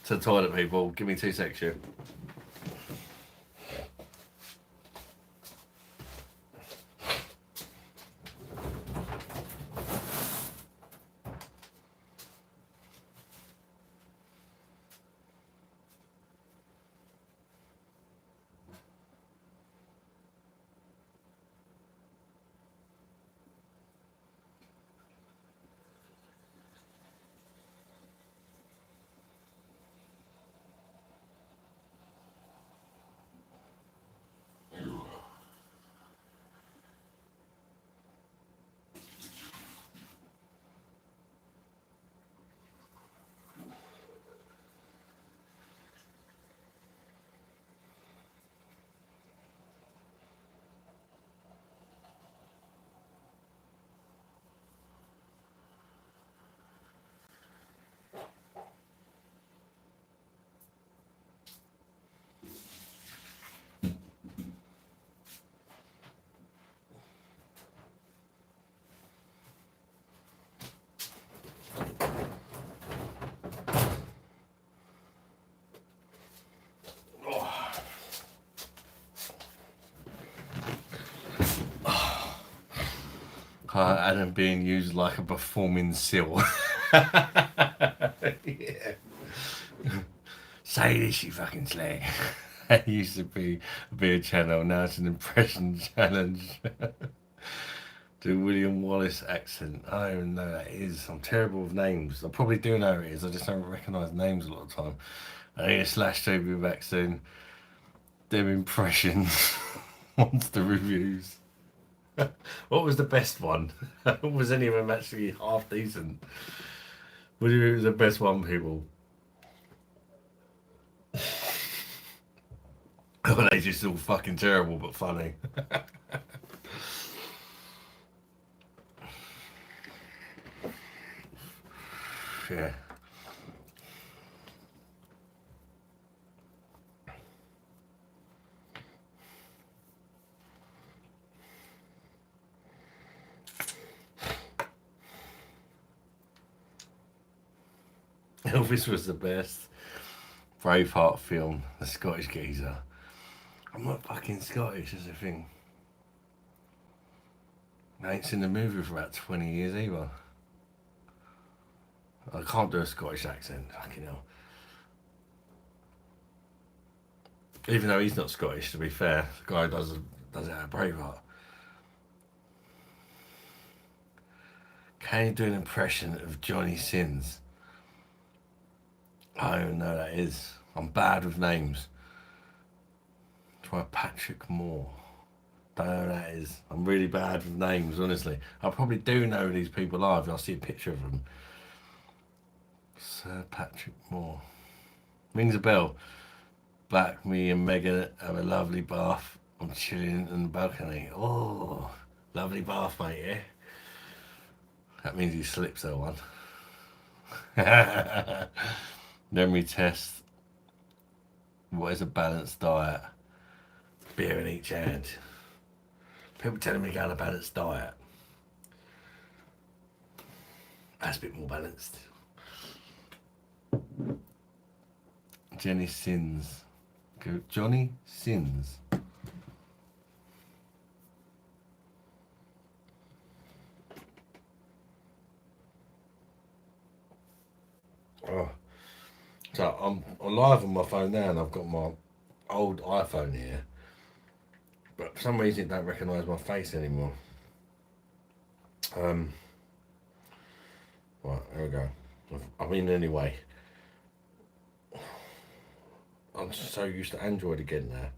to the toilet, people. Give me 2 secs here. And then being used like a performing seal. Yeah. Say this, you fucking slag. It used to be a channel, now it's an impression challenge. Do William Wallace accent. I don't even know who that is. I'm terrible with names. I probably do know who it is. I just don't recognise names a lot of the time. I need a slash to be back soon. Them impressions. Monster reviews. What was the best one? Was any of them actually half decent? What do you think was the best one, people? Or are they just all fucking terrible but funny? Yeah. Elvis was the best. Braveheart film, the Scottish geezer. I'm not fucking Scottish, is the thing. I ain't seen the movie for about 20 years either. I can't do a Scottish accent, fucking hell. Even though he's not Scottish, to be fair, the guy does it out of Braveheart. Can you do an impression of Johnny Sins? I don't even know who that is. I'm bad with names. Try Patrick Moore. Don't know who that is. I'm really bad with names, honestly. I probably do know who these people are if I see a picture of them. Sir Patrick Moore. Rings a bell. Back, me and Megan have a lovely bath. I'm chilling in the balcony. Oh, lovely bath, mate, yeah? That means he slips that one. Memory test. What is a balanced diet? Beer in each hand. People telling me to go on a balanced diet. That's a bit more balanced. Jenny Sins. Johnny Sins. Oh. So I'm live on my phone now and I've got my old iPhone here. But for some reason it don't recognise my face anymore. Right, there we go. I'm in anyway. I'm so used to Android again now.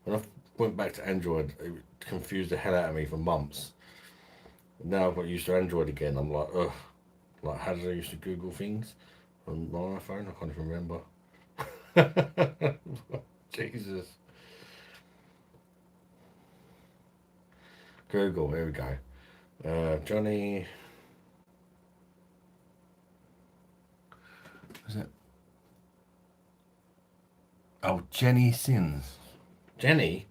When I went back to Android, it confused the hell out of me for months. Now I've got used to Android again. I'm like, ugh. Like, how did I used to Google things on my iPhone? I can't even remember. Jesus. Google, here we go. Johnny. Is it? Oh, Jenny Sins. Jenny?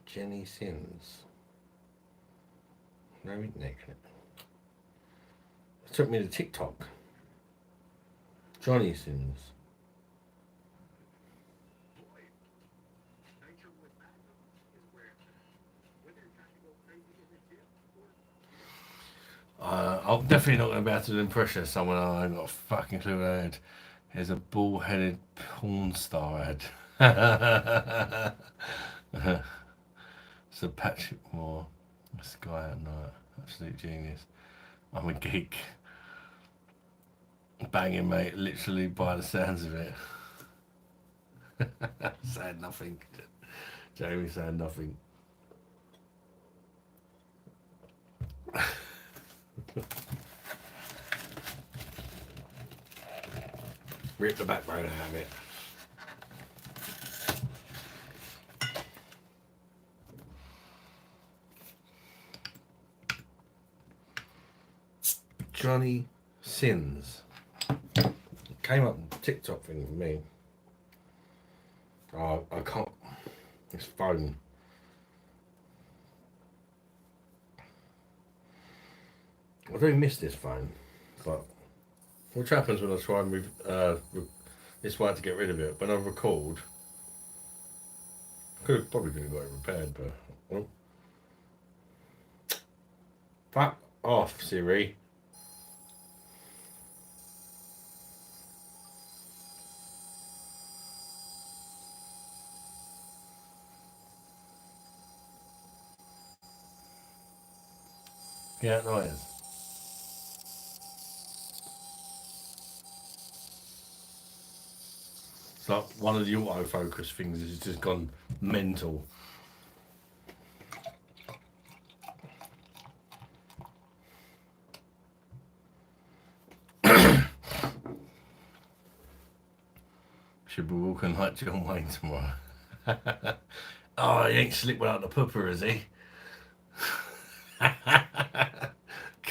Jenny Sins. No internet. It took me to TikTok. Johnny Sins. I'm definitely not going to be able to impress someone I ain't got a fucking clue what I had. Here's a bald-headed porn star ad. So Patrick Moore, Sky at Night, absolute genius. I'm a geek. Banging, mate, literally by the sounds of it. Saying nothing. Jamie saying nothing. Rip the backbone out of it. Johnny Sins. Came up TikTok thing for me. Oh, I can't. This phone. I do miss this phone, but what happens when I try and move this way to get rid of it? When I record, Probably could have got it repaired, but well, fuck off, Siri. Yeah, noise. It's like one of the autofocus things has just gone mental. Should be walking like John Wayne tomorrow. Oh, he ain't slipped without the pooper, is he?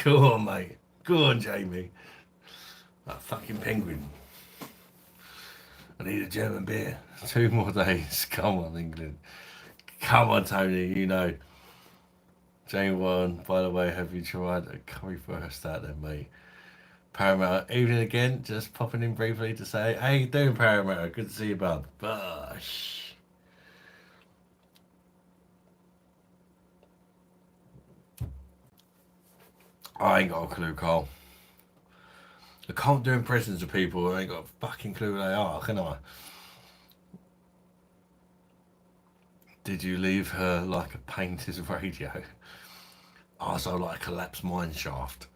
Go on, mate. Go on, Jamie. That fucking penguin. I need a German beer. 2 more days. Come on, England. Come on, Tony. You know. Jane one. By the way, have you tried a curry first out there, mate? Paramount. Evening again. Just popping in briefly to say, how you doing, Paramount? Good to see you, bud. Bosh. I ain't got a clue, Carl. I can't do impressions of people. I ain't got a fucking clue who they are, can I? Did you leave her like a painted radio? Also, like a collapsed mine shaft.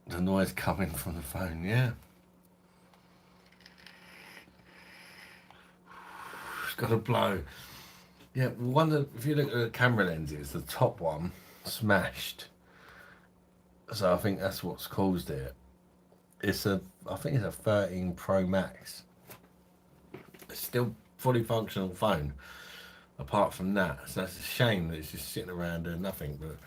The noise coming from the phone, yeah. It's got to blow. Yeah, if you look at the camera lenses, the top one smashed. So I think that's what's caused it. I think it's a 13 Pro Max. It's still fully functional phone. Apart from that, so that's a shame that it's just sitting around doing nothing. But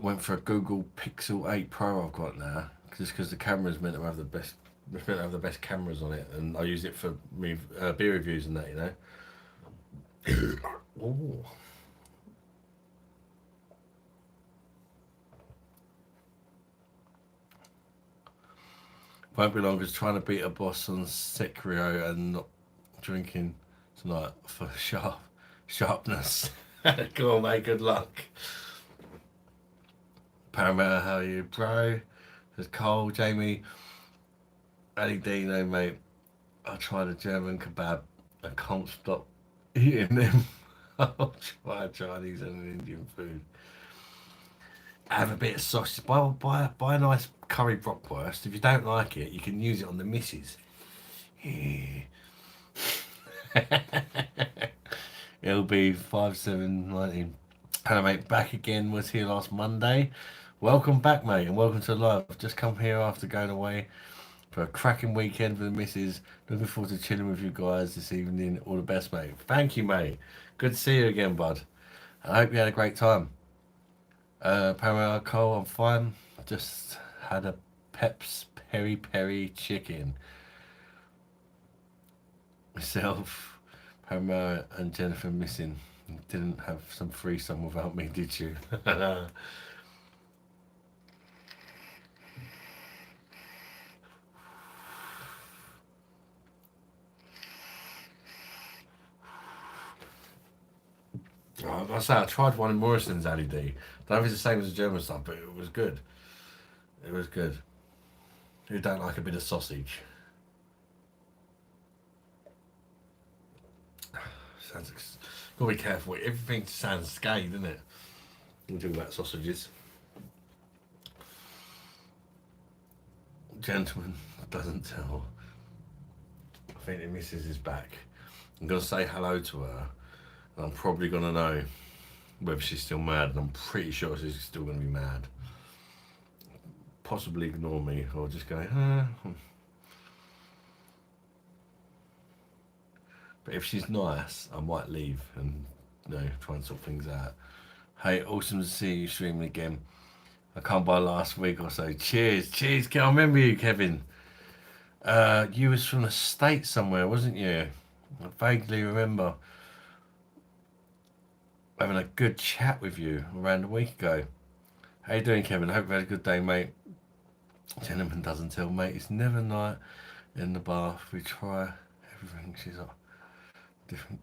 went for a Google Pixel 8 Pro. I've got now just because the camera's meant to have the best. It's meant to have the best cameras on it, and I use it for me beer reviews and that, you know. Ooh. Won't be long as trying to beat a boss on Sekiro and not drinking tonight for sharpness. Go on, mate. Good luck. Paramount, how are you, bro? There's Cole, Jamie, Ali Dino, mate. I tried a German kebab. I can't stop eating them. I'll try Chinese and Indian food. Have a bit of sausage. Buy a nice curry bratwurst. If you don't like it, you can use it on the missus. Yeah. It'll be 5719. Hello, mate. Back again. Was here last Monday. Welcome back, mate, and welcome to live. Just come here after going away for a cracking weekend for the missus. Looking forward to chilling with you guys this evening. All the best, mate. Thank you, mate. Good to see you again, bud. I hope you had a great time. Paramount Cole, I'm fine. Just had a Pep's Peri Peri chicken. Myself, Paramount, and Jennifer missing. Didn't have some threesome without me, did you? I say I tried one in Morrison's Ali D. Don't know if it's the same as the German stuff, but it was good. It was good. Who don't like a bit of sausage? Gotta be careful. Everything sounds gay, doesn't it? We talk about sausages. Gentleman doesn't tell. I think the missus is back. I'm gonna say hello to her, and I'm probably gonna know whether she's still mad, and I'm pretty sure she's still gonna be mad. Possibly ignore me or just go, But if she's nice, I might leave and try and sort things out. Hey, awesome to see you streaming again. I come by last week or so. Cheers. I remember you, Kevin. You was from the States somewhere, wasn't you? I vaguely remember having a good chat with you around a week ago. How you doing, Kevin? Hope you had a good day, mate. Gentleman doesn't tell, mate. It's never night. In the bath, we try everything. She's like different.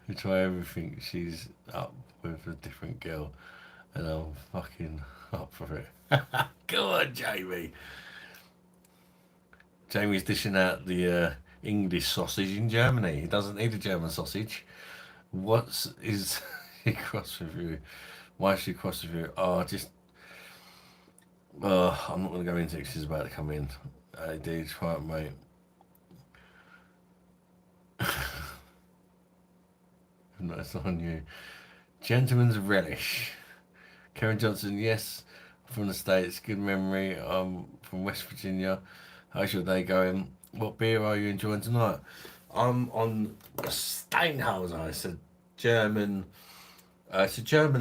We try everything. She's up with a different girl, and I'm fucking up for it. Go on, Jamie. Jamie's dishing out the English sausage in Germany. He doesn't need a German sausage. What's is he cross with you? Why is she cross with you? Oh, just. I'm not going to go into it 'cause she's about to come in. I do try it, mate. No, it's not on you. Gentleman's relish. Karen Johnson, yes, from the States. Good memory. From West Virginia. How's your day going? What beer are you enjoying tonight? I'm on a Steinhauser. It's a German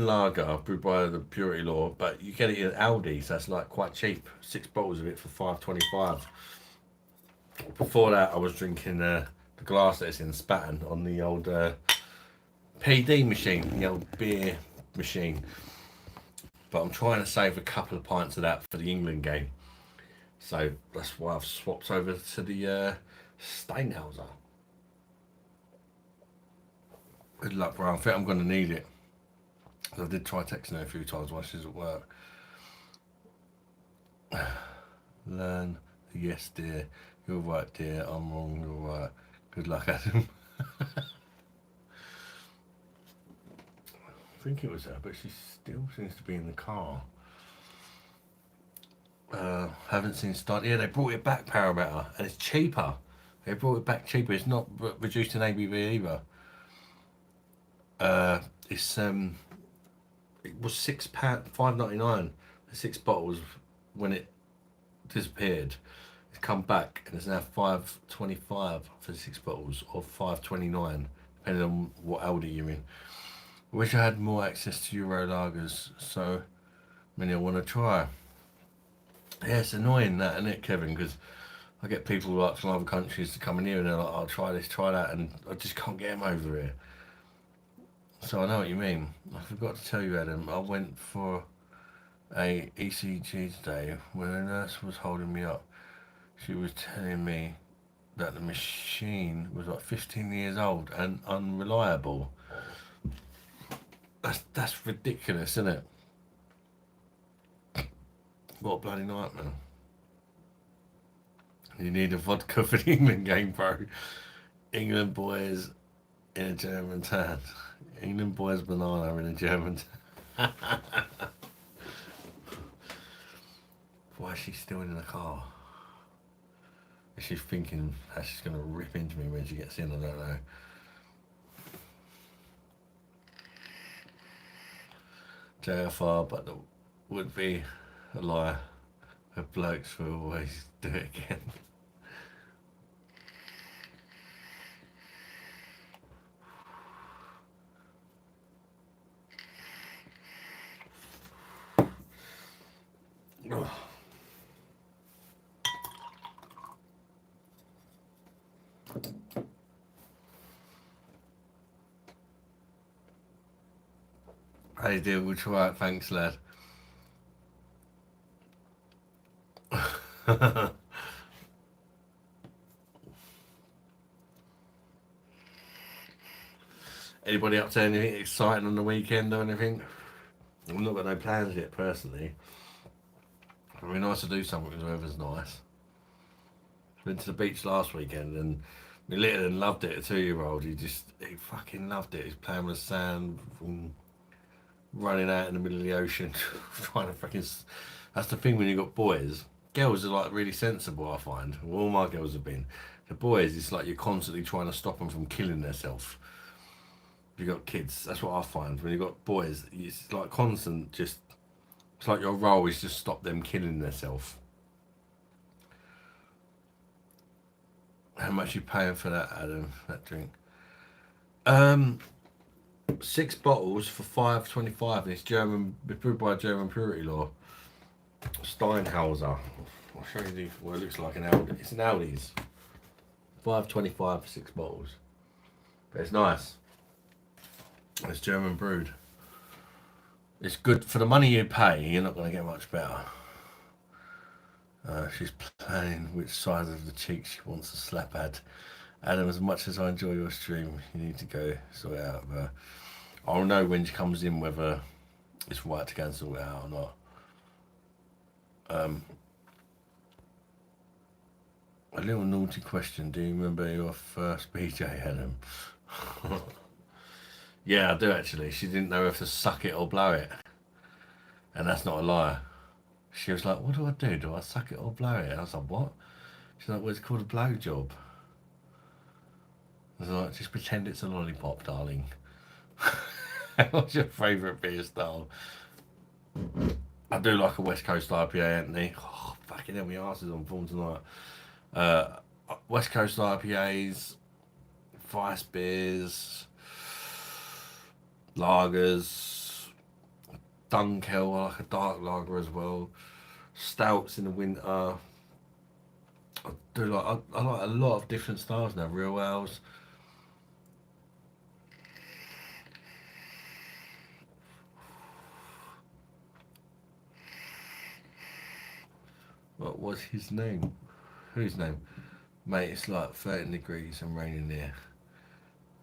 lager brewed by the Purity Law, but you get it in Aldi, so that's like quite cheap. 6 bottles of it for £5.25. Before that, I was drinking the glass that's in Spatten on the old PD machine, the old beer machine. But I'm trying to save a couple of pints of that for the England game. So that's why I've swapped over to the Steinhauser. Good luck, bro. I think I'm going to need it. I did try texting her a few times while she's at work. Learn. Yes, dear. You're right, dear. I'm wrong. You're right. Good luck, Adam. I think it was her, but she still seems to be in the car. Haven't seen start. Yeah, they brought it back, Parameter, and it's cheaper. They brought it back cheaper. It's not reduced in ABV either. It's it was £6, £5.99. The 6 bottles when it disappeared. It's come back and it's now £5.25 for the 6 bottles, or £5.29 depending on what Aldi you're in. I wish I had more access to Euro lagers, so many I want to try. Yeah, it's annoying that, isn't it, Kevin? Because I get people like from other countries to come in here and they're like, "I'll try this, try that," and I just can't get them over here. So I know what you mean. I forgot to tell you, Adam. I went for a ECG today when a nurse was holding me up. She was telling me that the machine was like 15 years old and unreliable. That's ridiculous, isn't it? What a bloody nightmare. You need a vodka for the England game, bro. England boys in a German tan. England boys banana in a German tan. Why is she still in the car? Is she thinking how she's going to rip into me when she gets in? I don't know. JFR, but it would be a lie. The blokes will always do it again. How you doing? We'll try it. Thanks, lad. Anybody up to anything exciting on the weekend or anything? I've not got no plans yet, personally. It'd be nice to do something because the weather's nice. Went to the beach last weekend and my little one loved it. A 2-year-old, he fucking loved it. He's playing with the sand, and running out in the middle of the ocean, trying to fucking. That's the thing when you got boys. Girls are like really sensible, I find. Well, all my girls have been. The boys, it's like you're constantly trying to stop them from killing themselves. You got kids, that's what I find. When you got boys, it's like constant. Just it's like your role is just stop them killing themselves. How much you paying for that, Adam? That drink? 6 bottles for £5.25. And it's German, brewed by German Purity Law. Steinhauser. I'll show you what it looks like an Aldi. It's an Aldi's. £5.25 for 6 bottles. But it's nice. It's German brewed. It's good for the money you pay. You're not going to get much better. She's planning which side of the cheek she wants to slap at. Adam, as much as I enjoy your stream, you need to go sort it out with her. I'll know when she comes in whether it's right to go and sort it out or not. A little naughty question. Do you remember your first BJ, Adam? Yeah, I do actually. She didn't know if to suck it or blow it. And that's not a lie. She was like, what do I do? Do I suck it or blow it? I was like, what? She's like, well, it's called a blow job. I was like, just pretend it's a lollipop, darling. What's your favourite beer style? I do like a West Coast IPA, Anthony. Oh, fucking hell, my arse is on form tonight. Uh, West Coast IPAs, Vice beers, lagers, Dunkel, I like a dark lager as well. Stouts in the winter. I like a lot of different styles now. Real ales. What was his name? Whose name? Mate, it's like 13 degrees and raining there.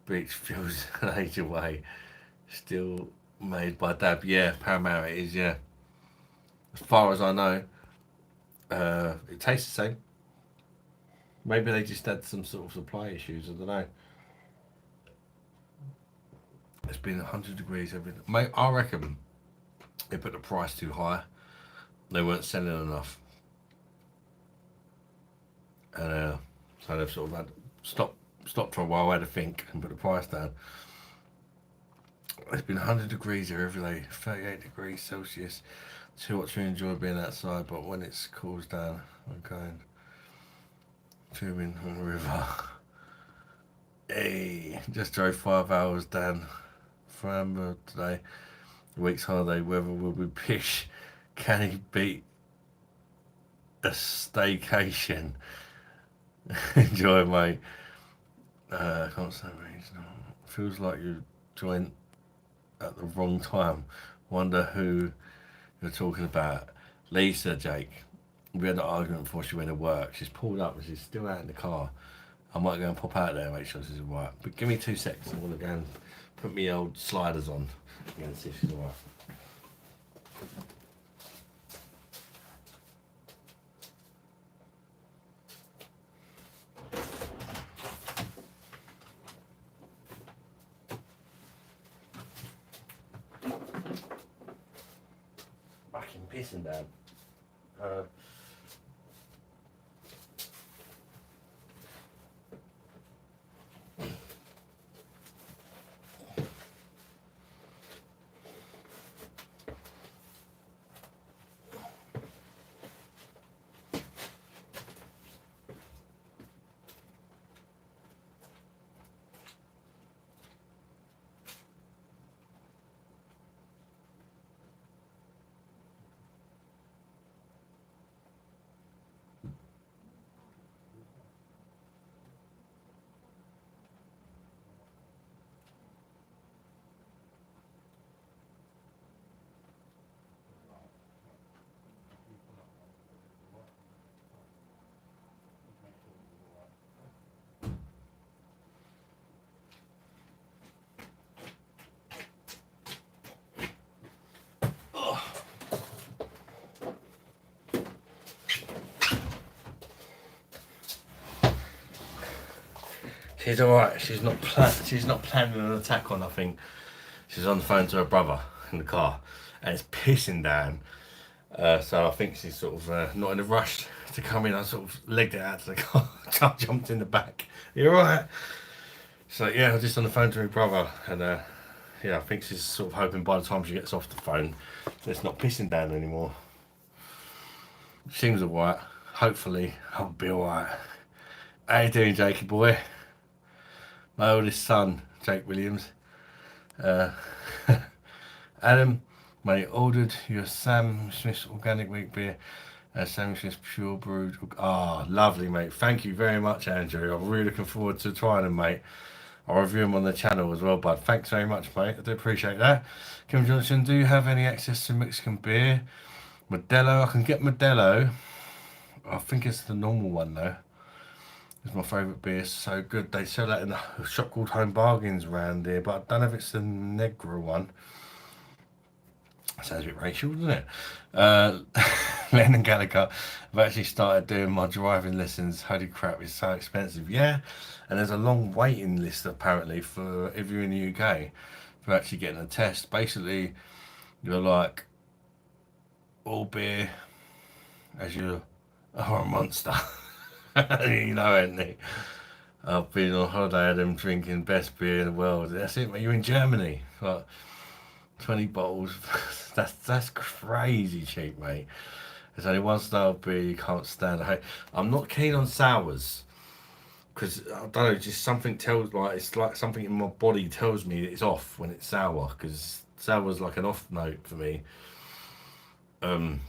Beach feels an age away. Still made by Dab. Yeah, Paramount it is, yeah. As far as I know, it tastes the same. Maybe they just had some sort of supply issues, I don't know. It's been 100 degrees every day. Mate, I reckon they put the price too high. They weren't selling enough. And so they've sort of had stopped for a while, had to think and put the price down. It's been 100 degrees here every day, 38 degrees Celsius. Too hot to enjoy being outside, but when it's cools down, I'm going swimming on the river. Hey, just drove 5 hours down from today. The week's holiday weather will be pish. Can he beat a staycation? Enjoy, mate. I can't say regional. Feels like you joined at the wrong time. Wonder who you're talking about. Lisa, Jake. We had an argument before she went to work. She's pulled up and she's still out in the car. I might go and pop out there and make sure she's alright. But give me 2 seconds. I want to go and put my old sliders on and see if she's alright. Fucking pissing down. She's alright. She's not planning an attack or nothing. She's on the phone to her brother in the car, and it's pissing down. So I think she's sort of not in a rush to come in. I sort of legged it out to the car, jumped in the back. You alright? So yeah, I was just on the phone to her brother, and yeah, I think she's sort of hoping by the time she gets off the phone, it's not pissing down anymore. Seems alright. Hopefully, I'll be alright. How you doing, Jakey boy? My oldest son, Jake Williams. Adam, mate, ordered your Sam Smith's Organic Wheat Beer, Sam Smith's Pure Brewed. Ah, oh, lovely, mate. Thank you very much, Andrew. I'm really looking forward to trying them, mate. I'll review them on the channel as well, bud. Thanks very much, mate. I do appreciate that. Kim Johnson, do you have any access to Mexican beer? Modelo, I can get Modelo. I think it's the normal one though. It's my favourite beer. It's so good. They sell that in a shop called Home Bargains around here, but I don't know if it's the Negra one. Sounds a bit racial, doesn't it? Uh, Len and Gallagher have actually started doing my driving lessons. Holy crap, it's so expensive. Yeah, and there's a long waiting list apparently for if you're in the UK for actually getting a test. Basically, you're like all beer as you are a monster. You know, Anthony. I've been on holiday and I'm drinking best beer in the world. That's it, mate. You're in Germany. Like 20 bottles. That's crazy cheap, mate. There's only one style of beer you can't stand. I'm not keen on sours because I don't know. Just something tells it's like something in my body tells me it's off when it's sour because sour's like an off note for me. Um,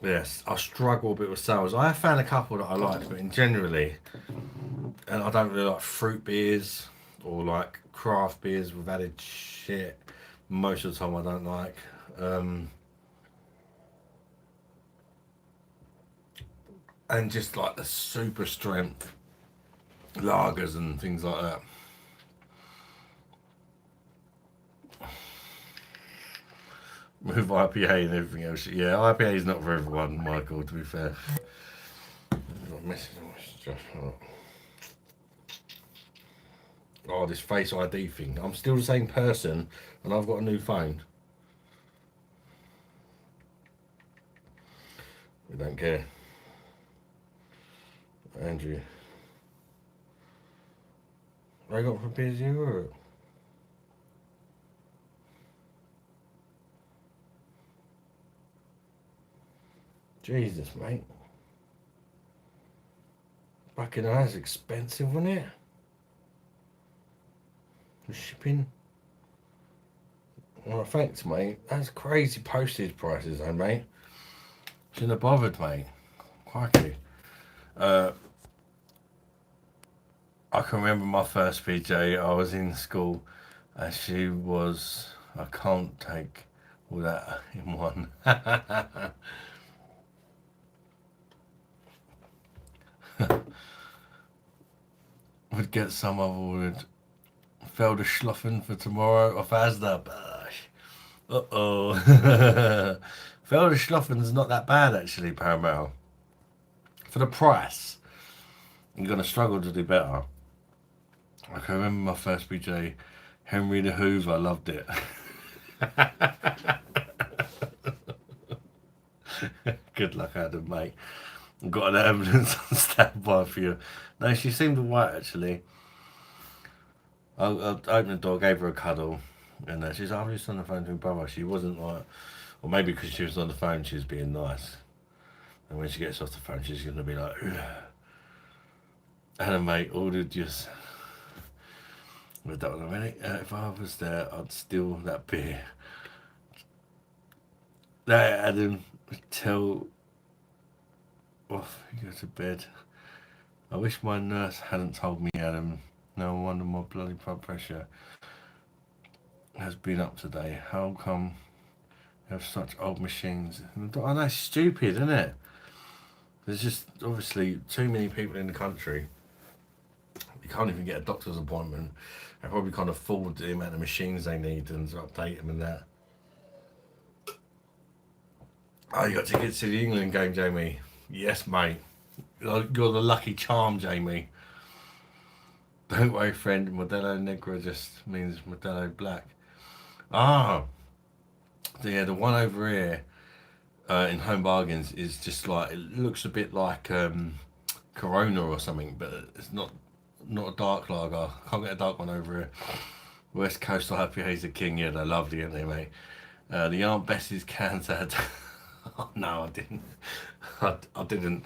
yes, I struggle a bit with sours. I have found a couple that I like, but in generally, and I don't really like fruit beers or like craft beers with added shit. Most of the time, I don't like. Um, and just like the super strength lagers and things like that. With IPA and everything else. Yeah, IPA is not for everyone, Michael, to be fair. Oh, this Face ID thing. I'm still the same person and I've got a new phone. We don't care. Andrew. I got for busy work. Jesus, mate. Fucking hell, that's expensive, wasn't it? The shipping. Well, thanks, mate. That's crazy postage prices, though, mate. Shouldn't have bothered, mate. Crikey. Uh, I can remember my first PJ. I was in school, and she was. I can't take all that in one. Would get some other word. Felder Schloffen for tomorrow off Asda. Bosh. Uh oh. Felder Schloffen's not that bad actually, Paramount. For the price, you're gonna struggle to do better. I can remember my first BJ, Henry the Hoover, loved it. Good luck, Adam, mate. I've got an ambulance on standby for you. No, she seemed alright actually. I opened the door, gave her a cuddle, and she's like, I'm just on the phone to my brother. She wasn't like, or maybe because she was on the phone, she was being nice. And when she gets off the phone, she's going to be like, ugh. And a mate ordered just, I don't know, really, if I was there, I'd steal that beer. That Adam, tell off, you go to bed. I wish my nurse hadn't told me, Adam. No wonder my bloody blood pressure has been up today. How come you have such old machines? I know, it's stupid, isn't it? There's just obviously too many people in the country. You can't even get a doctor's appointment. They probably can't afford the amount of machines they need and to update them and that. Oh, you got tickets to the England game, Jamie? Yes, mate. You're the lucky charm, Jamie. Don't worry, friend. Modelo Negra just means Modelo Black. Ah, yeah, the one over here in Home Bargains is just like it looks a bit like Corona or something, but it's not a dark lager. Can't get a dark one over here. West Coast IPA's the king. Yeah, they're lovely, aren't they, mate? The Aunt Bessie's cans had. Oh, no, I didn't. I didn't.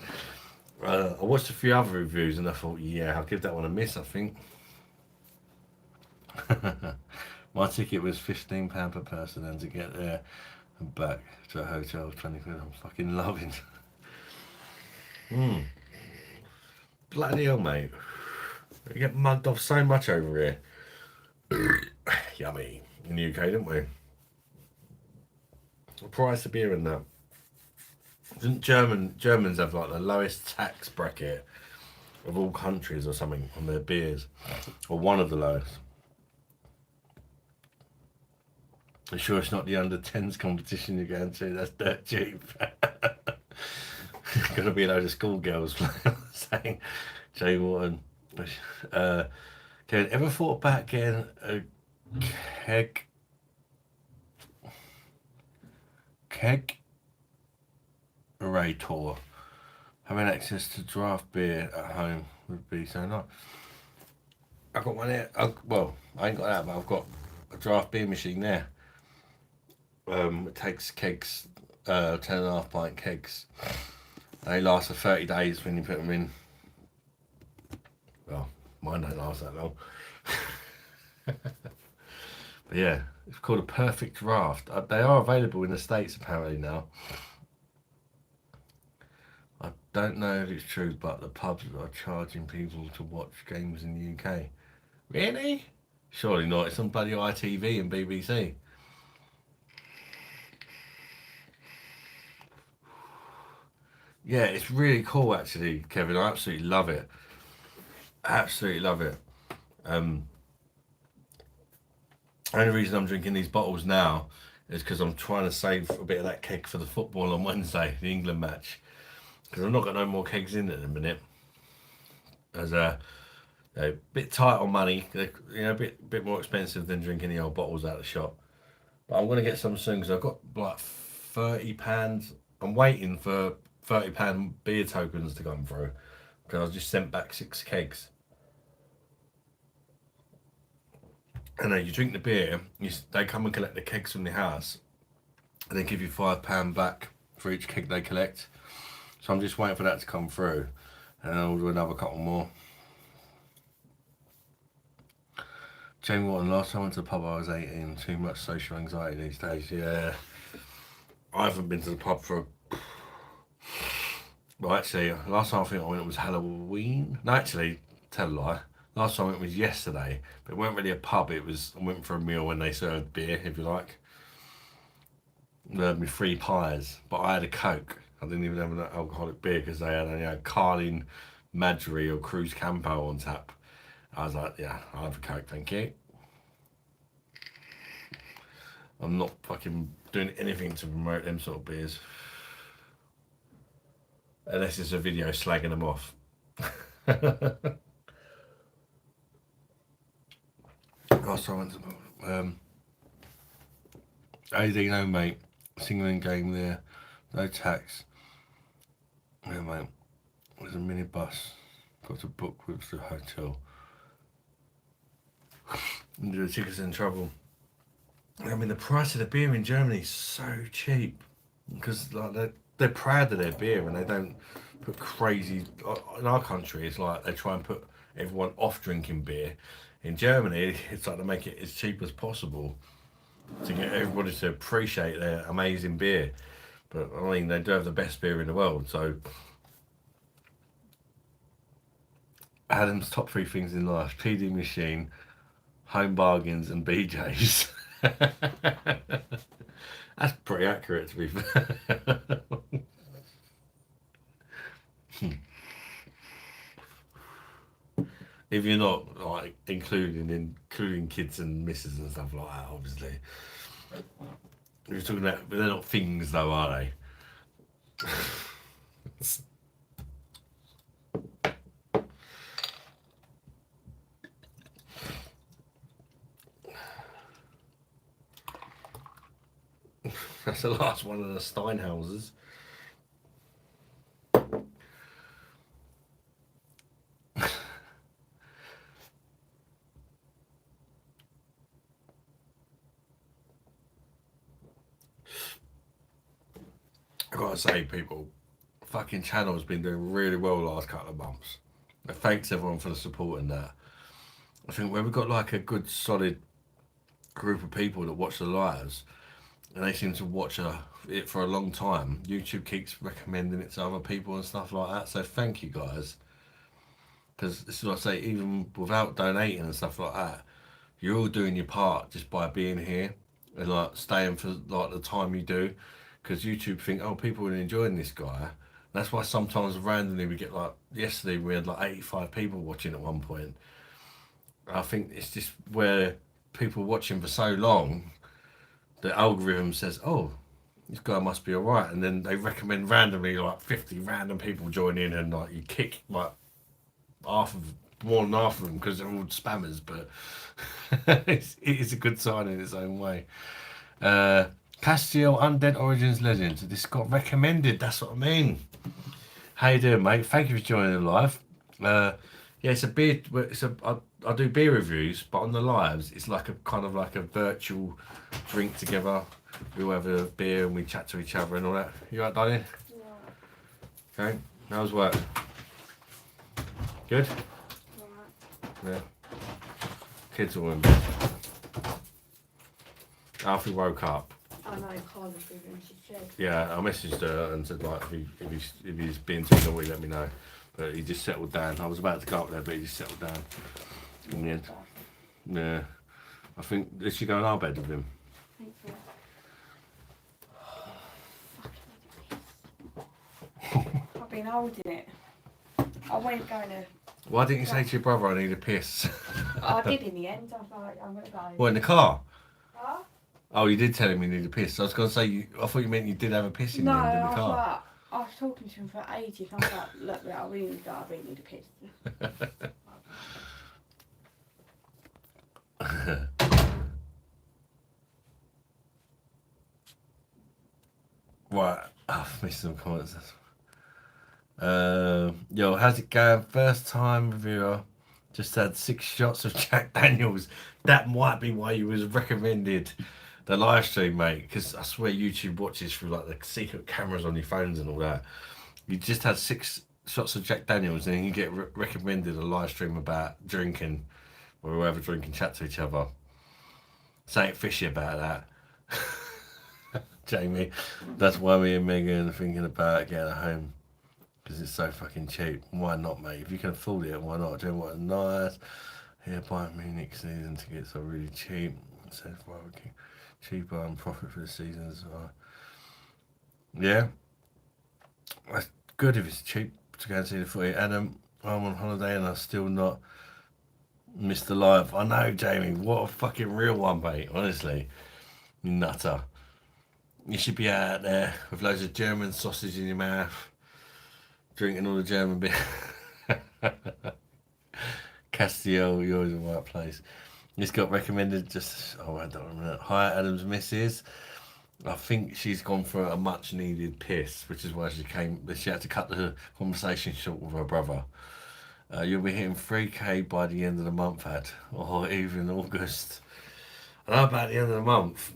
I watched a few other reviews and I thought, yeah, I'll give that one a miss. I think. My ticket was £15 per person, and to get there and back to a hotel was 20 quid. I'm fucking loving. Bloody hell, mate. We get mugged off so much over here. Yummy. In the UK, didn't we? The price of beer and that. Didn't Germans have like the lowest tax bracket of all countries or something on their beers, or one of the lowest? I'm sure it's not the under 10s competition you're going to. That's dirt cheap. Gonna be a load of schoolgirls saying Jay Morton. Kevin, ever thought about getting a keg keg tour? Having access to draft beer at home would be so nice. I've got one here. Well, I ain't got that, but I've got a draft beer machine there. It takes kegs, 10.5 pint kegs. They last for 30 days when you put them in. Well, mine don't last that long. But yeah, it's called a perfect draft. They are available in the States apparently now. I don't know if it's true, but the pubs are charging people to watch games in the UK. Really? Surely not. It's on bloody ITV and BBC. Yeah, it's really cool actually, Kevin. I absolutely love it. Absolutely love it. Um, the only reason I'm drinking these bottles now is because I'm trying to save a bit of that keg for the football on Wednesday, the England match. Because I've not got no more kegs in at the minute. As a bit tight on money, a bit more expensive than drinking the old bottles out of the shop. But I'm gonna get some soon because I've got like £30. I'm waiting for £30 beer tokens to come through because I just sent back 6 kegs. And then you drink the beer, they come and collect the kegs from the house, and they give you £5 back for each keg they collect. So I'm just waiting for that to come through, and I'll do another couple more. Jamie Watton, last time I went to the pub I was 18. Too much social anxiety these days. Yeah, I haven't been to the pub for. Well, actually, last time I think I went it was Halloween. No, actually, tell a lie. Last time it was yesterday, but it weren't really a pub. It was I went for a meal when they served beer, if you like. They had me 3 pies, but I had a Coke. I didn't even have an alcoholic beer because they had Carling, Madry or Cruz Campo on tap. I was like, yeah, I'll have a Coke, thank you. I'm not fucking doing anything to promote them sort of beers. Unless it's a video slagging them off. Last time I went to AD, no mate. Single in game there. No tax. Yeah, mate. There's a minibus. Got to book with the hotel. The tickets in trouble. I mean, the price of the beer in Germany is so cheap because like they're proud of their beer and they don't put crazy. In our country, it's like they try and put everyone off drinking beer. In Germany, it's like they make it as cheap as possible to get everybody to appreciate their amazing beer. But I mean, they do have the best beer in the world. So, Adam's top 3 things in life: PD machine, home bargains, and BJ's. That's pretty accurate, to be fair. If you're not like including kids and misses and stuff like that, obviously. You're talking about, but they're not things though, are they? That's the last one of the Steinhauses. I gotta say, people, fucking channel's been doing really well the last couple of months. Thanks everyone for the support and that. I think when we've got like a good solid group of people that watch the lives, and they seem to watch it for a long time. YouTube keeps recommending it to other people and stuff like that. So thank you guys, because this is what I say. Even without donating and stuff like that, you're all doing your part just by being here and like staying for like the time you do. because YouTube think, oh, people are enjoying this guy. That's why sometimes randomly we get like yesterday we had like 85 people watching at one point. I think it's just where people watching for so long, the algorithm says, oh, this guy must be alright, and then they recommend randomly like 50 random people join in, and like you kick like half of more than half of them because they're all spammers, but it is a good sign in its own way. Castiel Undead Origins Legends. This got recommended. That's what I mean. How you doing, mate? Thank you for joining the live. Yeah, it's a beer. I do beer reviews, but on the lives, it's like a kind of like a virtual drink together. We all have a beer and we chat to each other and all that. You right, darling? Yeah. Okay. How's work? Good. Yeah. Kids are all in bed. Alfie woke up. I know, Carla's leaving, she said. Yeah, I messaged her and said like if he's being too naughty, let me know. But he just settled down. I was about to go up there, but he just settled down in the end. Yeah, I think did she go in our bed with him? I think so. I've been holding it. I went going to. Why didn't you say to your brother I need a piss? I did in the end. I was like, I'm gonna go. What, in the car? Huh? Oh, you did tell him you need a piss. I was going to say, I thought you meant you did have a piss in the end in the car. I was talking to him for ages. I was like, look, I really need to go. I really need a piss. Right, I've missed some comments. Yo, how's it going? First time reviewer. Just had 6 shots of Jack Daniels. That might be why you was recommended the live stream, mate. Because I swear YouTube watches through like the secret cameras on your phones and all that. You just had 6 shots of Jack Daniels, and then you get recommended a live stream about drinking, or whoever drinking, chat to each other. Something fishy about that. Jamie, that's why me and Megan are thinking about getting a home. Because it's so fucking cheap. Why not, mate? If you can afford it, why not? Do you know what? Nice. Here, Bayern Munich season tickets are really cheap. So far, cheaper and profit for the season as well. Yeah. That's good if it's cheap to go and see the footy. And I'm on holiday and I still not missed the live. I know, Jamie. What a fucking real one, mate. Honestly. You nutter. You should be out there with loads of German sausage in your mouth. Drinking all the German beer. Castiel, you're in the right place. This got recommended just, I don't remember. Hi, Adam's missus. I think she's gone for a much needed piss, which is why she had to cut the conversation short with her brother. You'll be hitting 3K by the end of the month, or even August. I know about the end of the month,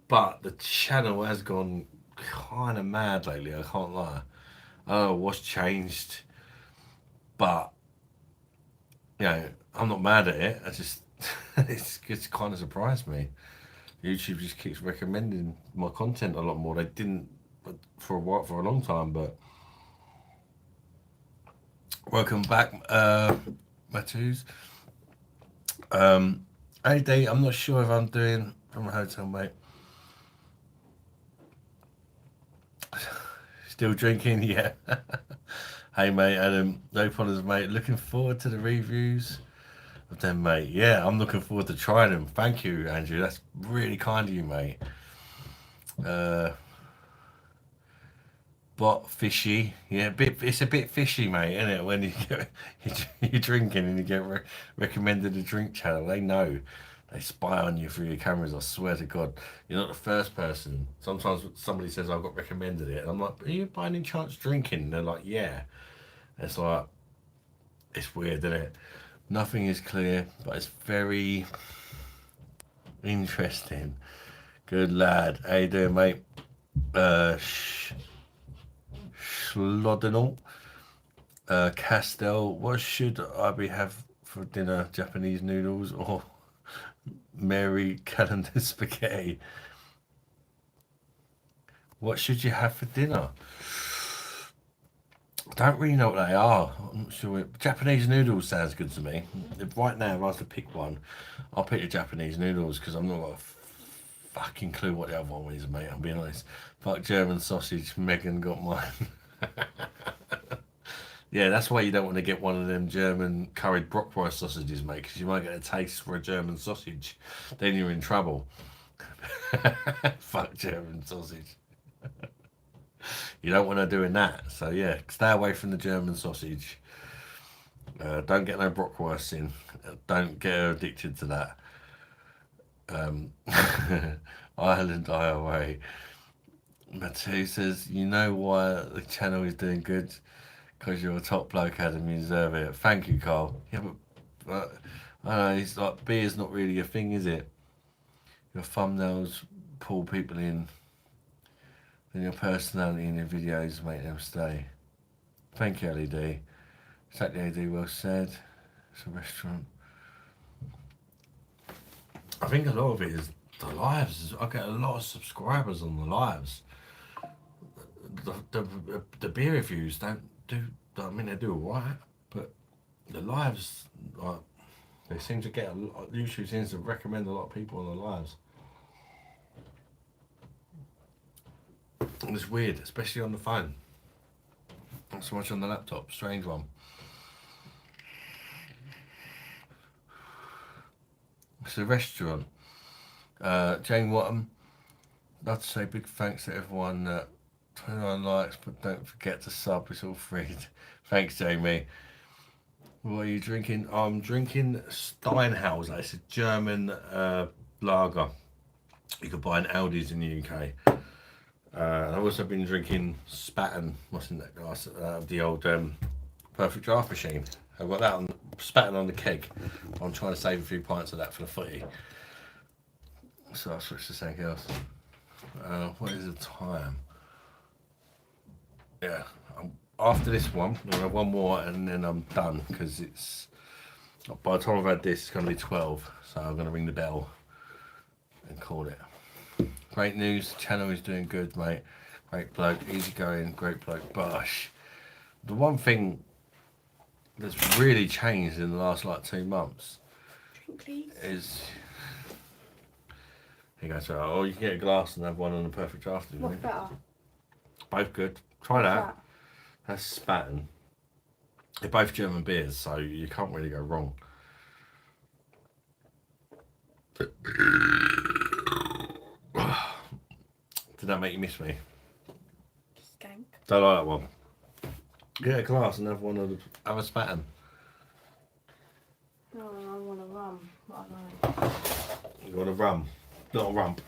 but the channel has gone kind of mad lately, I can't lie. I don't know what's changed, but you know, I'm not mad at it. I just it's kind of surprised me. YouTube just keeps recommending my content a lot more. They didn't for a long time, but welcome back, Matthews. AD, I'm not sure if I'm doing from a hotel, mate. Still drinking, yeah. Hey, mate, Adam. No problems, mate. Looking forward to the reviews of them, mate. Yeah, I'm looking forward to trying them. Thank you, Andrew. That's really kind of you, mate. But fishy, yeah. It's a bit fishy, mate, isn't it? When you're drinking and you get recommended a drink channel, they know. They spy on you through your cameras, I swear to God. You're not the first person. Sometimes somebody says, I've got recommended it. And I'm like, are you by any chance drinking? And they're like, yeah. It's like, it's weird, isn't it? Nothing is clear, but it's very interesting. Good lad. How you doing, mate? Schloddenal. Castel. What should I have for dinner? Japanese noodles or Mary Calendar spaghetti? What should you have for dinner? I don't really know what they are. I'm not sure. Japanese noodles sounds good to me. Right now, if I was to pick one, I'll pick the Japanese noodles because I'm not got a fucking clue what the other one is, mate. I'm being honest. Fuck German sausage. Megan got mine. Yeah, that's why you don't want to get one of them German curried bratwurst sausages, mate, because you might get a taste for a German sausage. Then you're in trouble. Fuck German sausage. You don't want to doing that. So yeah, stay away from the German sausage. Don't get no bratwurst in. Don't get addicted to that. Ireland IOA. Matthew says, you know why the channel is doing good? Because you're a top bloke, Adam, you deserve it. Thank you, Carl. Yeah, but I don't know, it's like, beer's not really a thing, is it? Your thumbnails pull people in, then your personality in your videos make them stay. Thank you, LED. Exactly, LED, well said. It's a restaurant. I think a lot of it is the lives. I get a lot of subscribers on the lives. The beer reviews don't do. I mean, they do alright, but the lives, like, they seem to get a lot. YouTube seems to recommend a lot of people on the lives. And it's weird, especially on the phone. Not so much on the laptop. Strange one. It's a restaurant. Jane Watton. I'd say big thanks to everyone that 29 likes, but don't forget to sub. It's all free. Thanks, Jamie. What are you drinking? I'm drinking Steinhauser. It's a German lager. You can buy in Aldi's in the UK. I've also been drinking Spaten. What's in that glass? The old Perfect Draft machine. I've got that on Spaten on the keg. I'm trying to save a few pints of that for the footy. So I'll switch to something else. What is the time? Yeah, after this one, I'm gonna have one more and then I'm done because it's, by the time I've had this, it's gonna be 12. So I'm gonna ring the bell and call it. Great news, the channel is doing good, mate. Great bloke, easy going, great bloke, BOSH. The one thing that's really changed in the last like 2 months is, here you go, so, oh, you can get a glass and have one on the Perfect Draft. What's better? Both good. Try that. That's Spaten. They're both German beers, so you can't really go wrong. Did that make you miss me? Skank. Don't like that one. Get a glass and have one of the, have a Spaten. No, I want a rum. What I like. You want a rum, not a rump.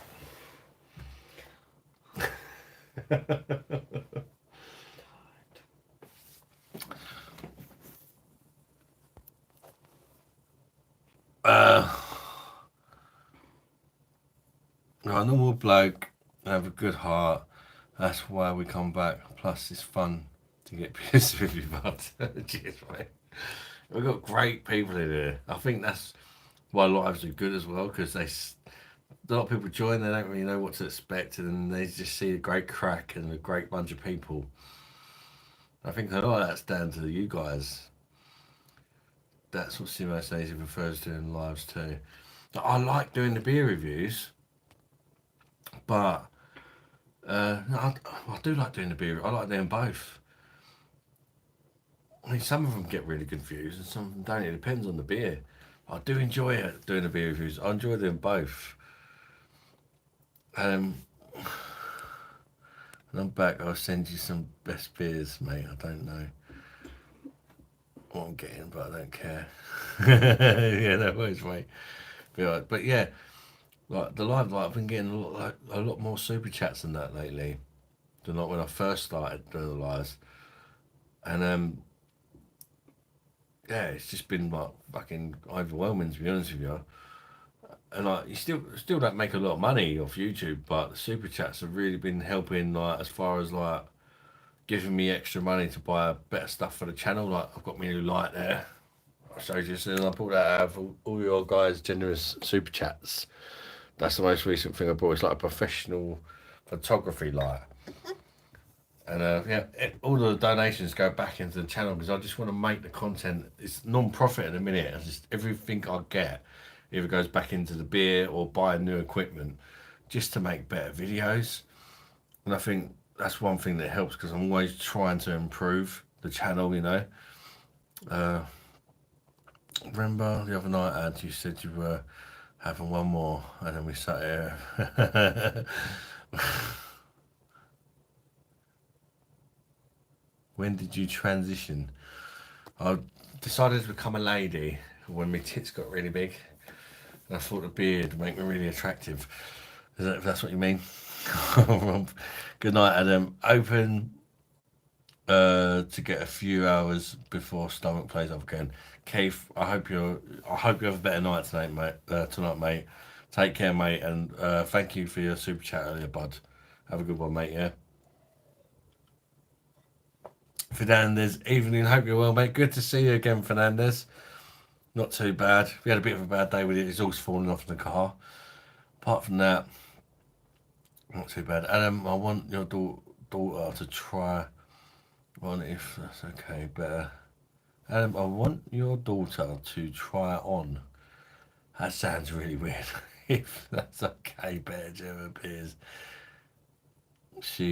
You're a normal bloke, have a good heart. That's why we come back. Plus, it's fun to get pissed with you, bud. Cheers, mate. We've got great people in here. I think that's why lives are good as well, because a lot of people join, they don't really know what to expect, and they just see a great crack and a great bunch of people. I think a lot of that's down to you guys. That's what Simo says he prefers doing lives too. I like doing the beer reviews, but I do like doing the beer. I like doing both. I mean, some of them get really good views and some of them don't. It depends on the beer. I do enjoy it, doing the beer reviews. I enjoy doing both. And I'm back. I'll send you some best beers, mate. I don't know what I'm getting, but I don't care. Yeah, no worries, mate. But yeah, like the live, like I've been getting a lot more super chats than that lately, than like when I first started doing the lives. And yeah, it's just been like fucking overwhelming, to be honest with you. And like you still don't make a lot of money off YouTube, but the super chats have really been helping, like as far as like giving me extra money to buy better stuff for the channel. Like I've got my new light there. I showed you soon. I pulled that out of all your guys' generous super chats. That's the most recent thing I bought. It's like a professional photography light. And yeah, all the donations go back into the channel because I just want to make the content. It's non-profit at the minute. It's just everything I get either goes back into the beer or buying new equipment, just to make better videos. And I think that's one thing that helps because I'm always trying to improve the channel, you know. Remember the other night, Ad, you said you were having one more, and then we sat here. When did you transition? I decided to become a lady when my tits got really big. And I thought the beard would make me really attractive. If that's what you mean? Good night, Adam. Open to get a few hours before stomach plays up again. Keith, I hope you have a better night tonight, mate. Tonight, mate. Take care, mate, and thank you for your super chat earlier, bud. Have a good one, mate. Yeah. Fernandez, evening. Hope you're well, mate. Good to see you again, Fernandez. Not too bad. We had a bit of a bad day with it. It's all falling off in the car. Apart from that, not too bad. Adam, I want your daughter to try one if that's okay. Better. Adam, I want your daughter to try on. That sounds really weird. If that's okay, better Gemma Piers.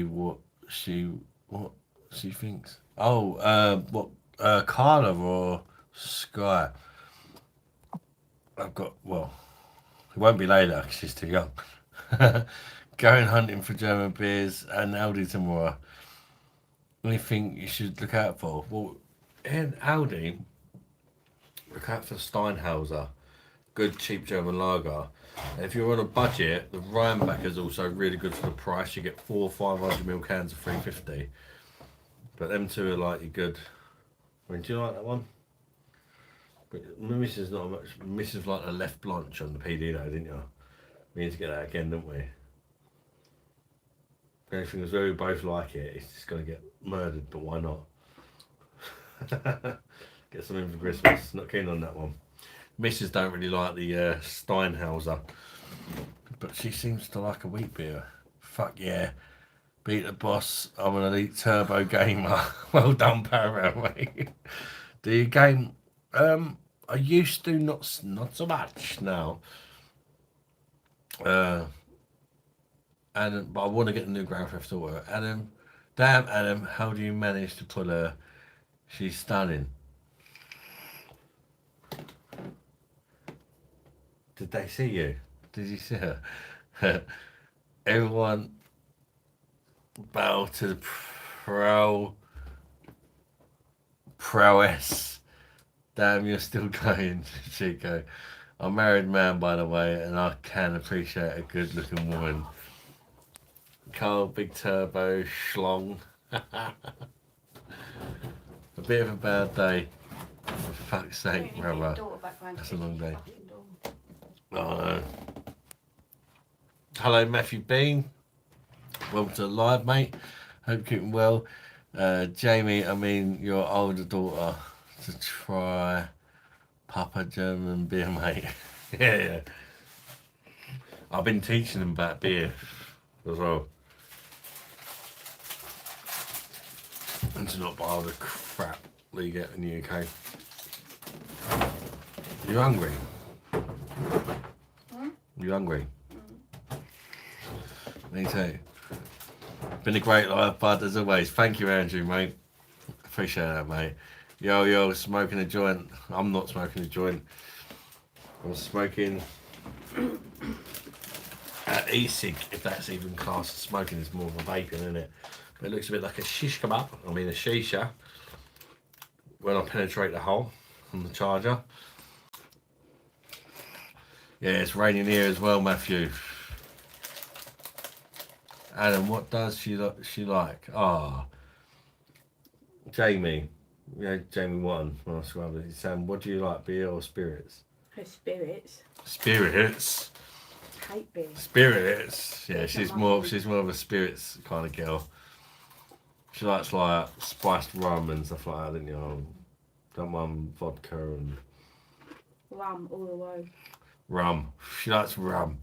What she thinks. Oh, Carla or Sky? I've got, well, it won't be later because she's too young. Going hunting for German beers and Aldi tomorrow. Anything you should look out for? Well, in Aldi, look out for Steinhauser. Good cheap German lager. And if you're on a budget, the Rheinbacher is also really good for the price. You get 4 500ml cans of 350. But them two are like your good. I mean, do you like that one? But Mrs. not much. Mrs. like a left blanche on the PD though, didn't you? We need to get that again, don't we? The only thing is, we both like it. It's just gonna get murdered, but why not? Get something for Christmas. Not keen on that one. Mrs. don't really like the Steinhauser, but she seems to like a wheat beer. Fuck yeah. Beat the boss. I'm an elite turbo gamer. Well done, Paramount, mate. Do you game? I used to, not so much now. Adam, but I want to get the new Grand Theft Auto. Adam, damn Adam, how do you manage to pull her? She's stunning. Did they see you? Did you see her? Everyone bow to the prowess. Damn, you're still going, Chico. I'm a married man, by the way, and I can appreciate a good-looking woman. Carl, big turbo, schlong. A bit of a bad day. For fuck's sake, brother. That's a long day. Oh, hello, Matthew Bean. Welcome to the live, mate. Hope you're keeping well. Jamie, I mean your older daughter, to try Papa German beer, mate. Yeah. I've been teaching them about beer as well. And to not buy all the crap that you get in the UK. You hungry? You hungry? Me too. Been a great life, bud, as always. Thank you, Andrew, mate. Appreciate that, mate. Yo, smoking a joint. I'm not smoking a joint. I'm smoking e-cig, if that's even classed as smoking. It's more of a vaping, isn't it? It looks a bit like a shish kebab. I mean, a shisha. When I penetrate the hole on the charger. Yeah, it's raining here as well, Matthew. Adam, what does she like? Ah, Jamie. Yeah, Jamie one. When I scrubbed it, Sam, what do you like, beer or spirits? Spirits. Spirits. Hate beer. Spirits. Yeah, she's more of a spirits kind of girl. She likes like spiced rum and stuff like that, didn't you? Don't mind vodka and Rum all the way. Rum. She likes rum.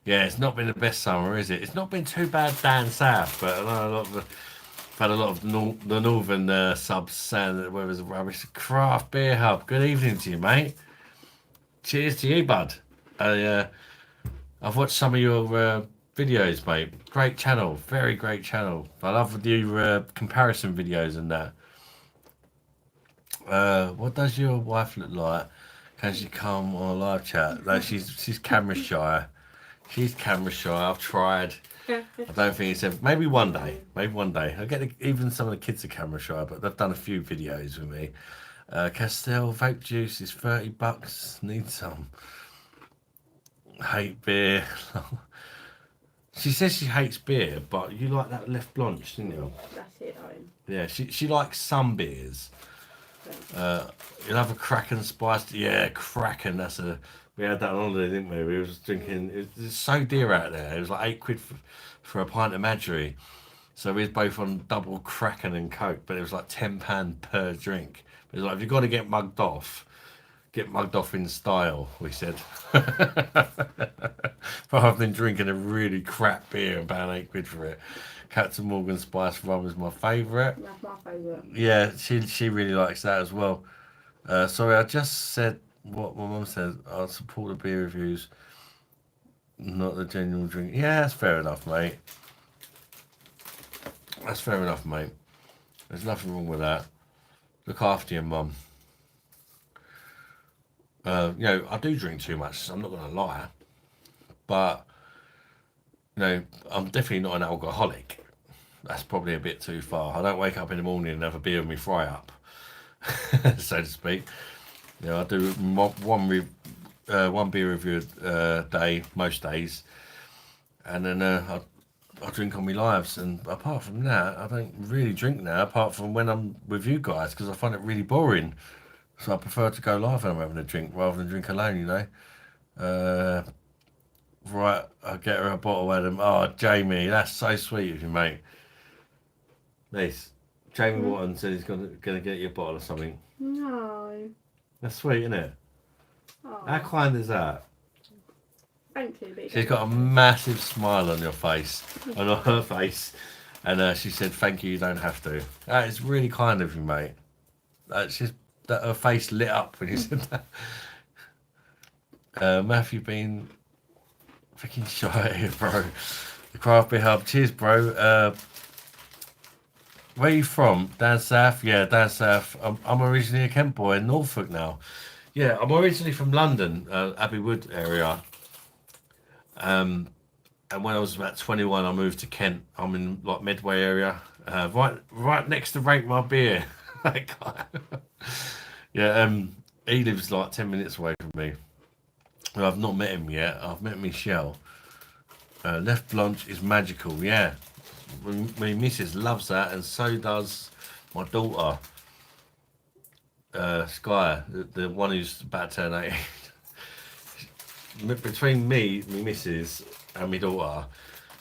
Yeah, it's not been the best summer, is it? It's not been too bad down south, but I know I've had a lot of the northern subs saying that the weather's rubbish. Craft Beer Hub. Good evening to you, mate. cheers to you, bud. I've watched some of your videos, mate. Great channel, very great channel. I love your comparison videos and that. What does your wife look like? Can she come on a live chat? No, she's camera shy. She's camera shy. I've tried. I don't think it's ever. Maybe one day. Maybe one day. I get even some of the kids are camera shy, but they've done a few videos with me. Castell vape juice is $30. Need some. Hate beer. She says she hates beer, but you like that Left Blanche, didn't you? That's it, Owen. Yeah, she likes some beers. You'll have a Kraken spiced. Yeah, Kraken. We had that on holiday, didn't we? We was drinking. It's so dear out there. It was like £8 for a pint of Madry. So we was both on double Kraken and Coke, but it was like £10 per drink. It was like, if you've got to get mugged off in style, we said. Rather than drinking a really crap beer and paying £8 for it. Captain Morgan Spice Rum is my favourite. That's my favourite. Yeah, she really likes that as well. Sorry, I just said what my mum said. I'll support the beer reviews, not the general drink. Yeah, that's fair enough, mate. That's fair enough, mate. There's nothing wrong with that. Look after your mum. I do drink too much, I'm not going to lie. But, I'm definitely not an alcoholic. That's probably a bit too far. I don't wake up in the morning and have a beer with me fry up, so to speak. I do one beer review a day, most days. And then I drink on my lives. And apart from that, I don't really drink now, apart from when I'm with you guys, because I find it really boring. So I prefer to go live when I'm having a drink rather than drink alone, Right, I'll get her a bottle, Adam. Oh, Jamie, that's so sweet of you, mate. Nice. Jamie Watton said he's gonna get you a bottle of something. No. That's sweet, isn't it? Oh. How kind is that? Thank you. But She's got a massive smile on your face, on her face, and she said, "Thank you. You don't have to." That is really kind of you, mate. That her face lit up when you said that. Matthew been freaking shy here, bro. The Craft Beer Hub. Cheers, bro. Where are you from? Down south? Yeah, down south. I'm originally a Kent boy in Norfolk now. Yeah, I'm originally from London, Abbey Wood area. And when I was about 21, I moved to Kent. I'm in like Medway area, right next to Rate My Beer. That guy. Yeah, he lives like 10 minutes away from me. Well, I've not met him yet. I've met Michelle. Left Blanche is magical. Yeah, my missus loves that, and so does my daughter. Sky, the one who's about to turn 18. Between me, my missus, and my daughter,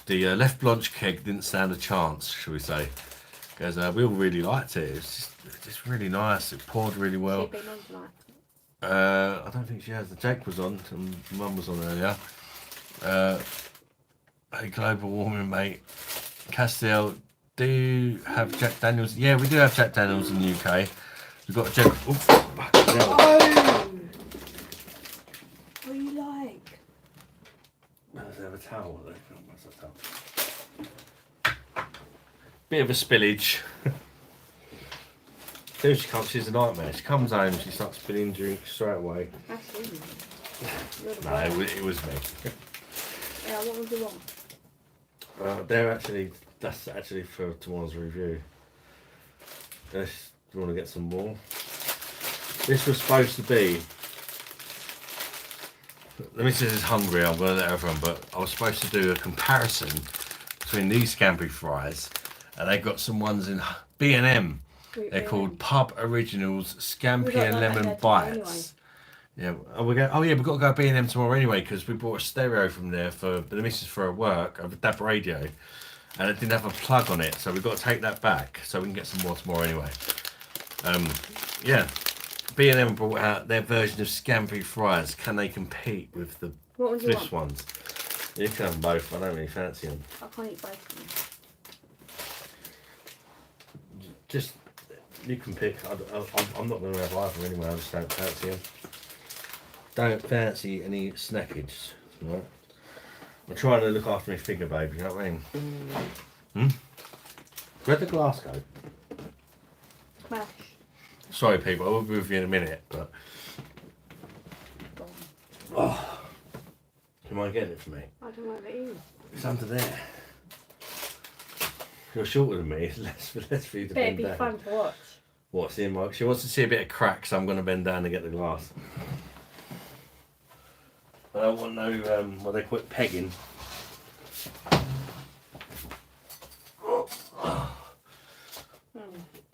the Left Blanche keg didn't stand a chance, shall we say? Because we all really liked it. It's just really nice. It poured really well. She's been on tonight. I don't think she has. The Jake was on, and Mum was on earlier. Hey, global warming, mate. Castile, do you have Jack Daniels? Yeah, we do have Jack Daniels in the UK. We've got Jack. Oh, fucking hell. What do you like? Does it have a towel? What's that towel? Bit of a spillage. Soon she comes, she's a nightmare. She comes home, she starts spilling drinks straight away. That's you. No, it was me. Yeah, what was the one? That's actually for tomorrow's review. Do you want to get some more? This was supposed to be. The missus is hungry, I'm going to let her run, but I was supposed to do a comparison between these scampi fries, and they got some ones in B&M. They're called Pub Originals Scampi and Lemon Bites. Yeah, we've got to go B&M tomorrow anyway, because we bought a stereo from there for the missus for her work, a DAB radio, and it didn't have a plug on it, so we've got to take that back so we can get some more tomorrow anyway. Yeah, B&M brought out their version of Scampi fries. Can they compete with the this ones? You can have them both. I don't really fancy them. I can't eat both of them. Just you can pick. I'm not going to have either anyway. I just don't fancy them. don't fancy any snackage. Right? I'm trying to look after my figure, baby. You know what I mean? Hmm? Where'd the glass go? Smash. Sorry, people. I will be with you in a minute. But oh, do you mind getting it for me? I don't know that you. It's under there. You're shorter than me. It's less for you to bend It'd be down. fun to watch. What's in my? She wants to see a bit of crack, so I'm going to bend down to get the glass. I don't want no. Well, they quit pegging.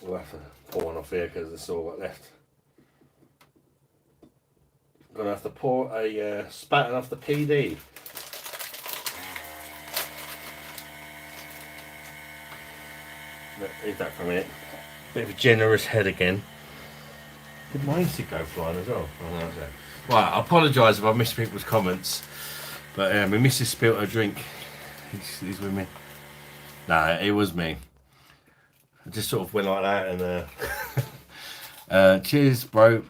We'll have to pour one off here because there's all got left. Gonna have to pour a spatten off the PD. Leave that for a minute. Bit of a generous head again. Did my seed go flying as well? Oh, no, okay. Right, I apologise if I missed people's comments, but my missus spilt her drink. He's with me. Nah, it was me. I just sort of went like that and cheers, bro.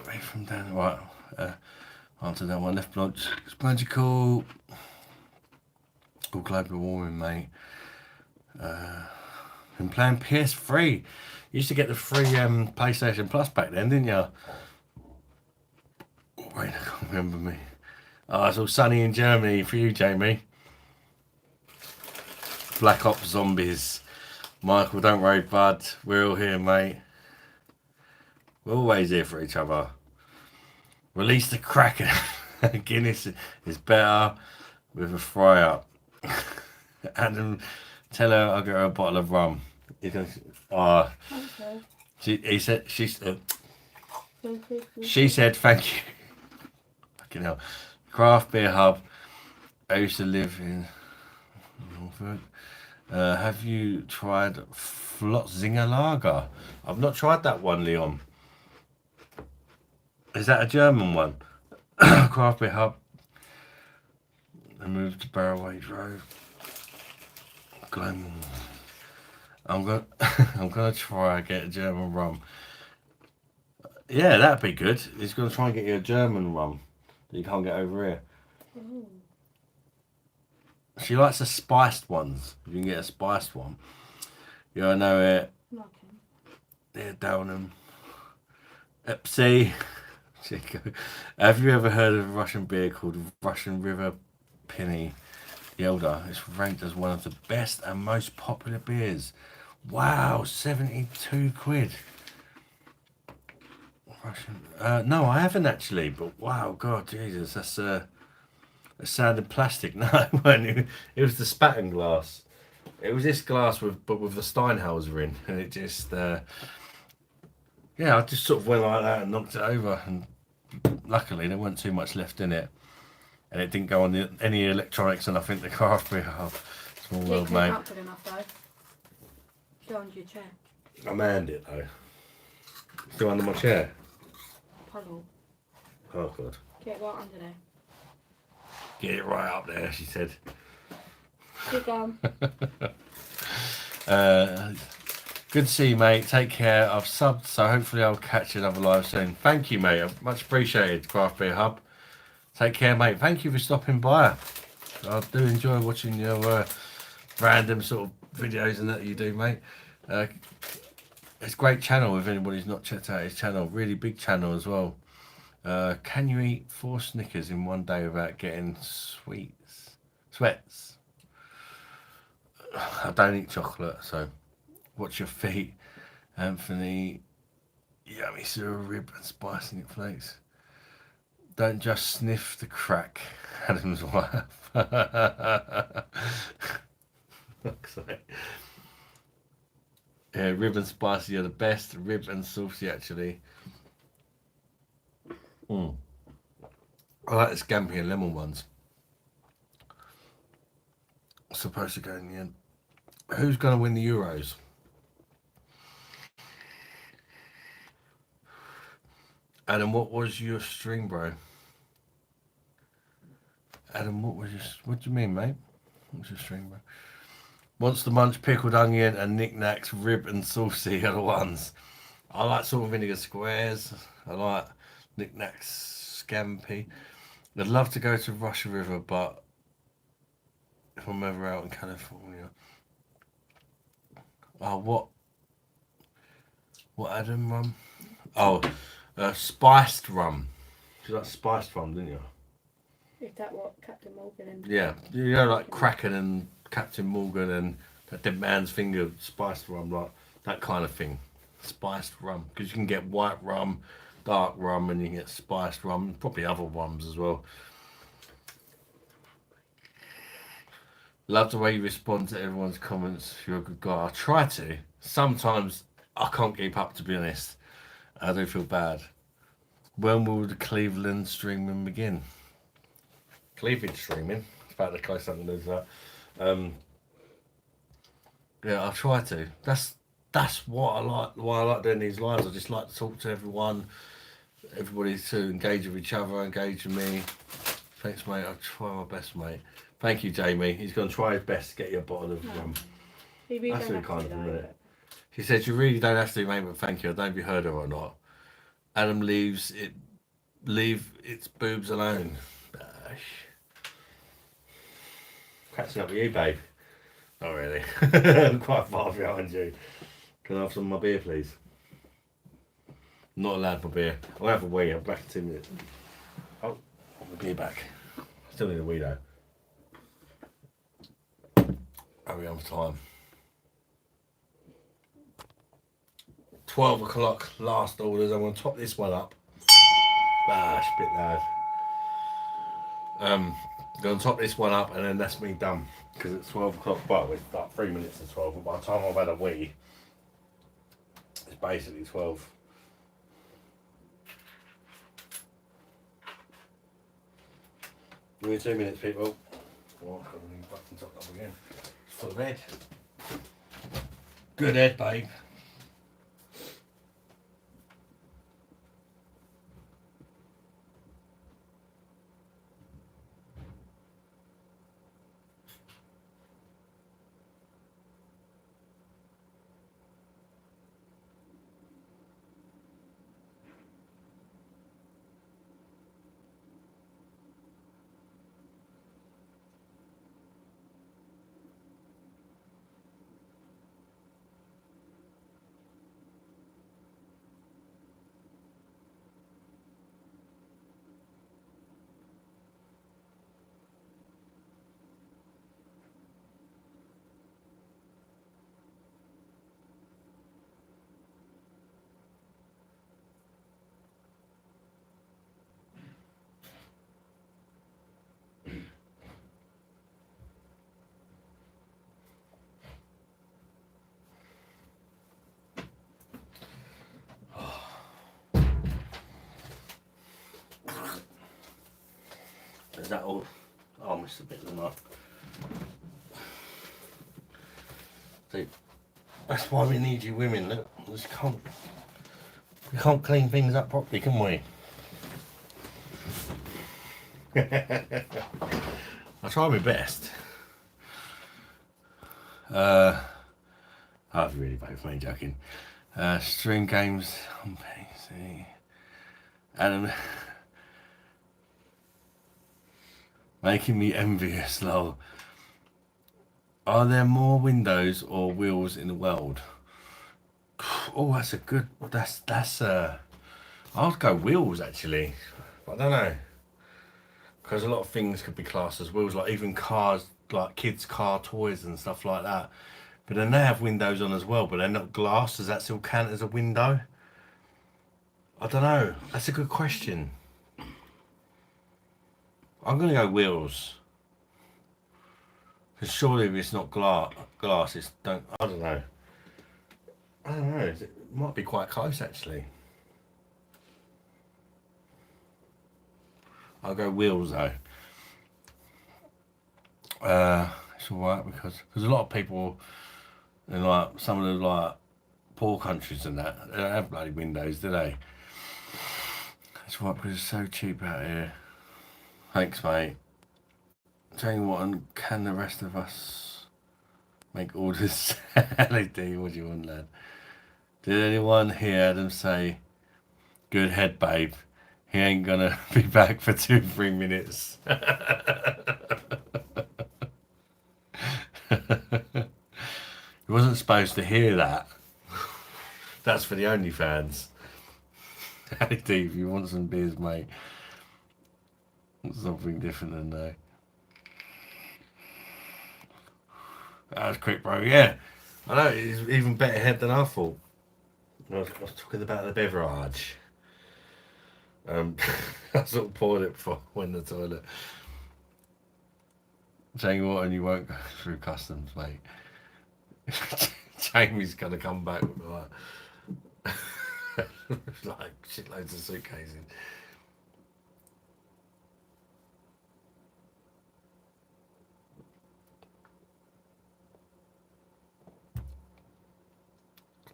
Away from down, right. Answer that one. Left blood. It's magical. All global warming, mate. Been playing PS3. You used to get the free PlayStation Plus back then, didn't you? Oh, wait, I can't remember me. Oh, it's all sunny in Germany for you, Jamie. Black Ops Zombies. Michael, don't worry, bud. We're all here, mate. We're always here for each other. Release the Kraken. Guinness is better with a fry up. Adam, tell her I'll get her a bottle of rum. He goes, oh. Okay. She said thank you. Fucking hell. Craft Beer Hub. I used to live in Norfolk. Have you tried Flotzinger Lager? I've not tried that one, Leon. Is that a German one? Craft Beer Hub. I moved to Barroway Road. Glen. I'm gonna try and get a German rum. Yeah, that'd be good. He's gonna try and get you a German rum that you can't get over here. Ooh. She likes the spiced ones. You can get a spiced one. Yeah, I know it. Okay. Yeah, Downham. Epsy. Have you ever heard of a Russian beer called Russian River Penny Yelda? It's ranked as one of the best and most popular beers. Wow, 72 quid. Russian. No, I haven't actually, but wow, God, Jesus, that's it sounded plastic. No, it wasn't. It was the spatten glass. It was this glass with the Steinhauser in, and it just yeah, I just sort of went like that and knocked it over, and luckily there wasn't too much left in it, and it didn't go on any electronics, and I think the craft beer hub. Small world, mate. Not good enough though. Still under your chair. I manned it though. Still under my chair. Puzzle. Oh God. Get right under there. Get it right up there, she said. Good gum. Good to see you, mate. Take care. I've subbed, so hopefully I'll catch another live soon. Thank you, mate. Much appreciated, Craft Beer Hub. Take care, mate. Thank you for stopping by. I do enjoy watching your random sort of videos and that you do, mate. It's a great channel if anybody's not checked out his channel. Really big channel as well. Can you eat 4 Snickers in one day without getting sweats? I don't eat chocolate, so watch your feet. Anthony, yummy cereal rib and spicy Nick flakes. Don't just sniff the crack, Adam's wife. Yeah, rib and spicy are the best. Rib and saucy, actually. I like the scampi and lemon ones. Supposed to go in the end. Who's going to win the Euros? Adam, what was your stream, bro? Adam, what do you mean, mate? What's your stream, bro? Monster Munch, pickled onion, and knickknacks, rib and saucy are the ones. I like salt and vinegar squares. I like knickknacks, Scampy. I'd love to go to Russia River, but if I'm ever out in California. Oh, what Adam rum? Oh, spiced rum. You like spiced rum, didn't you? Is that what Captain Morgan and... Yeah, you know, like Kraken and Captain Morgan and that Dead Man's Finger spiced rum, like that kind of thing. Spiced rum, because you can get white rum, dark rum, and you can get spiced rum, probably other rums as well. Love the way you respond to everyone's comments. You're a good guy. I try to. Sometimes I can't keep up, to be honest. I do feel bad. When will the Cleveland streaming begin? Cleveland streaming? It's about the close something lose that. Yeah, I try to. That's what I like. Why I like doing these lives. I just like to talk to everyone. Everybody to engage with each other, engage with me. Thanks, mate. I'll try my best, mate. Thank you, Jamie. He's going to try his best to get you a bottle of rum. He really That's don't really have kind to of him, though, isn't it? She said, you really don't have to, mate, but thank you. I don't know if you heard her or not. Adam leave its boobs alone. Bash. Catching up with you, babe. Not really. I'm quite far behind you. Can I have some of my beer, please? Not allowed for beer. I'll have a wee. I'm back in 2 minutes. Oh, I'll be back. Still need a wee though. Hurry on for time. 12 o'clock, last orders. I'm going to top this one up. Bash, bit loud. Going to top this one up and then that's me done. Because it's 12 o'clock. Well, it's like 3 minutes to 12. But by the time I've had a wee, it's basically 12. Give me 2 minutes, people. Oh, I've got the button topped up again. It's full of head. Good head, babe. Is that all? Oh, I missed a bit of them up. See, that's why we need you women. Look, we can't clean things up properly, can we? I try my best. I've really both me joking. Stream games on PC. And making me envious, lol. Are there more windows or wheels in the world? Oh, that's a good. That's. I'll go wheels actually. But I don't know. Because a lot of things could be classed as wheels, like even cars, like kids' car toys and stuff like that. But then they have windows on as well, but they're not glass. Does that still count as a window? I don't know. That's a good question. I'm going to go wheels. Because surely if it's not glass, it's don't. I don't know. I don't know. It might be quite close actually. I'll go wheels though. It's alright because a lot of people in like some of the like poor countries and that, they don't have bloody windows, do they? That's right, because it's so cheap out here. Thanks, mate. Tell you what, and can the rest of us make orders? LED, what do you want, lad? Did anyone hear Adam say, good head, babe? He ain't gonna be back for 2-3 minutes. He wasn't supposed to hear that. That's for the OnlyFans. Hey Steve, you want some beers, mate? Something different than that. That was quick, bro. Yeah, I know. It's even better head than I thought. I was talking about the beverage. I sort of poured it before I went to the toilet. Saying what, and you won't go through customs, mate. Jamie's gonna come back with like shitloads of suitcases.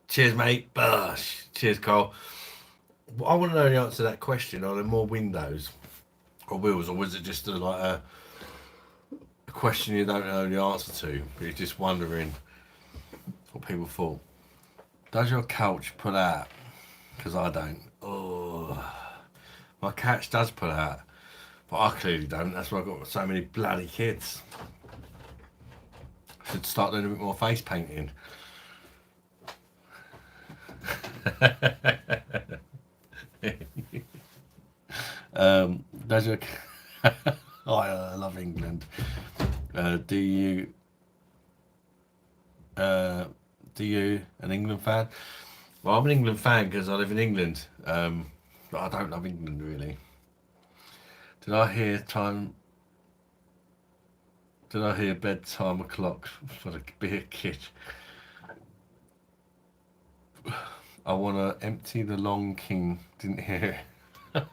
Cheers, mate. Bosh. Cheers, Cole. I want to know the answer to that question. Are there more windows or wheels, or was it just a question you don't know the answer to, but you're just wondering what people thought? Does your couch pull out? Because I don't. Oh, my couch does pull out, but I clearly don't. That's why I've got so many bloody kids. I should start doing a bit more face painting. Does your oh, I love England. Do you an England fan? Well, I'm an England fan because I live in England, but I don't love England really. Did I hear time? Did I hear bedtime o'clock for the be a kid? I want to empty the long king. Didn't hear it.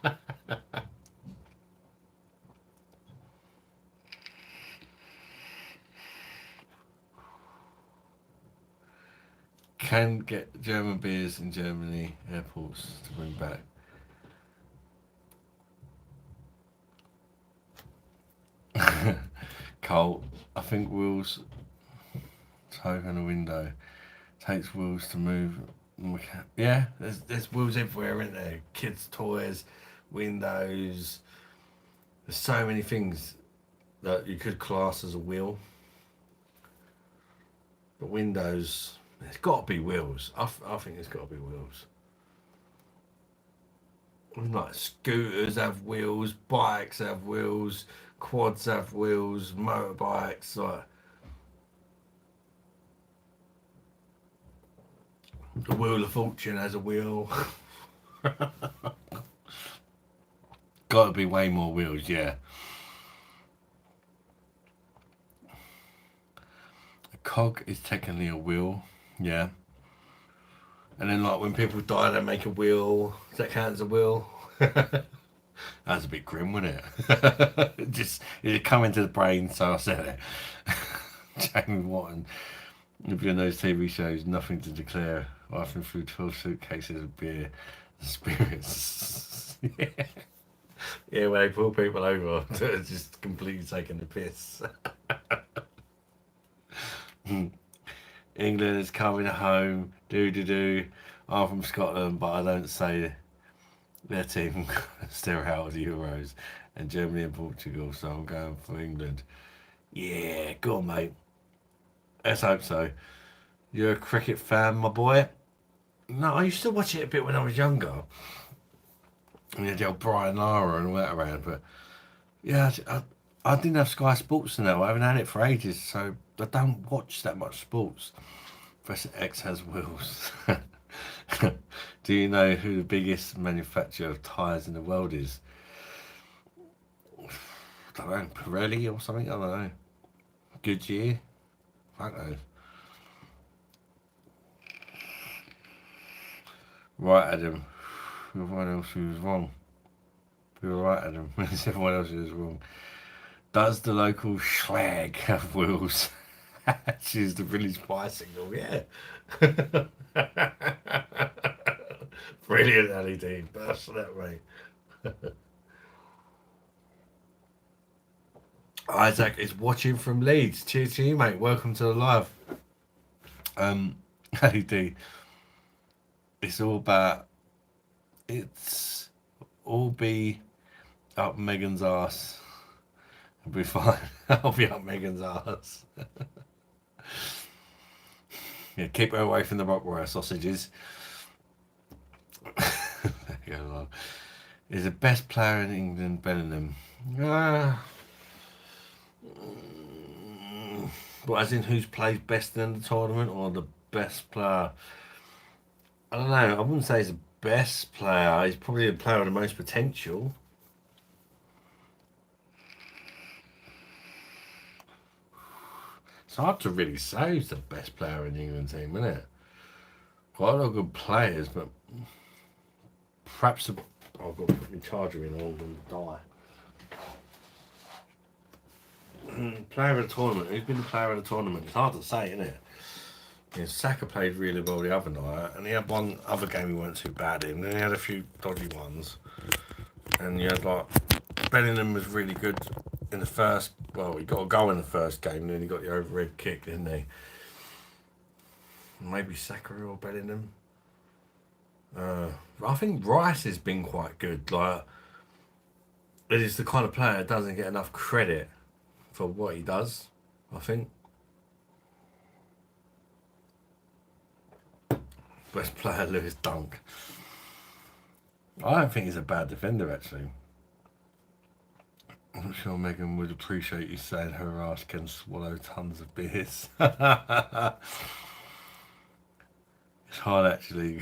Can get German beers in Germany airports to bring back. Cole, I think wheels to open a window. Takes wheels to move. Yeah, there's wheels everywhere, isn't there? Kids' toys, windows. There's so many things that you could class as a wheel. But windows, there's got to be wheels. I think there's got to be wheels. Like scooters have wheels, bikes have wheels, quads have wheels, motorbikes. Like the Wheel of Fortune has a wheel. Got to be way more wheels, yeah. A cog is technically a wheel, yeah. And then like when people die, they make a wheel. Does that count as a wheel? That's a bit grim, wasn't it? It come into the brain, so I said it. Jamie Watton. If you're in those TV shows, nothing to declare. Rifling through 12 suitcases of beer and spirits. Yeah. Yeah, when they pull people over, just completely taking the piss. England is coming home. Do. I'm from Scotland, but I don't say their team still out of the Euros, and Germany and Portugal, so I'm going for England. Yeah, go on, mate. Let's hope so. You're a cricket fan, my boy? No, I used to watch it a bit when I was younger. And you had the old Brian Lara and all that around, but yeah, I didn't have Sky Sports now. I haven't had it for ages, so I don't watch that much sports. Professor X has wheels. Do you know who the biggest manufacturer of tyres in the world is? I don't know, Pirelli or something? I don't know. Goodyear? I don't know. Right, Adam. Everyone else was wrong. You were right, Adam. Everyone else was wrong. Does the local schlag have wheels? She's the village bicycle, yeah. Brilliant, LED. That's that way. Isaac is watching from Leeds. Cheers to you, mate. Welcome to the live. LED. It's all about. It's all be up Megan's ass. It'll be fine. I'll be up Megan's ass. Yeah, keep her away from the Rockwell sausages. There you go, love. Is the best player in England Bellingham? But as in who's played best in the tournament or the best player? I don't know. I wouldn't say he's the best player. He's probably the player with the most potential. It's hard to really say who's the best player in the England team, isn't it? Quite a lot of good players, but perhaps I've got to put my charger in or I'm going to die. Player of the tournament. Who's been the player of the tournament? It's hard to say, isn't it? Yeah, Saka played really well the other night, and he had one other game he weren't too bad in. Then he had a few dodgy ones, and you had like Bellingham was really good in the first. Well, he got a goal in the first game, and then he got the overhead kick, didn't he? Maybe Saka or Bellingham. I think Rice has been quite good. Like, he's the kind of player that doesn't get enough credit for what he does, I think. Best player, Lewis Dunk. I don't think he's a bad defender, actually. I'm sure Megan would appreciate you saying her ass can swallow tons of beers. It's hard, actually.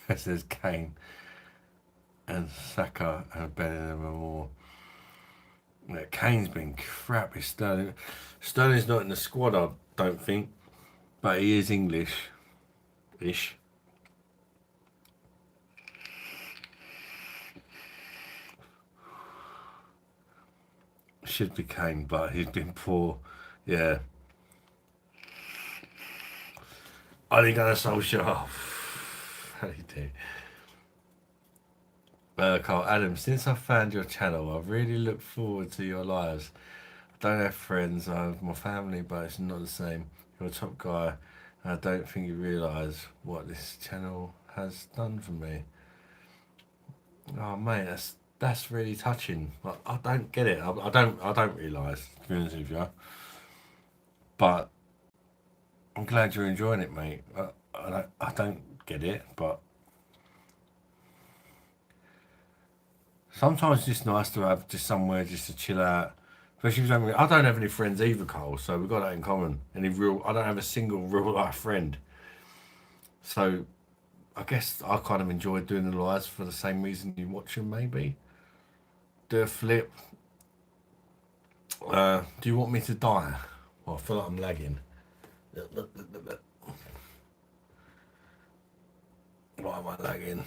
It says Kane and Saka and Bellingham and more. Yeah, Kane's been crap. Sterling's not in the squad, I don't think, but he is English-ish. Should be Kane, but he's been poor. Yeah. I think I'm so sure. How do you do? Carl Adam, since I found your channel, I've really looked forward to your lives. I don't have friends, I have my family, but it's not the same. You're a top guy, and I don't think you realise what this channel has done for me. Oh mate, that's really touching. I don't get it. I don't realise, to be honest with you. But I'm glad you're enjoying it, mate. I don't get it, but sometimes it's just nice to have just somewhere just to chill out. Especially if I don't have any friends either, Cole. So we've got that in common. I don't have a single real life friend. So I guess I kind of enjoy doing the lives for the same reason you watch them. Maybe do a flip. Do you want me to die? Well, I feel like I'm lagging. Why am I lagging?